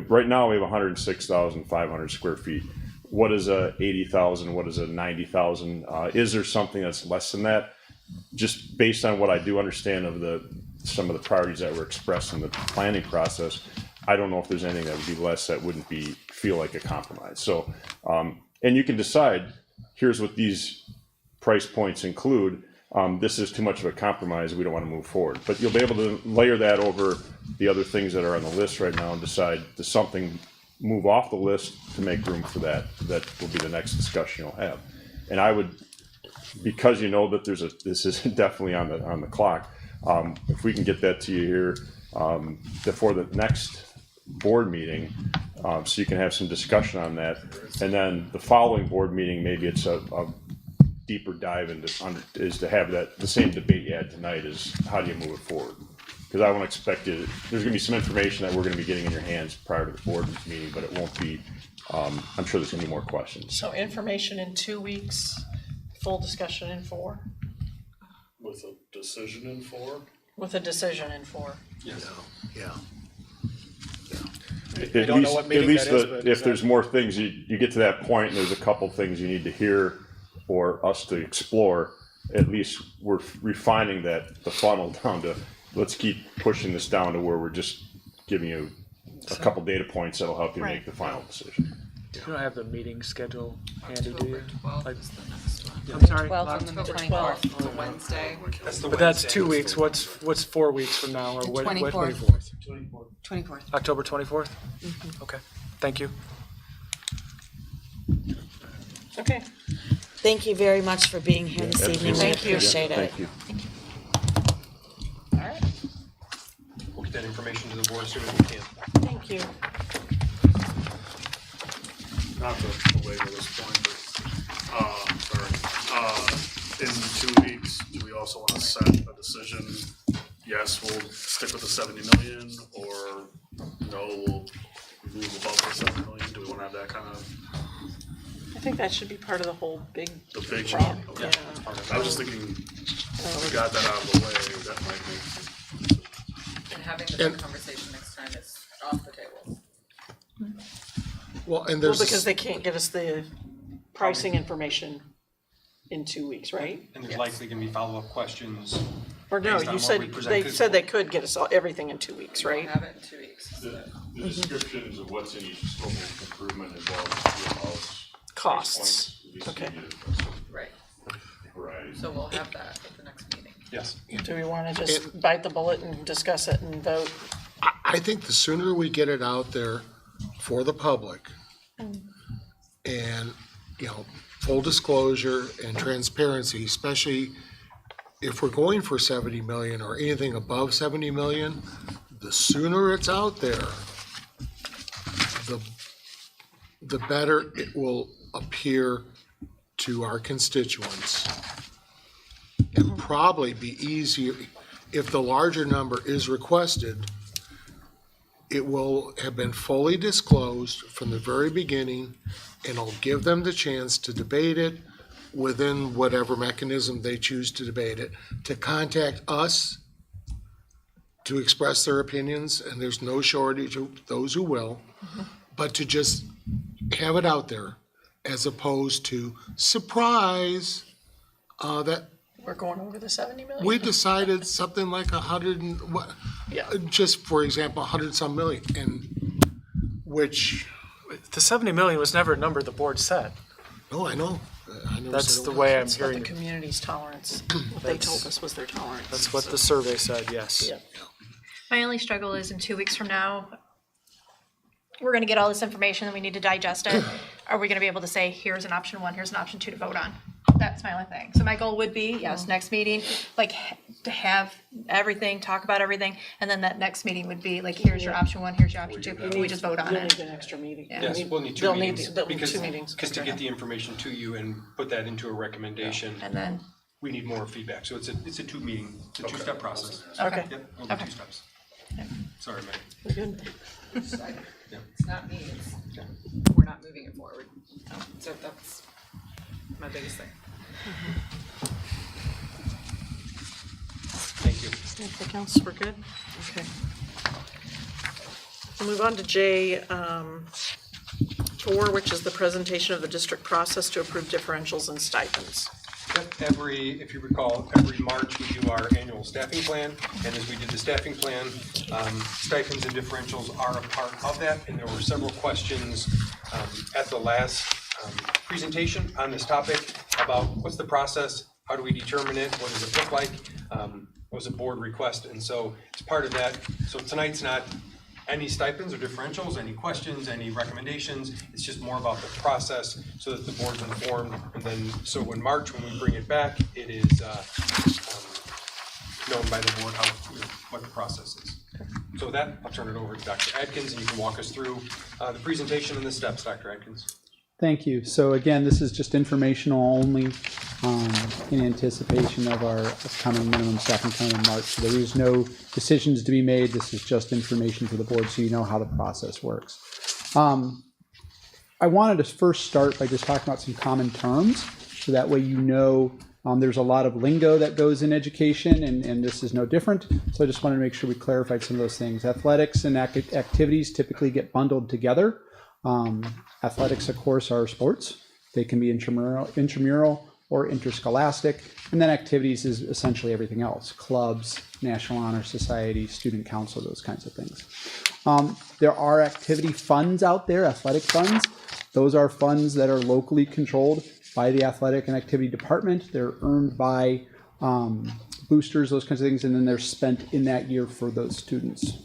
right now we have 106,500 square feet. What is a 80,000? What is a 90,000? Is there something that's less than that? Just based on what I do understand of some of the priorities that were expressed in the planning process, I don't know if there's anything that would be less that wouldn't feel like a compromise. So, and you can decide, here's what these price points include. This is too much of a compromise, we don't want to move forward. But you'll be able to layer that over the other things that are on the list right now and decide, does something move off the list to make room for that? That will be the next discussion you'll have. And I would, because you know that this is definitely on the clock, if we can get that to you here before the next board meeting, so you can have some discussion on that, and then the following board meeting, maybe it's a deeper dive is to have the same debate you had tonight, is how do you move it forward? Because I won't expect you, there's gonna be some information that we're gonna be getting in your hands prior to the board meeting, but it won't be, I'm sure there's gonna be more questions. So information in 2 weeks, full discussion in 4, With a decision in 4? with a decision in 4. Yes. Yeah. I don't know what meeting that is, but if there's more things, you get to that point and there's a couple things you need to hear or us to explore, at least we're refining the funnel down to, let's keep pushing this down to where we're just giving you a couple data points that'll help you make the final decision. you don't have the meeting schedule handy, do you? Like, I'm sorry. 12th and the 24th. The Wednesday. but that's 2 weeks. What's 4 weeks from now, or what? 24th. 24th. October 24th? Okay, thank you. Okay. Thank you very much for being here this evening. We Thank you. appreciate it. Thank you. All right. We'll get that information to the board as soon as we can. Thank you. Not to belabor this point, but, in 2 weeks, do we also want to set a decision? Yes, we'll stick with the 70 million, or no, we'll move above the 70 million? Do we want to have that kind of? I think that should be part of the whole big. The big plan. one, okay. Yeah. I was just thinking, if we got that out of the way, that might make. And having the big conversation next time is off the table. Well, and Well, there's. because they can't get us the pricing information in 2 weeks, right? And there's likely gonna be follow-up questions. Or no, based on you what said, we present, they 'cause said they could get us everything in 2 weeks, right? Have it in 2 weeks. The descriptions of what's in each scope of improvement as well as field house. Costs. Okay. Right. Variety. So we'll have that at the next meeting. Yes. Do we want to just bite the bullet and discuss it and vote? I think the sooner we get it out there for the public and, full disclosure and transparency, especially if we're going for 70 million or anything above 70 million, the sooner it's out there, the better it will appear to our constituents. And probably be easier, if the larger number is requested, it will have been fully disclosed from the very beginning, and it'll give them the chance to debate it within whatever mechanism they choose to debate it, to contact us to express their opinions, and there's no shortage of those who will, but to just have it out there as opposed to surprise, that We're going over the 70 million. We decided something like 100 and what, Yeah. just for example, 100 some million, and which, The 70 million was never a number the board set. no, I know. I never That's said the it way I'm That's what the hearing. community's tolerance, what they told us was their tolerance. That's what the survey said, yes. Yeah. My only struggle is in 2 weeks from now, we're gonna get all this information and we need to digest it. Are we gonna be able to say, here's an option 1, here's an option 2 to vote on? That's my only thing. So my goal would be, yes, next meeting, like, to have everything, talk about everything, and then that next meeting would be like, here's your option 1, here's your option 2, we just vote on You'll it. need an extra meeting. Yeah. Yes, we'll need 2 They'll need meetings, they'll need because, 2 meetings. because to get the information to you and put that into a recommendation, And then, we need more feedback, so it's a two-step process. Okay. Yep, we'll do Okay. 2 steps. Sorry, Mike. We're good. It's Yeah. not me, it's, we're not moving it forward. So that's my biggest thing. Thank you. Anything else? We're good? Okay. We'll move on to J4, which is the presentation of the district process to approve differentials and stipends. Yep, if you recall, every March we do our annual staffing plan, and as we did the staffing plan, stipends and differentials are a part of that, and there were several questions at the last presentation on this topic about what's the process, how do we determine it, what does it look like, what was a board request, and so as part of that, so tonight's not any stipends or differentials, any questions, any recommendations, it's just more about the process so that the board's informed, and then, so in March, when we bring it back, it is known by the board how, what the process is. So with that, I'll turn it over to Dr. Adkins, and you can walk us through the presentation and the steps, Dr. Adkins. Thank you. So again, this is just informational only in anticipation of our upcoming minimum staffing plan in March. So there is no decisions to be made. This is just information for the board so you know how the process works. I wanted to first start by just talking about some common terms so that way you know there's a lot of lingo that goes in education and this is no different. So I just wanted to make sure we clarified some of those things. Athletics and activities typically get bundled together. Athletics, of course, are sports. They can be intramural or interscholastic. And then activities is essentially everything else. Clubs, National Honor Society, Student Council, those kinds of things. There are activity funds out there, athletic funds. Those are funds that are locally controlled by the athletic and activity department. They're earned by boosters, those kinds of things, and then they're spent in that year for those students.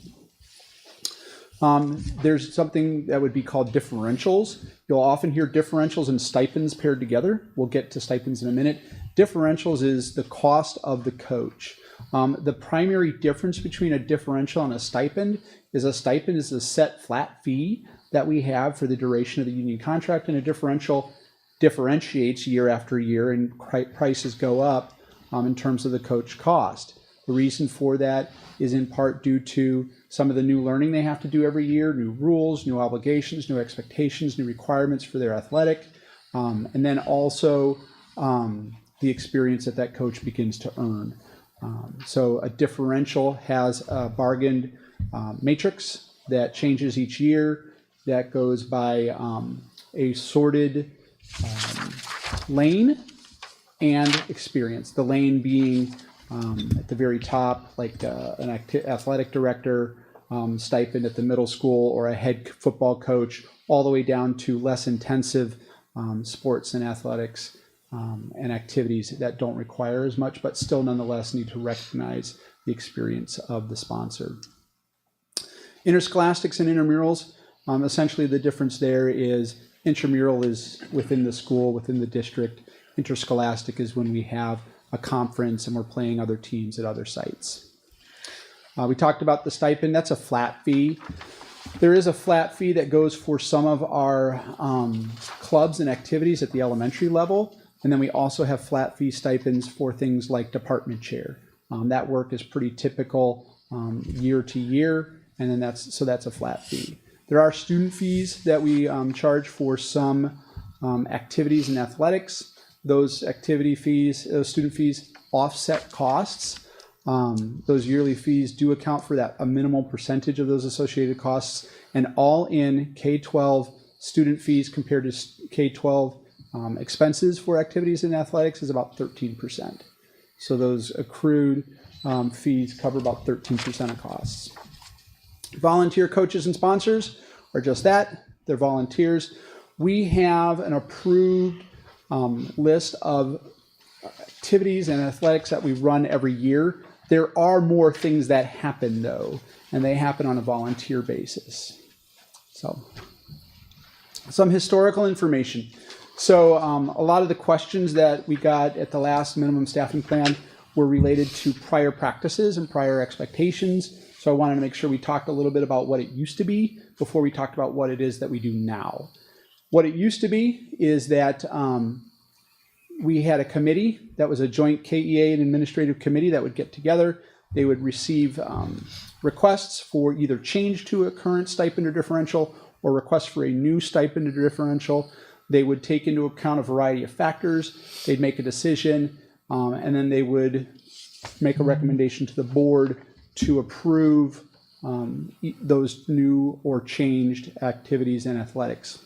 There's something that would be called differentials. You'll often hear differentials and stipends paired together. We'll get to stipends in a minute. Differentials is the cost of the coach. The primary difference between a differential and a stipend is a set flat fee that we have for the duration of the union contract, and a differential differentiates year after year, and prices go up in terms of the coach cost. The reason for that is in part due to some of the new learning they have to do every year, new rules, new obligations, new expectations, new requirements for their athletic, and then also the experience that coach begins to earn. So a differential has a bargained matrix that changes each year that goes by a sorted lane and experience. The lane being at the very top, like an athletic director stipend at the middle school, or a head football coach, all the way down to less intensive sports and athletics and activities that don't require as much, but still nonetheless need to recognize the experience of the sponsor. Interscholastics and intramurals, essentially the difference there is intramural is within the school, within the district. Interscholastic is when we have a conference and we're playing other teams at other sites. We talked about the stipend. That's a flat fee. There is a flat fee that goes for some of our clubs and activities at the elementary level. And then we also have flat fee stipends for things like department chair. That work is pretty typical year to year. And then that's a flat fee. There are student fees that we charge for some activities in athletics. Those activity fees, those student fees offset costs. Those yearly fees do account for a minimal percentage of those associated costs. And all in K-12 student fees compared to K-12 expenses for activities in athletics is about 13%. So those accrued fees cover about 13% of costs. Volunteer coaches and sponsors are just that. They're volunteers. We have an approved list of activities and athletics that we run every year. There are more things that happen though, and they happen on a volunteer basis. So, some historical information. So a lot of the questions that we got at the last minimum staffing plan were related to prior practices and prior expectations. So I wanted to make sure we talked a little bit about what it used to be before we talked about what it is that we do now. What it used to be is that we had a committee that was a joint KEA and administrative committee that would get together. They would receive requests for either change to a current stipend or differential or requests for a new stipend or differential. They would take into account a variety of factors. They'd make a decision, and then they would make a recommendation to the board to approve those new or changed activities and athletics.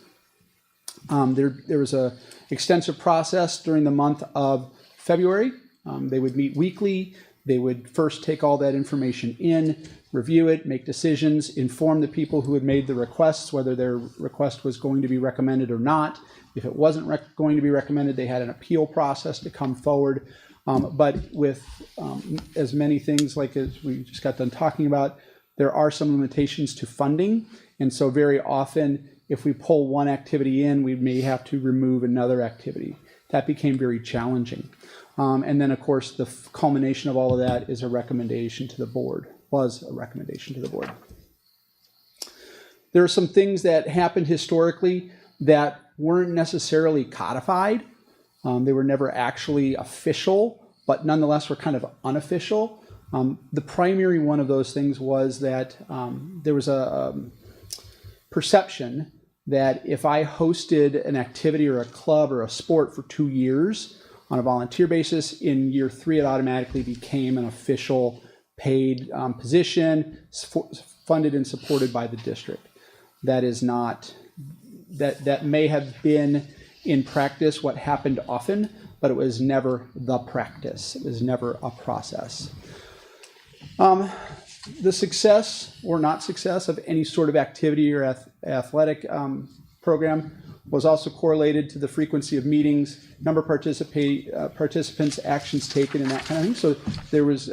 There was an extensive process during the month of February. They would meet weekly. They would first take all that information in, review it, make decisions, inform the people who had made the requests whether their request was going to be recommended or not. If it wasn't going to be recommended, they had an appeal process to come forward. But with as many things like as we just got done talking about, there are some limitations to funding. And so very often, if we pull one activity in, we may have to remove another activity. That became very challenging. And then, of course, the culmination of all of that is a recommendation to the board, was a recommendation to the board. There are some things that happened historically that weren't necessarily codified. They were never actually official, but nonetheless were kind of unofficial. The primary one of those things was that there was a perception that if I hosted an activity or a club or a sport for 2 years on a volunteer basis, in year 3 it automatically became an official paid position funded and supported by the district. That is not, that may have been in practice what happened often, but it was never the practice. It was never a process. The success or not success of any sort of activity or athletic program was also correlated to the frequency of meetings, number of participants, actions taken, and that kind of thing. So there was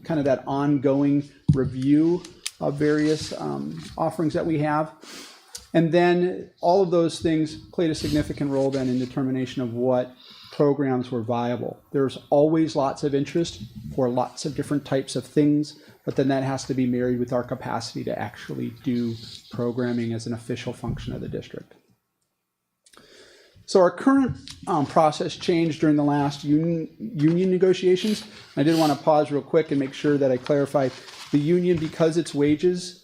kind of that ongoing review of various offerings that we have. And then all of those things played a significant role then in determination of what programs were viable. There's always lots of interest for lots of different types of things, but then that has to be married with our capacity to actually do programming as an official function of the district. So our current process changed during the last union negotiations. I did want to pause real quick and make sure that I clarify. The union, because its wages,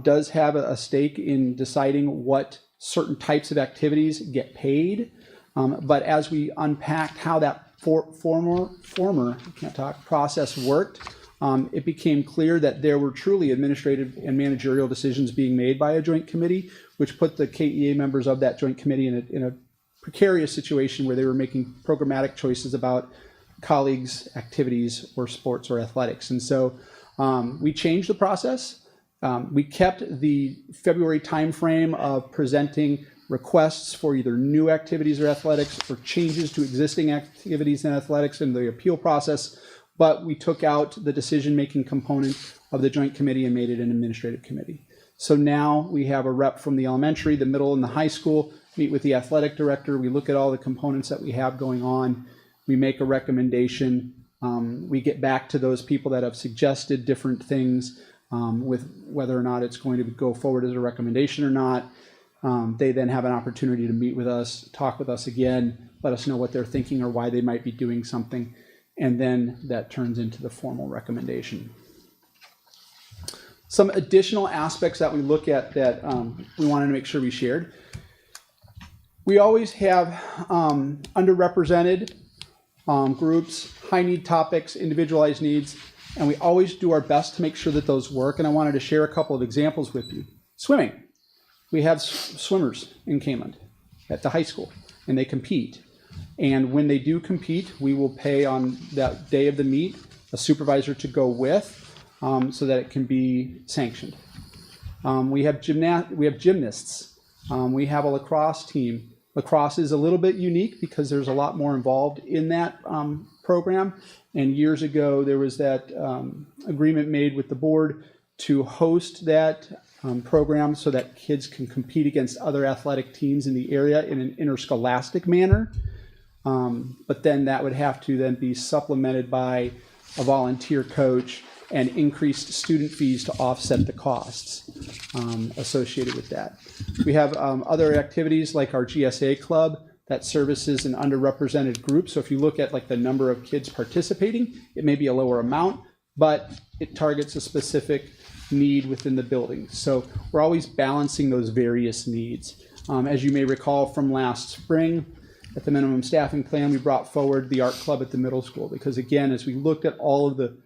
does have a stake in deciding what certain types of activities get paid. But as we unpacked how that former process worked, it became clear that there were truly administrative and managerial decisions being made by a joint committee, which put the KEA members of that joint committee in a precarious situation where they were making programmatic choices about colleagues' activities or sports or athletics. And so we changed the process. We kept the February timeframe of presenting requests for either new activities or athletics or changes to existing activities and athletics in the appeal process, but we took out the decision-making component of the joint committee and made it an administrative committee. So now we have a rep from the elementary, the middle, and the high school, meet with the athletic director, we look at all the components that we have going on, we make a recommendation, we get back to those people that have suggested different things with whether or not it's going to go forward as a recommendation or not. They then have an opportunity to meet with us, talk with us again, let us know what they're thinking or why they might be doing something, and then that turns into the formal recommendation. Some additional aspects that we look at that we wanted to make sure we shared. We always have underrepresented groups, high need topics, individualized needs, and we always do our best to make sure that those work. And I wanted to share a couple of examples with you. Swimming. We have swimmers in Kaneland at the high school, and they compete. And when they do compete, we will pay on that day of the meet a supervisor to go with so that it can be sanctioned. We have gymnasts. We have a lacrosse team. Lacrosse is a little bit unique because there's a lot more involved in that program. And years ago, there was that agreement made with the board to host that program so that kids can compete against other athletic teams in the area in an interscholastic manner. But then that would have to then be supplemented by a volunteer coach and increased student fees to offset the costs associated with that. We have other activities like our GSA club that services an underrepresented group. So if you look at like the number of kids participating, it may be a lower amount, but it targets a specific need within the building. So we're always balancing those various needs. As you may recall from last spring, at the minimum staffing plan, we brought forward the art club at the middle school because again, as we looked at all of the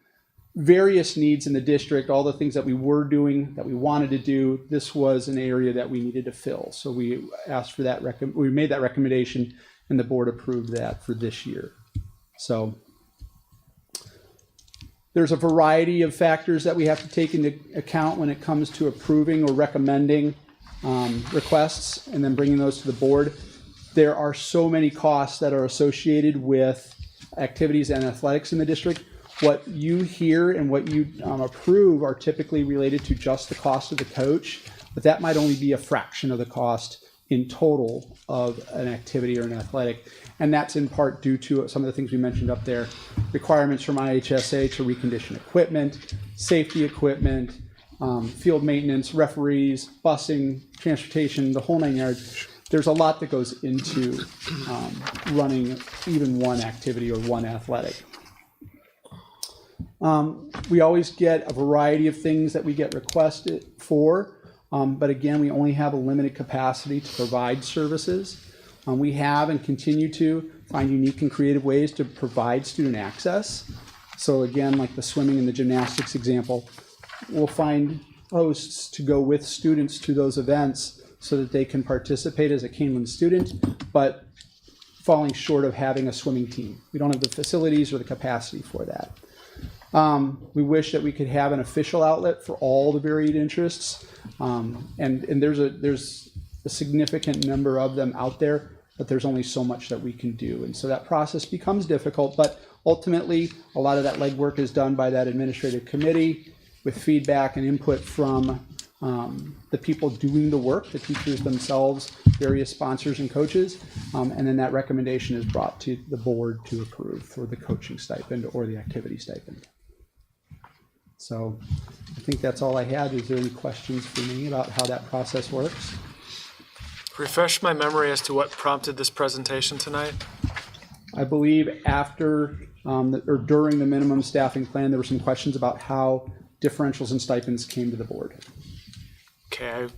various needs in the district, all the things that we were doing, that we wanted to do, this was an area that we needed to fill. So we asked for that, we made that recommendation and the board approved that for this year. So there's a variety of factors that we have to take into account when it comes to approving or recommending requests and then bringing those to the board. There are so many costs that are associated with activities and athletics in the district. What you hear and what you approve are typically related to just the cost of the coach, but that might only be a fraction of the cost in total of an activity or an athletic. And that's in part due to some of the things we mentioned up there, requirements from IHSA to recondition equipment, safety equipment, field maintenance, referees, busing, transportation, the whole 9 yards. There's a lot that goes into running even one activity or one athletic. We always get a variety of things that we get requested for, but again, we only have a limited capacity to provide services. We have and continue to find unique and creative ways to provide student access. So again, like the swimming and the gymnastics example, we'll find hosts to go with students to those events so that they can participate as a Kaneland student, but falling short of having a swimming team. We don't have the facilities or the capacity for that. We wish that we could have an official outlet for all the varied interests, and there's a significant number of them out there, but there's only so much that we can do, and so that process becomes difficult, but ultimately a lot of that legwork is done by that administrative committee with feedback and input from the people doing the work, the teachers themselves, various sponsors and coaches, and then that recommendation is brought to the board to approve for the coaching stipend or the activity stipend. So I think that's all I had. Is there any questions for me about how that process works? Refresh my memory as to what prompted this presentation tonight. I believe after or during the minimum staffing plan, there were some questions about how differentials and stipends came to the board. Okay,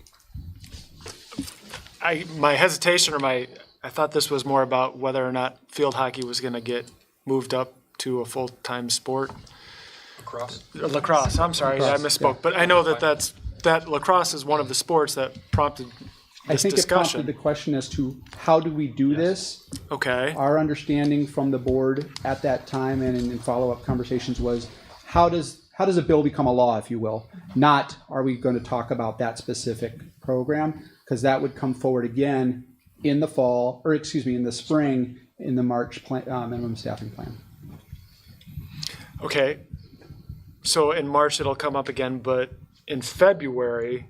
my hesitation or I thought this was more about whether or not field hockey was going to get moved up to a full-time sport. Lacrosse. I'm sorry, I misspoke. Yeah. But I know that lacrosse is one of the sports that prompted this discussion. It prompted the question as to how do we do this? Okay. Our understanding from the board at that time and in follow-up conversations was how does a bill become a law, if you will? Not are we going to talk about that specific program, because that would come forward again in the fall, or excuse me, in the spring, in the March minimum staffing plan. Okay. So in March it'll come up again, but in February,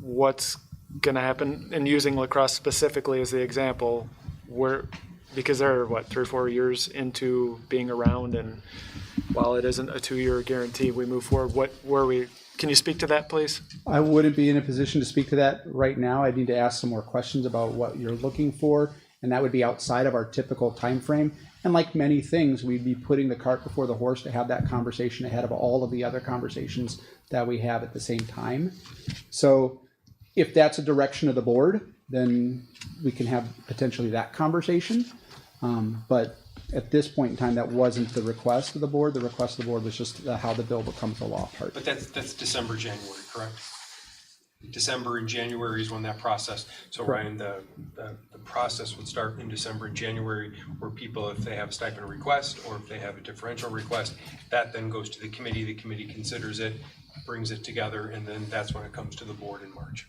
what's going to happen? And using lacrosse specifically as the example, because they're 3 or 4 years into being around, and while it isn't a 2-year guarantee, we move forward. Can you speak to that, please? I wouldn't be in a position to speak to that right now. I need to ask some more questions about what you're looking for, and that would be outside of our typical time frame. And like many things, we'd be putting the cart before the horse to have that conversation ahead of all of the other conversations that we have at the same time. So if that's a direction of the board, then we can have potentially that conversation. But at this point in time, that wasn't the request of the board. The request of the board was just how the bill becomes a law part. But that's December, January, correct? December and January is when that process, so Ryan, the process would start in December and January, where people, if they have a stipend request or if they have a differential request, that then goes to the committee considers it, brings it together, and then that's when it comes to the board in March.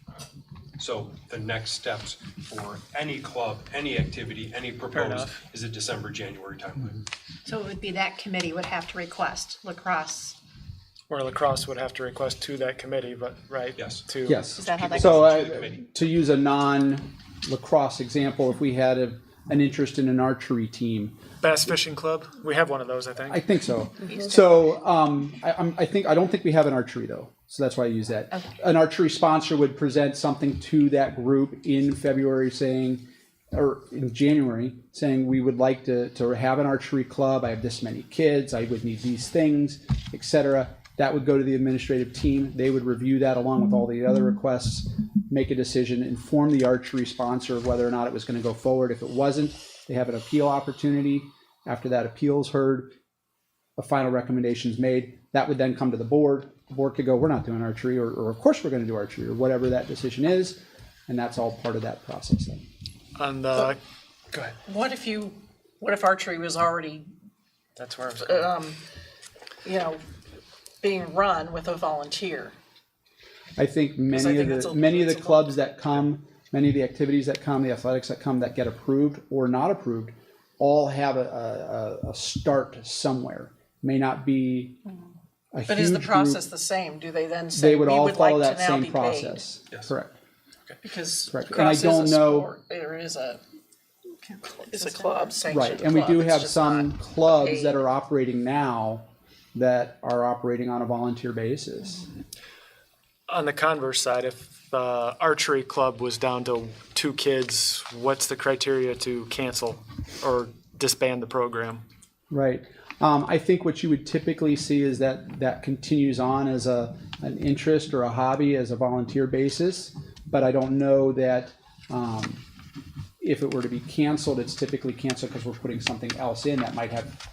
So the next steps for any club, any activity, any proposed is a December, January timeline. So it would be that committee would have to request lacrosse. Or lacrosse would have to request to that committee, but, right? Yes. To. Yes. Is that how that So goes? to use a non-lacrosse example, if we had an interest in an archery team, Bass Fishing Club, we have one of those, I think. I think so. So I don't think we have an archery though. So that's why I use that. Okay. An archery sponsor would present something to that group in February saying, or in January, saying we would like to have an archery club. I have this many kids. I would need these things, etc. That would go to the administrative team. They would review that along with all the other requests, make a decision, inform the archery sponsor of whether or not it was going to go forward. If it wasn't, they have an appeal opportunity. After that appeal is heard, a final recommendation is made. That would then come to the board. The board could go, we're not doing archery, or of course we're going to do archery, or whatever that decision is. And that's all part of that process then. On the, go ahead. What if archery was already, That's where I was going. being run with a volunteer? I think many of the clubs that come, many of the activities that come, the athletics that come that get approved or not approved, all have a start somewhere. May not be a huge But is the process group. the same? Do they then say, They would we all would follow like that to now same be paid? process. Yes. Correct. Because Correct. And I lacrosse don't is a know. sport, or is a club sanctioned Right, and we club. do It's have just some not clubs paid. that are operating now that are operating on a volunteer basis. On the converse side, if the archery club was down to 2 kids, what's the criteria to cancel or disband the program? Right. I think what you would typically see is that continues on as an interest or a hobby as a volunteer basis, but I don't know that if it were to be canceled, it's typically canceled because we're putting something else in that might have.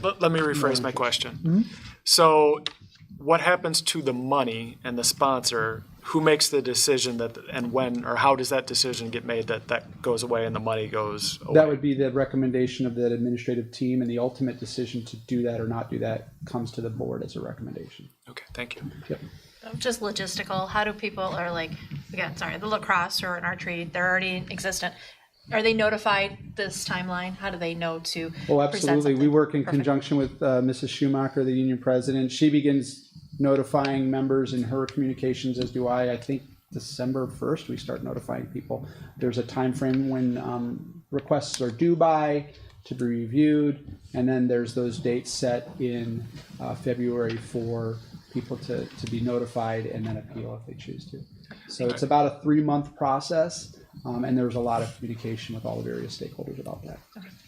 Let me rephrase my question. So what happens to the money and the sponsor? Who makes the decision that, and when, or how does that decision get made that goes away and the money goes away? That would be the recommendation of that administrative team, and the ultimate decision to do that or not do that comes to the board as a recommendation. Okay, thank you. Yep. Just logistical, how do people are like, again, sorry, the lacrosse or an archery, they're already existent. Are they notified this timeline? How do they know to Oh, present absolutely. We something? work in Perfect. conjunction with Mrs. Schumacher, the union president. She begins notifying members in her communications, as do I. I think December 1st, we start notifying people. There's a time frame when requests are due by to be reviewed, and then there's those dates set in February for people to be notified and then appeal if they choose to. So it's about a 3-month process, and there's a lot of communication with all the various stakeholders about that.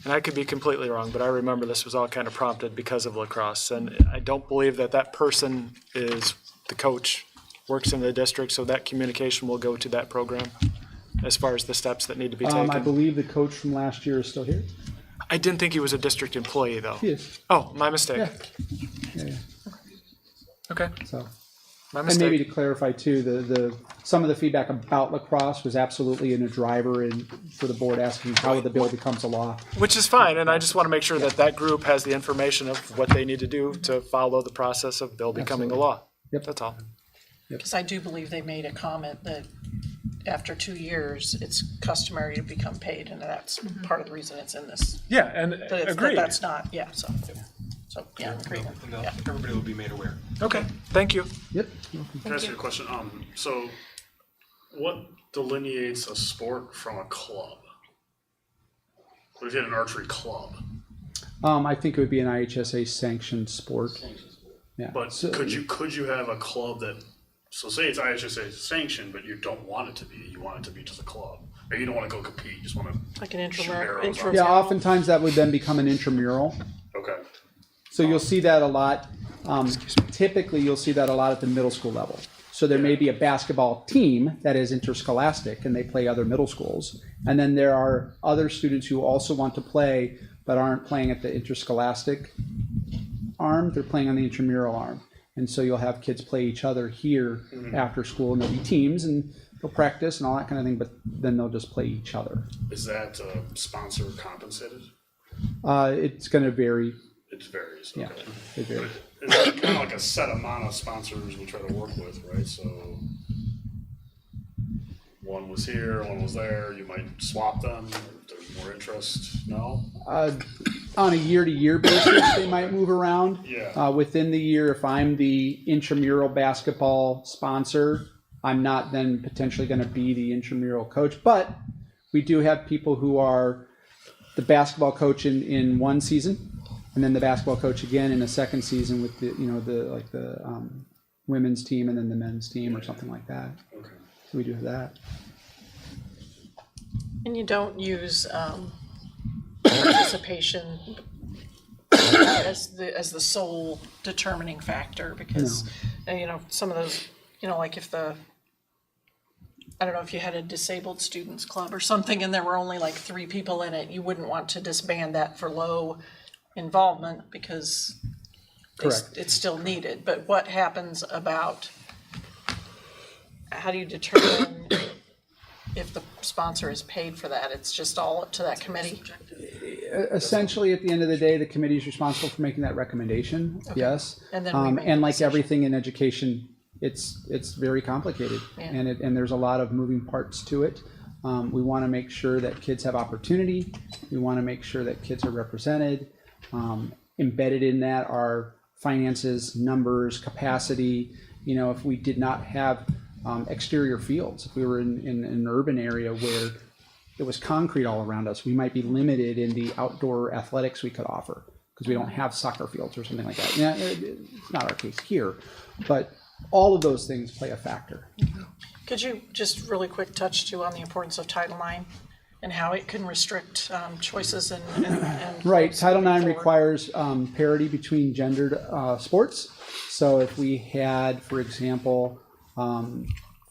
And I could be completely wrong, but I remember this was all kind of prompted because of lacrosse. And I don't believe that person is the coach, works in the district, so that communication will go to that program as far as the steps that need to be taken. I believe the coach from last year is still here. I didn't think he was a district employee, though. He is. Oh, my mistake. Yeah. Okay. So, My and mistake. maybe to clarify too, the some of the feedback about lacrosse was absolutely in a driver for the board asking how the bill becomes a law. Which is fine, and I just want to make sure that group has the information of what they need to do to follow the process of bill becoming a law. Yep. That's all. Because I do believe they made a comment that after 2 years, it's customary to become paid, and that's part of the reason it's in this. Yeah, and agreed. That's not, so, yeah, agreement. And everybody will be made aware. Okay, thank you. Yep. Can I ask you a question? So what delineates a sport from a club? What if you had an archery club? I think it would be an IHSA sanctioned sport. Yeah. But So- could you have a club that, so say it's IHSA sanctioned, but you don't want it to be, you want it to be just a club. Maybe you don't want to go compete, you just want to Like an shoot intramural. arrows. Yeah, oftentimes that would then become an intramural. Okay. So you'll see that a lot. Typically, you'll see that a lot at the middle school level. So there may be a basketball team that is interscholastic and they play other middle schools. And then there are other students who also want to play but aren't playing at the interscholastic arm. They're playing on the intramural arm. And so you'll have kids play each other here after school, and there'll be teams, and they'll practice and all that kind of thing, but then they'll just play each other. Is that sponsor compensated? It's going to vary. It varies, Yeah, okay. it varies. It's kind of like a set amount of sponsors we try to work with, right? So one was here, one was there, you might swap them, or if there's more interest, no? On a year-to-year basis, they might move around. Yeah. Within the year, if I'm the intramural basketball sponsor, I'm not then potentially going to be the intramural coach. But we do have people who are the basketball coach in one season, and then the basketball coach again in a second season with the the women's team and then the men's team or something like that. Okay. So we do have that. And you don't use participation as the sole determining factor, because some of those, like if I don't know, if you had a disabled students club or something and there were only like 3 people in it, you wouldn't want to disband that for low involvement because it's still needed. But what happens about, how do you determine if the sponsor is paid for that? It's just all up to that committee? Essentially, at the end of the day, the committee is responsible for making that recommendation. Okay. Yes. And then we make and the like decision. everything in education, it's very complicated, and there's a lot of moving parts to it. We want to make sure that kids have opportunity. We want to make sure that kids are represented. Embedded in that are finances, numbers, capacity. If we did not have exterior fields, if we were in an urban area where it was concrete all around us, we might be limited in the outdoor athletics we could offer because we don't have soccer fields or something like that. Yeah, it's not our case here, but all of those things play a factor. Could you just really quick touch too on the importance of Title IX and how it can restrict choices and Right. Title IX requires parity between gendered sports. So if we had, for example,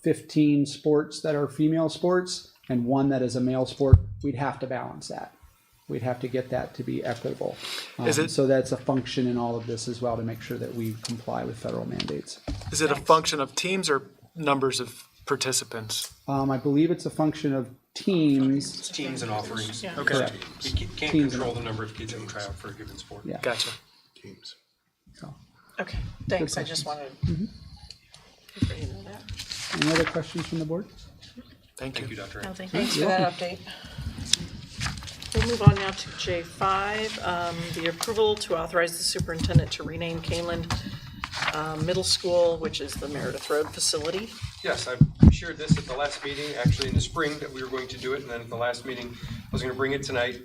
15 sports that are female sports and 1 that is a male sport, we'd have to balance that. We'd have to get that to be equitable. So that's a function in all of this as well to make sure that we comply with federal mandates. Is it a function of teams or numbers of participants? I believe it's a function of teams. Teams and offerings. Yeah. Okay. Correct. You can't Teams control and- the number of kids that can try out for a given sport. Yeah. Gotcha. Teams. So, Okay, thanks. I just wanted to bring you that. any other questions from the board? Thank you. Thank you, Dr. No, Ray. thank you. Thanks for that update. We'll move on now to J5, the approval to authorize the superintendent to rename Kaneland Middle School, which is the Meredith Road facility. Yes, I shared this at the last meeting, actually in the spring, that we were going to do it, and then at the last meeting, I was going to bring it tonight.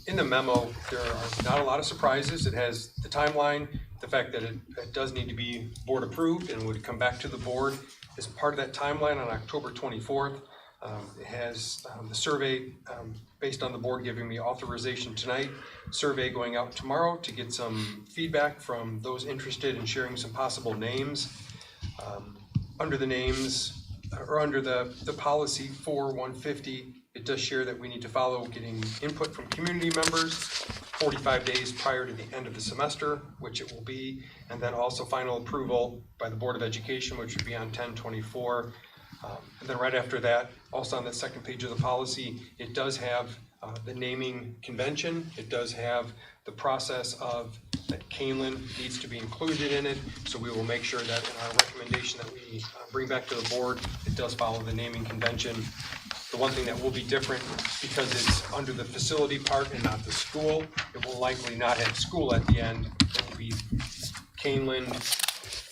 In the memo, there are not a lot of surprises. It has the timeline, the fact that it does need to be board approved and would come back to the board as part of that timeline on October 24th. It has the survey based on the board giving me authorization tonight, survey going out tomorrow to get some feedback from those interested in sharing some possible names. Under the names, or under the policy 4150, it does share that we need to follow getting input from community members 45 days prior to the end of the semester, which it will be, and then also final approval by the Board of Education, which would be on 10/24. And then right after that, also on the second page of the policy, it does have the naming convention. It does have the process of that Kaneland needs to be included in it. So we will make sure that in our recommendation that we bring back to the board, it does follow the naming convention. The one thing that will be different, because it's under the facility part and not the school, it will likely not have school at the end. It will be Kaneland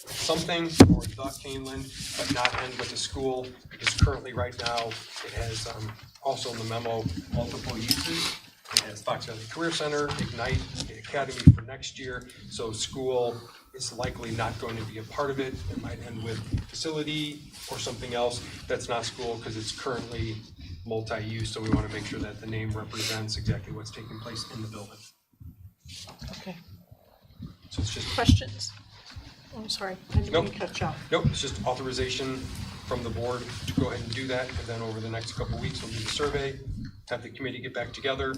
something, or the Kaneland, but not end with the school, because currently right now, it has also in the memo, multiple uses. It has Fox Valley Career Center, Ignite, the Academy for next year, so school is likely not going to be a part of it. It might end with facility or something else that's not school, because it's currently multi-use, so we want to make sure that the name represents exactly what's taking place in the building. Okay, So it's just questions? I'm sorry, I didn't mean to cut you off. Nope, it's just authorization from the board to go ahead and do that, and then over the next couple of weeks, we'll do the survey, have the committee get back together,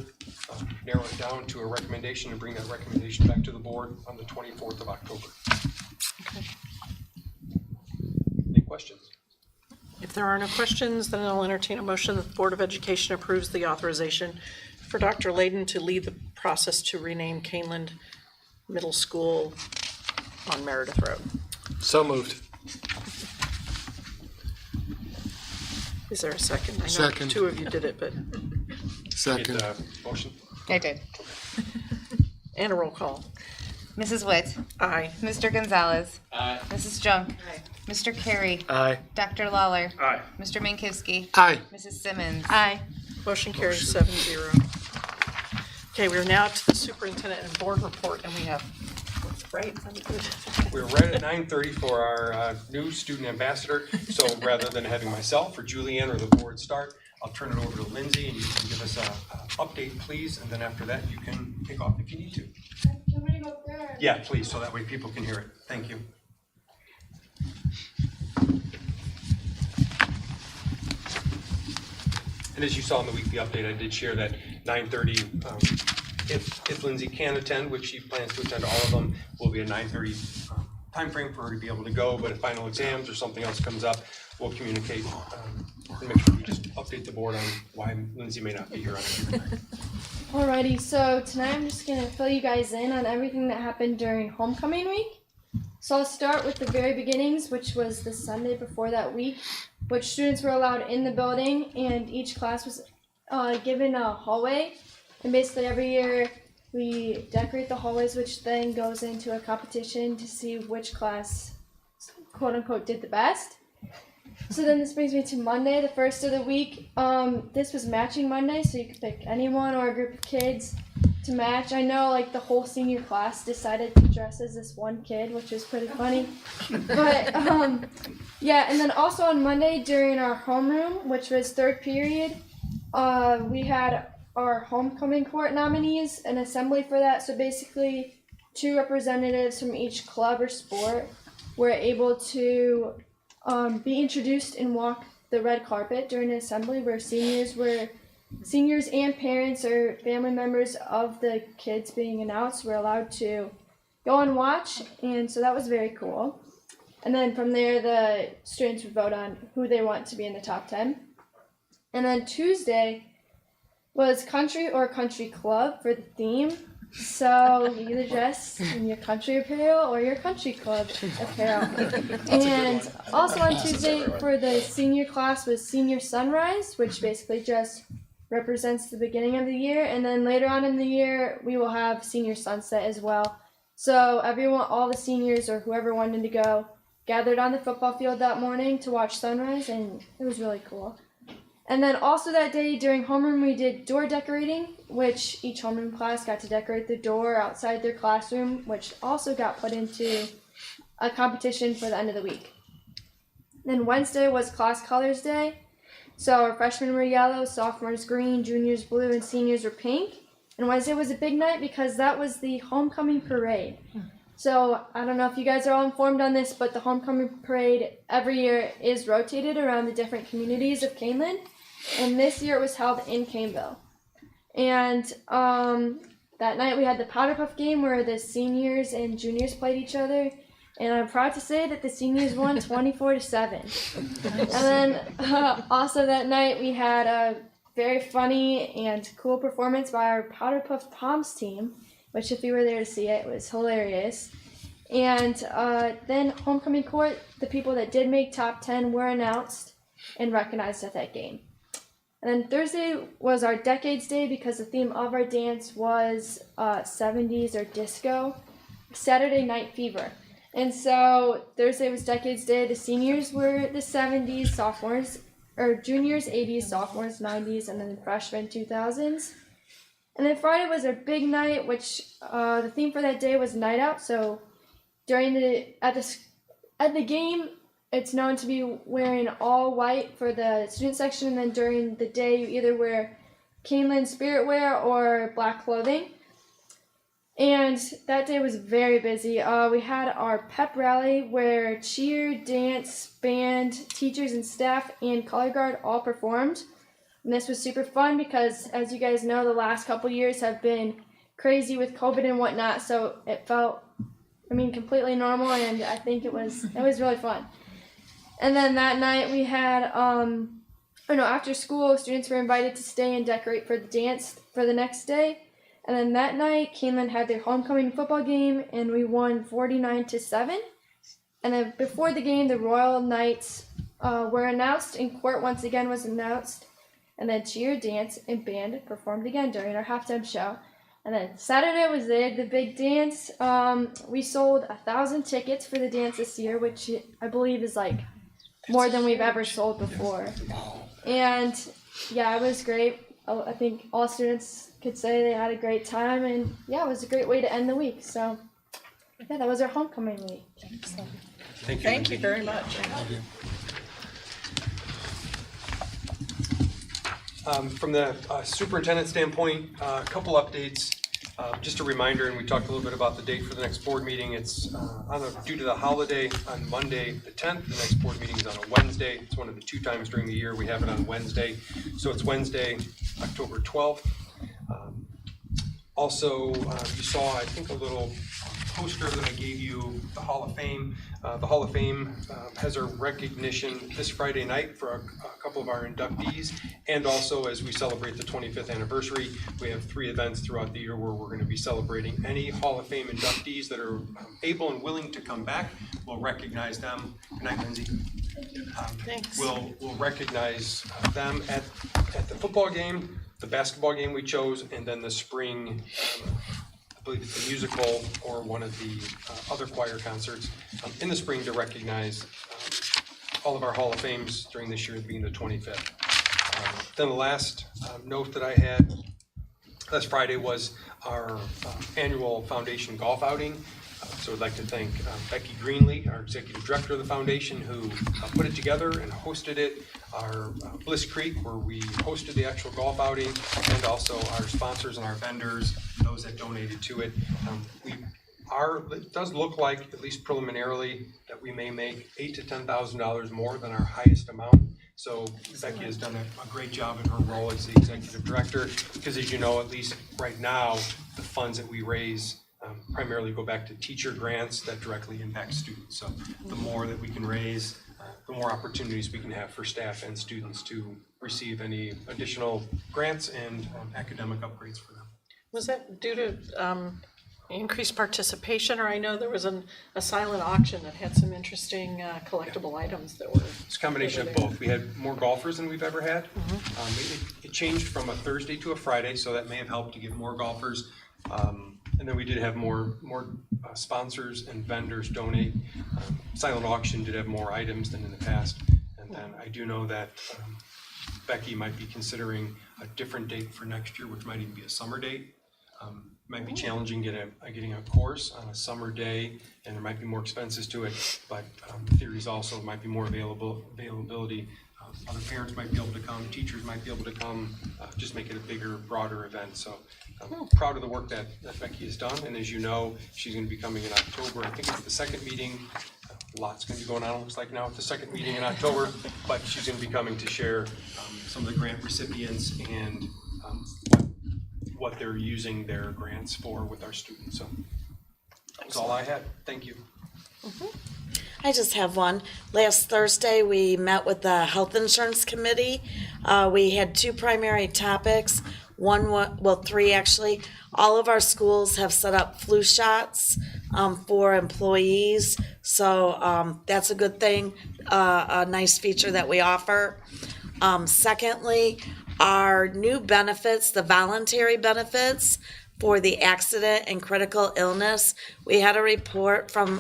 narrow it down to a recommendation, and bring that recommendation back to the board on the 24th of October. Any questions? If there are no questions, then I'll entertain a motion that the Board of Education approves the authorization for Dr. Layden to lead the process to rename Kaneland Middle School on Meredith Road. So moved. Is there a second? I know Second. two of you did it, but, Second. Need a motion? I did. and a roll call. Mrs. Witt. Aye. Mr. Gonzalez. Aye. Mrs. Junk. Mr. Carey. Aye. Dr. Lawler. Aye. Mr. Minkowski. Aye. Mrs. Simmons. Aye. Motion carries 7-0. Okay, we're now to the superintendent and board report, and we have, right? We're right at 9:30 for our new student ambassador. So rather than having myself or Julianne or the board start, I'll turn it over to Lindsay and you can give us a update, please. And then after that, you can kick off if you need to. Yeah, please, so that way people can hear it. Thank you. And as you saw in the weekly update, I did share that 9:30, if Lindsay can attend, which she plans to attend all of them, will be a 9:30 timeframe for her to be able to go. But if final exams or something else comes up, we'll communicate and make sure we just update the board on why Lindsay may not be here on a given night. Alrighty, so tonight I'm just gonna fill you guys in on everything that happened during homecoming week. So I'll start with the very beginnings, which was the Sunday before that week, which students were allowed in the building and each class was given a hallway. And basically every year we decorate the hallways, which then goes into a competition to see which class, quote unquote, did the best. So then this brings me to Monday, the first of the week. This was matching Monday, so you could pick anyone or a group of kids to match. I know like the whole senior class decided to dress as this one kid, which was pretty funny. But yeah, and then also on Monday during our homeroom, which was third period, we had our homecoming court nominees, an assembly for that. So basically 2 representatives from each club or sport were able to be introduced and walk the red carpet during an assembly where seniors and parents or family members of the kids being announced were allowed to go and watch, and so that was very cool. And then from there, the students would vote on who they want to be in the top 10. And then Tuesday was country or country club for the theme. So you either dress in your country apparel or your country club apparel. And also on Tuesday for the senior class was Senior Sunrise, which basically just represents the beginning of the year. And then later on in the year, we will have Senior Sunset as well. So everyone, all the seniors or whoever wanted to go, gathered on the football field that morning to watch sunrise, and it was really cool. And then also that day during homeroom, we did door decorating, which each homeroom class got to decorate the door outside their classroom, which also got put into a competition for the end of the week. Then Wednesday was class colors day. So our freshmen were yellow, sophomores green, juniors blue, and seniors were pink. And Wednesday was a big night because that was the homecoming parade. So I don't know if you guys are all informed on this, but the homecoming parade every year is rotated around the different communities of Kaneland. And this year it was held in Caneville. And that night we had the Powder Puff game where the seniors and juniors played each other. And I'm proud to say that the seniors won 24-7. And then also that night we had a very funny and cool performance by our Powder Puff Poms team, which if you were there to see it, was hilarious. And then homecoming court, the people that did make top 10 were announced and recognized at that game. And then Thursday was our Decades Day because the theme of our dance was 70s or disco, Saturday Night Fever. And so Thursday was Decades Day. The seniors were the 70s, sophomores, or juniors 80s, sophomores 90s, and then freshmen 2000s. And then Friday was our big night, which the theme for that day was night out. So during at the game, it's known to be wearing all white for the student section, and then during the day you either wear Kaneland spirit wear or black clothing. And that day was very busy. We had our pep rally where cheer, dance, band, teachers and staff, and color guard all performed. And this was super fun because, as you guys know, the last couple years have been crazy with COVID and whatnot, so it felt completely normal, and I think it was really fun. And then that night we had, after school, students were invited to stay and decorate for the dance for the next day. And then that night, Kaneland had their homecoming football game, and we won 49-7. And then before the game, the Royal Knights were announced, and court once again was announced. And then cheer, dance, and band performed again during our halftime show. And then Saturday was the big dance. We sold 1,000 tickets for the dance this year, which I believe is like more than we've ever sold before. And yeah, it was great. I think all students could say they had a great time, and yeah, it was a great way to end the week. So yeah, that was our homecoming week. Thank you very much. From the superintendent standpoint, a couple updates. Just a reminder, and we talked a little bit about the date for the next board meeting. It's due to the holiday on Monday the 10th. The next board meeting is on a Wednesday. It's one of the 2 times during the year we have it on Wednesday. So it's Wednesday, October 12th. Also, you saw, I think, a little poster that I gave you, the Hall of Fame. The Hall of Fame has a recognition this Friday night for a couple of our inductees, and also as we celebrate the 25th anniversary, we have 3 events throughout the year where we're going to be celebrating any Hall of Fame inductees that are able and willing to come back. We'll recognize them. Good night, Lindsay. Thanks. We'll recognize them at the football game, the basketball game we chose, and then the spring, I believe it's a musical or one of the other choir concerts in the spring to recognize all of our Hall of Fames during this year being the 25th. Then the last note that I had last Friday was our annual foundation golf outing. So I'd like to thank Becky Greenlee, our executive director of the foundation, who put it together and hosted it. Our Bliss Creek, where we hosted the actual golf outing, and also our sponsors and our vendors, those that donated to it. It does look like, at least preliminarily, that we may make $8,000 to $10,000 more than our highest amount. So Becky has done a great job in her role as the executive director, because as you know, at least right now, the funds that we raise primarily go back to teacher grants that directly impact students. So the more that we can raise, the more opportunities we can have for staff and students to receive any additional grants and academic upgrades for them. Was that due to increased participation, or I know there was a silent auction that had some interesting collectible items that were... It's a combination of both. We had more golfers than we've ever had. It changed from a Thursday to a Friday, so that may have helped to get more golfers. And then we did have more sponsors and vendors donate. Silent auction did have more items than in the past. And then I do know that Becky might be considering a different date for next year, which might even be a summer date. Might be challenging getting a course on a summer day, and there might be more expenses to it, but the theory is also might be more availability. Other parents might be able to come, teachers might be able to come, just make it a bigger, broader event. So I'm proud of the work that Becky has done, and as you know, she's going to be coming in October. I think it's the second meeting. Lots going to be going on, it looks like now, at the second meeting in October, but she's going to be coming to share some of the grant recipients and what they're using their grants for with our students. So that's all I had. Thank you. I just have one. Last Thursday, we met with the Health Insurance Committee. We had 2 primary topics. 3 actually. All of our schools have set up flu shots for employees. So that's a good thing, a nice feature that we offer. Secondly, our new benefits, the voluntary benefits for the accident and critical illness. We had a report from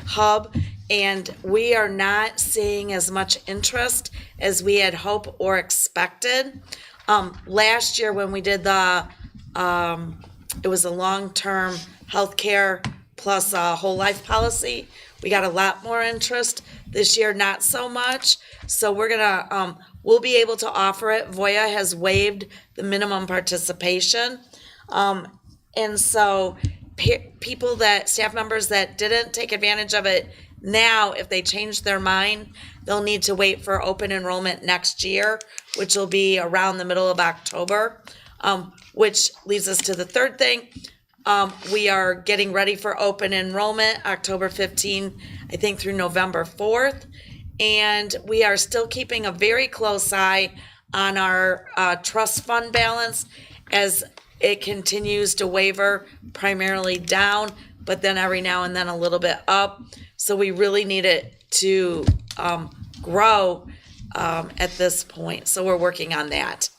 Hub, and we are not seeing as much interest as we had hoped or expected. Last year when we did it was a long-term healthcare plus a whole life policy, we got a lot more interest. This year, not so much. So we're gonna, we'll be able to offer it. Voya has waived the minimum participation. And so staff members that didn't take advantage of it now, if they change their mind, they'll need to wait for open enrollment next year, which will be around the middle of October, which leads us to the third thing. We are getting ready for open enrollment, October 15, I think through November 4th. And we are still keeping a very close eye on our trust fund balance as it continues to waver, primarily down, but then every now and then a little bit up. So we really need it to grow at this point. So we're working on that.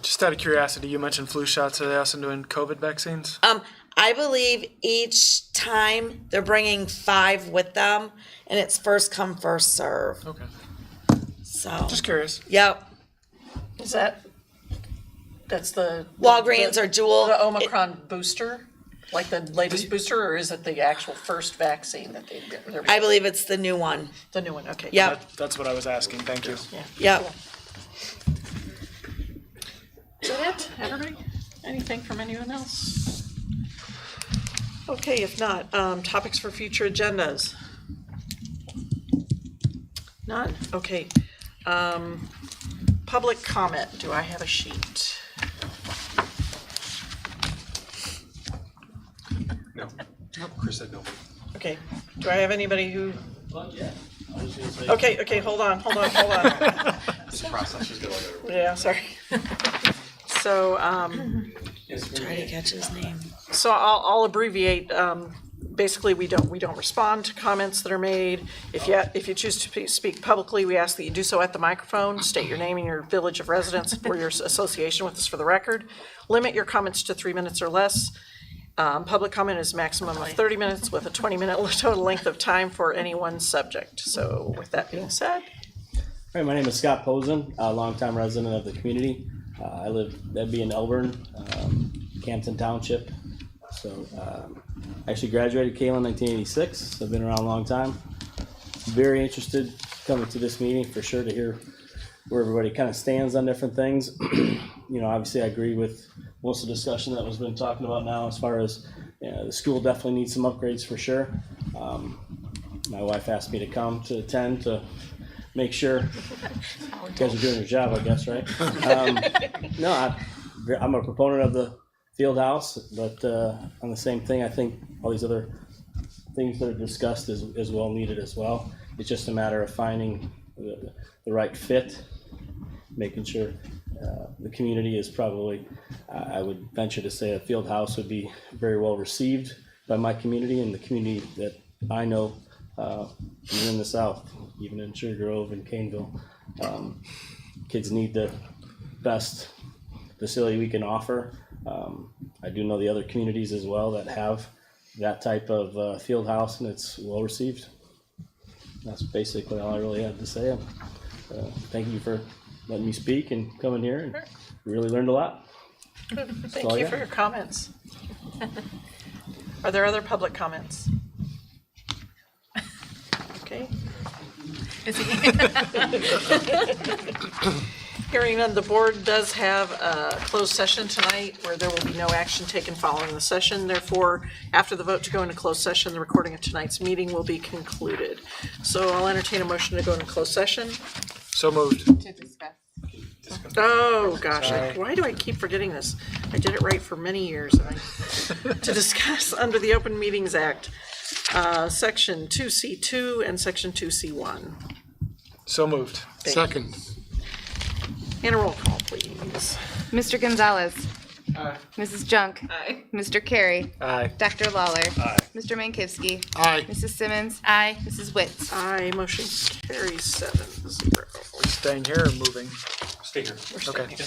Just out of curiosity, you mentioned flu shots. Are they also doing COVID vaccines? I believe each time they're bringing 5 with them, and it's first come, first serve. Okay. So. Just curious. Yep. That's the. Walgreens or Jewel. The Omicron booster, like the latest booster, or is it the actual first vaccine that they're? I believe it's the new one. The new one, okay. Yep. That's what I was asking. Thank you. Yep. Is that it, everybody? Anything from anyone else? Okay, if not, topics for future agendas? None, okay. Public comment, do I have a sheet? No. Chris said no. Okay, do I have anybody who? Not yet. I was gonna say. Okay, hold on. This process is going. Yeah, sorry. So, Try to catch his name. So I'll abbreviate. Basically, we don't respond to comments that are made. If you choose to speak publicly, we ask that you do so at the microphone. State your name and your village of residence or your association with us for the record. Limit your comments to 3 minutes or less. Public comment is maximum of 30 minutes with a 20-minute total length of time for any one subject. So with that being said. Hi, my name is Scott Posen, a longtime resident of the community. That'd be in Elburn, Campton Township. So I actually graduated Kaneland 1986. So I've been around a long time. Very interested coming to this meeting for sure to hear where everybody kind of stands on different things. Obviously I agree with most of the discussion that was been talking about now as far as the school definitely needs some upgrades for sure. My wife asked me to come to attend to make sure you guys are doing your job, I guess, right? I'm a proponent of the field house, but on the same thing, I think all these other things that are discussed is well needed as well. It's just a matter of finding the right fit, making sure the community is probably, I would venture to say a field house would be very well received by my community and the community that I know even in the South, even in Sugar Grove and Caneville. Kids need the best facility we can offer. I do know the other communities as well that have that type of field house, and it's well received. That's basically all I really have to say. Thank you for letting me speak and coming here, and really learned a lot. Thank you for your comments. Are there other public comments? Okay. Is he? Hearing none, the board does have a closed session tonight where there will be no action taken following the session. Therefore, after the vote to go into closed session, the recording of tonight's meeting will be concluded. So I'll entertain a motion to go into closed session. So moved. To discuss. Oh, gosh, Sorry. why do I keep forgetting this? I did it right for many years. To discuss under the Open Meetings Act, Section 2C2 and Section 2C1. So moved. Second. And a roll call, please. Mr. Gonzalez. Aye. Mrs. Junk. Aye. Mr. Carey. Aye. Dr. Lawler. Aye. Mr. Mankivsky. Aye. Mrs. Simmons. Aye. Mrs. Witz. Aye, motion carries 7-0. Staying here or moving? Stay here. We're staying Okay. here.